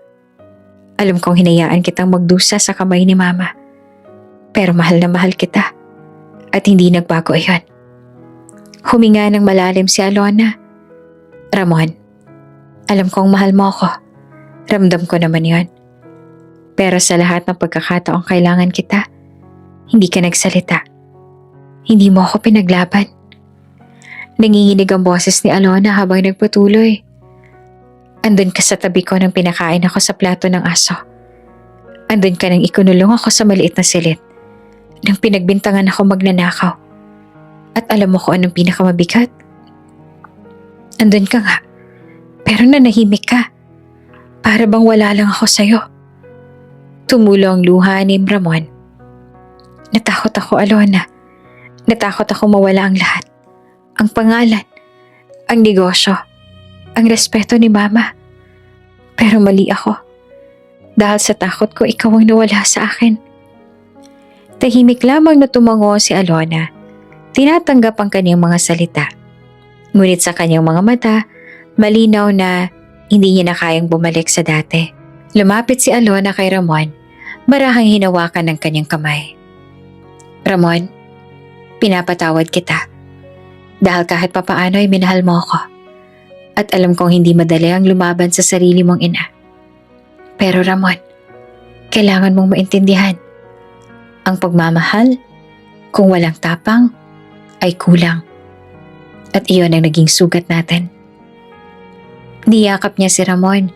A: Alam kong hinayaan kitang magdusa sa kamay ni Mama. Pero mahal na mahal kita. At hindi nagbago iyon. Huminga ng malalim si Alona. Ramon, alam kong mahal mo ako. Ramdam ko naman yon. Pero sa lahat ng pagkakataong kailangan kita, hindi ka nagsalita. Hindi mo ako pinaglaban. Nanginginig ang boses ni Alona habang nagpatuloy. Andun ka sa tabi ko nang pinakain ako sa plato ng aso. Andun ka nang ikunulong ako sa maliit na silid. Nang pinagbintangan ako magnanakaw. At alam mo kung anong pinakamabigat? Andun ka nga. Pero nanahimik ka. Para bang wala lang ako sa'yo. Tumulo ang luha ni Ramon. Natakot ako, Alona. Natakot ako mawala ang lahat. Ang pangalan, ang negosyo, ang respeto ni Mama. Pero mali ako. Dahil sa takot ko, ikaw ang nawala sa akin. Tahimik lamang na tumango si Alona. Tinatanggap ang kanyang mga salita. Ngunit sa kanyang mga mata, malinaw na hindi niya na kayang bumalik sa dati. Lumapit si Alona kay Ramon, marahang hinawakan ng kanyang kamay. Ramon, pinapatawad kita. Dahil kahit papaano ay minahal mo ako. At alam kong hindi madali ang lumaban sa sarili mong ina. Pero Ramon, kailangan mong maintindihan. Ang pagmamahal, kung walang tapang, ay kulang. At iyon ang naging sugat natin. Niyakap niya si Ramon,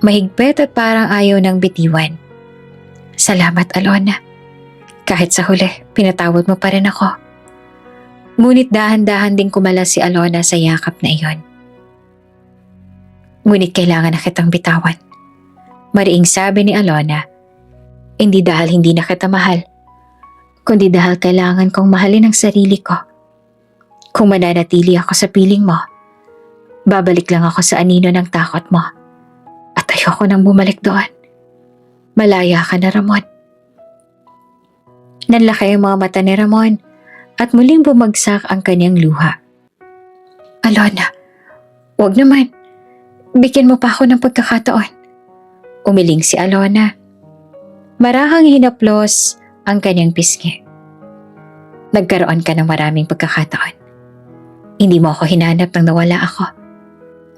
A: mahigpit at parang ayaw ng bitiwan. Salamat, Alona. Kahit sa huli, pinatawad mo pa rin ako. Ngunit dahan-dahan din kumala si Alona sa yakap na iyon. Ngunit kailangan na kitang bitawan. Mariing sabi ni Alona, hindi dahil hindi na kita mahal, kundi dahil kailangan kong mahalin ang sarili ko. Kung mananatili ako sa piling mo, babalik lang ako sa anino ng takot mo. At ayoko nang bumalik doon. Malaya ka na, Ramon. Nanlaki ang mga mata ni Ramon at muling bumagsak ang kanyang luha. Alona, wag naman. Bigyan mo pa ako ng pagkakataon. Umiling si Alona. Marahang hinaplos ang kanyang pisngi. Nagkaroon ka ng maraming pagkakataon. Hindi mo ako hinanap nang nawala ako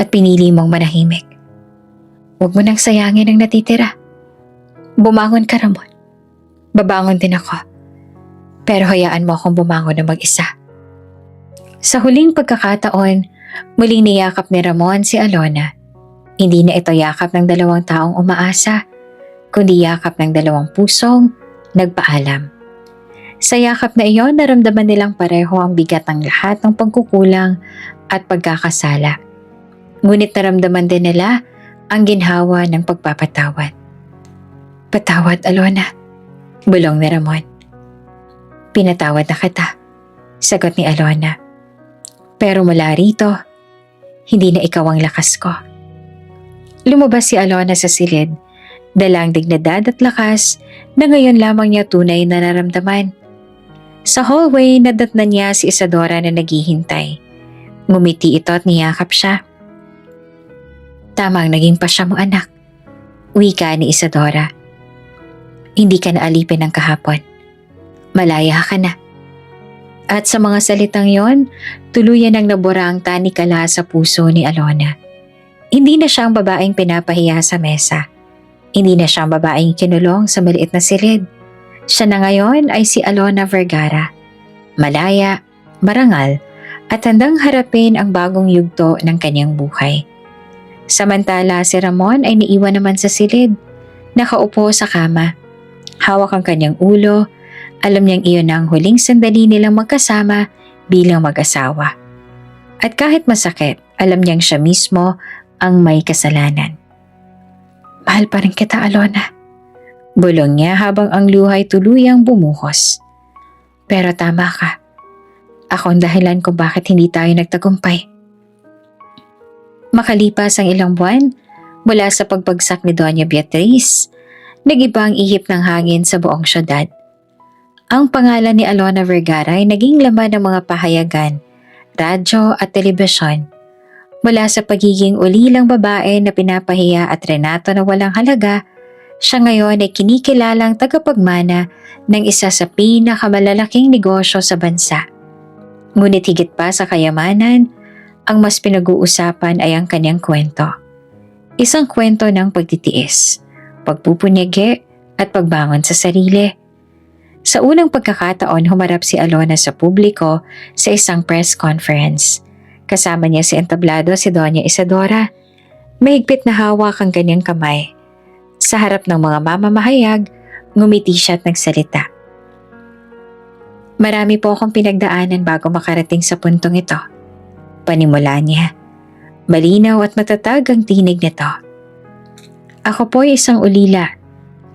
A: at pinili mong manahimik. Huwag mo nang sayangin ang natitira. Bumangon ka, Ramon. Babangon din ako. Pero hayaan mo akong bumangon na mag-isa. Sa huling pagkakataon, muling niyakap ni Ramon si Alona. Hindi na ito yakap ng dalawang taong umaasa, kundi yakap ng dalawang pusong nagpaalam. Sa yakap na iyon, naramdaman nilang pareho ang bigat ng lahat ng pagkukulang at pagkakasala. Ngunit naramdaman din nila ang ginhawa ng pagpapatawad. Patawad, Alona, bulong ni Ramon. Pinatawad na kita, sagot ni Alona. Pero mula rito, hindi na ikaw ang lakas ko. Lumabas si Alona sa silid, dalang dignidad at lakas na ngayon lamang niya tunay na naramdaman. Sa hallway, nadatnan niya si Isadora na naghihintay. Ngumiti ito at niyakap siya. Tamang naging pasya mo, anak, wika ni Isadora. Hindi ka naalipin ng kahapon. Malaya ka na. At sa mga salitang yon, tuluyan ang nabura ang tanikala sa puso ni Alona. Hindi na siya ang babaeng pinapahiya sa mesa. Hindi na siya ang babaeng kinulong sa maliit na silid. Siya na ngayon ay si Alona Vergara. Malaya, marangal, at handang harapin ang bagong yugto ng kanyang buhay. Samantala si Ramon ay naiwan naman sa silid. Nakaupo sa kama. Hawak ang kanyang ulo. Alam niyang iyon ang huling sandali nilang magkasama bilang mag-asawa. At kahit masakit, alam niyang siya mismo ang may kasalanan. Mahal pa rin kita, Alona. Bulong niya habang ang luhay tuluyang bumuhos. Pero tama ka. Ako ang dahilan kung bakit hindi tayo nagtagumpay. Makalipas ang ilang buwan, mula sa pagbagsak ni Doña Beatriz, nag-iba ang ihip ng hangin sa buong syudad. Ang pangalan ni Alona Vergara ay naging laman ng mga pahayagan, radyo at telebisyon. Mula sa pagiging ulilang babae na pinapahiya at renato na walang halaga, siya ngayon ay kinikilalang tagapagmana ng isa sa pinakamalalaking negosyo sa bansa. Ngunit higit pa sa kayamanan, ang mas pinag-uusapan ay ang kanyang kwento. Isang kwento ng pagtitiis, pagpupunyagi at pagbangon sa sarili. Sa unang pagkakataon, humarap si Alona sa publiko sa isang press conference. Kasama niya si entablado si Doña Isadora. Mahigpit na hawak ang kanyang kamay. Sa harap ng mga mamamahayag, ngumiti siya at nagsalita. Marami po akong pinagdaanan bago makarating sa puntong ito. Panimula niya. Malinaw at matatag ang tinig nito. Ako po ay isang ulila,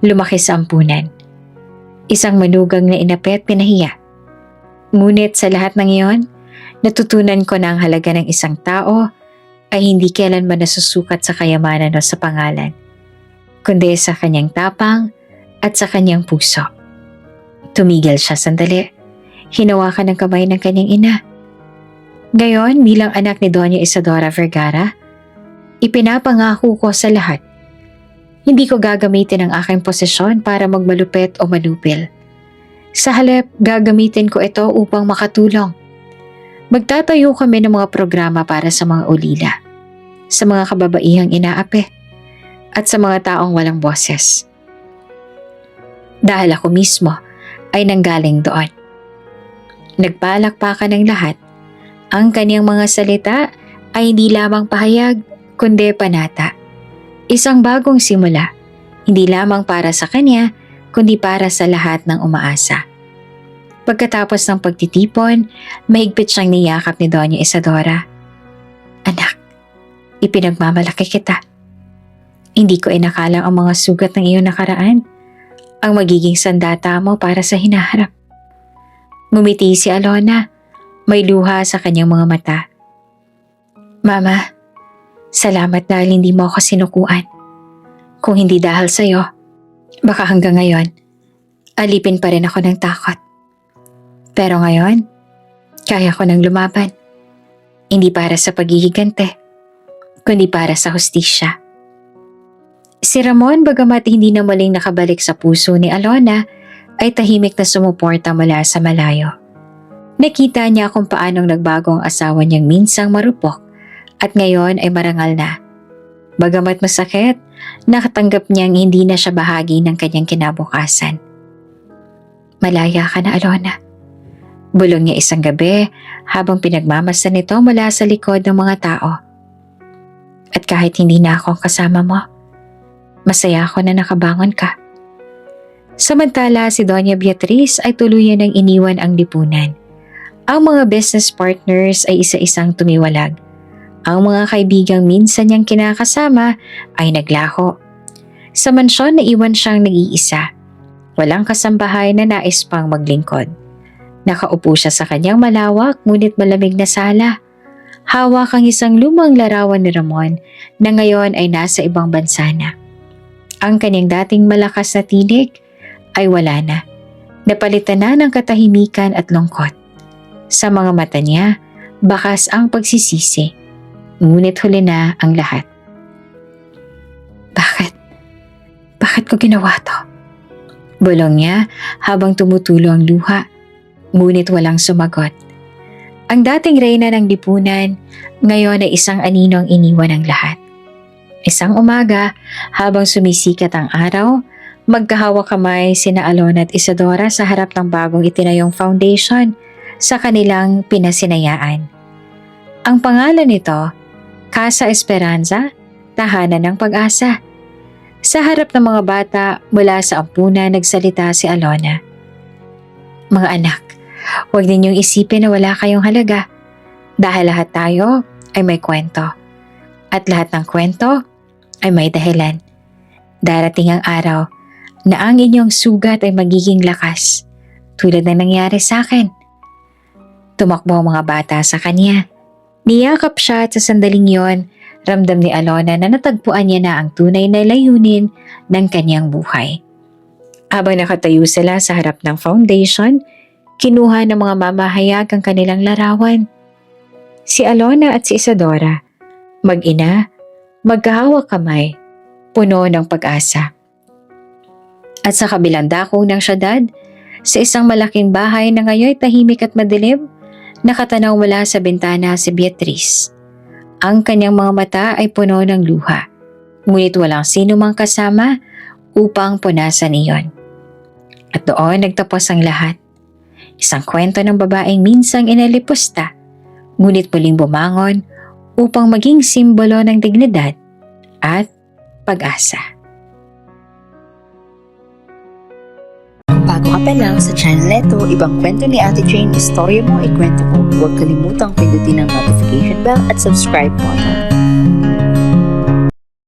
A: lumaki sa ampunan. Isang manugang na inapit pinahiya. Ngunit sa lahat ng iyon, natutunan ko na ang halaga ng isang tao ay hindi kailanman nasusukat sa kayamanan o sa pangalan, kundi sa kanyang tapang at sa kanyang puso. Tumigil siya sandali. Hinawakan ang kamay ng kanyang ina. Ngayon, bilang anak ni Doña Isadora Vergara, ipinapangako ko sa lahat. Hindi ko gagamitin ang aking posisyon para magmalupit o manupil. Sa halip, gagamitin ko ito upang makatulong. Magtatayo kami ng mga programa para sa mga ulila, sa mga kababaihang inaapi, at sa mga taong walang boses. Dahil ako mismo ay nanggaling doon. Nagpalakpakan ng lahat. Ang kanyang mga salita ay hindi lamang pahayag, kundi panata. Isang bagong simula, hindi lamang para sa kanya, kundi para sa lahat ng umaasa. Pagkatapos ng pagtitipon, mahigpit siyang niyakap ni Doña Isadora. Anak, ipinagmamalaki kita. Hindi ko inakalang ang mga sugat ng iyong nakaraan ang magiging sandata mo para sa hinaharap. Ngumiti si Alona, may luha sa kanyang mga mata. Mama, salamat dahil hindi mo ako sinukuan. Kung hindi dahil sa'yo, baka hanggang ngayon, alipin pa rin ako ng takot. Pero ngayon, kaya ko nang lumaban. Hindi para sa paghihigante, kundi para sa hustisya. Si Ramon, bagamat hindi na muling nakabalik sa puso ni Alona, ay tahimik na sumuporta mula sa malayo. Nakita niya kung paanong nagbago ang asawa niyang minsang marupok at ngayon ay marangal na. Bagamat masakit, nakatanggap niyang hindi na siya bahagi ng kanyang kinabukasan. Malaya ka na, Alona. Bulong niya isang gabi habang pinagmamasan nito mula sa likod ng mga tao. At kahit hindi na ako ang kasama mo, masaya ako na nakabangon ka. Samantala si Doña Beatriz ay tuluyan ng iniwan ang lipunan. Ang mga business partners ay isa-isang tumiwalag. Ang mga kaibigang minsan niyang kinakasama ay naglaho. Sa mansyon na iwan siyang nag-iisa. Walang kasambahay na nais pang maglingkod. Nakaupo siya sa kanyang malawak ngunit malamig na sala. Hawak ang isang lumang larawan ni Ramon na ngayon ay nasa ibang bansa na. Ang kanyang dating malakas na tinig ay wala na. Napalitan na ng katahimikan at lungkot. Sa mga mata niya, bakas ang pagsisisi. Ngunit huli na ang lahat. Bakit? Bakit ko ginawa to? Bulong niya habang tumutulo ang luha. Ngunit walang sumagot. Ang dating reyna ng lipunan, ngayon ay isang aninong iniwan ng lahat. Isang umaga, habang sumisikat ang araw, magkahawak kamay sina Alona at Isadora sa harap ng bagong itinayong foundation sa kanilang pinasinayaan. Ang pangalan nito, Casa Esperanza, Tahanan ng Pag-asa. Sa harap ng mga bata mula sa ampunan nagsalita si Alona. Mga anak, huwag ninyong isipin na wala kayong halaga dahil lahat tayo ay may kwento. At lahat ng kwento ay may dahilan. Darating ang araw na ang inyong sugat ay magiging lakas tulad ng nangyari sa akin. Tumakbo ang mga bata sa kanya. Niyakap siya at sa sandaling yon, ramdam ni Alona na natagpuan niya na ang tunay na layunin ng kanyang buhay. Habang nakatayo sila sa harap ng foundation, kinuha ng mga mamahayag ang kanilang larawan. Si Alona at si Isadora, mag-ina, magkahawak kamay, puno ng pag-asa. At sa kabilang dako ng syudad, sa isang malaking bahay na ngayon tahimik at madilim, nakatanaw mula sa bintana si Beatrice. Ang kanyang mga mata ay puno ng luha, ngunit walang sino mang kasama upang punasan iyon. At doon nagtapos ang lahat. Isang kwento ng babaeng minsang inalipusta, ngunit muling bumangon upang maging simbolo ng dignidad at pag-asa.
B: Bago ka pa lang sa channel neto, ibang kwento ni Ate Jane, istorya mo, ikwento ko. Huwag kalimutang pindutin ang notification bell at subscribe button.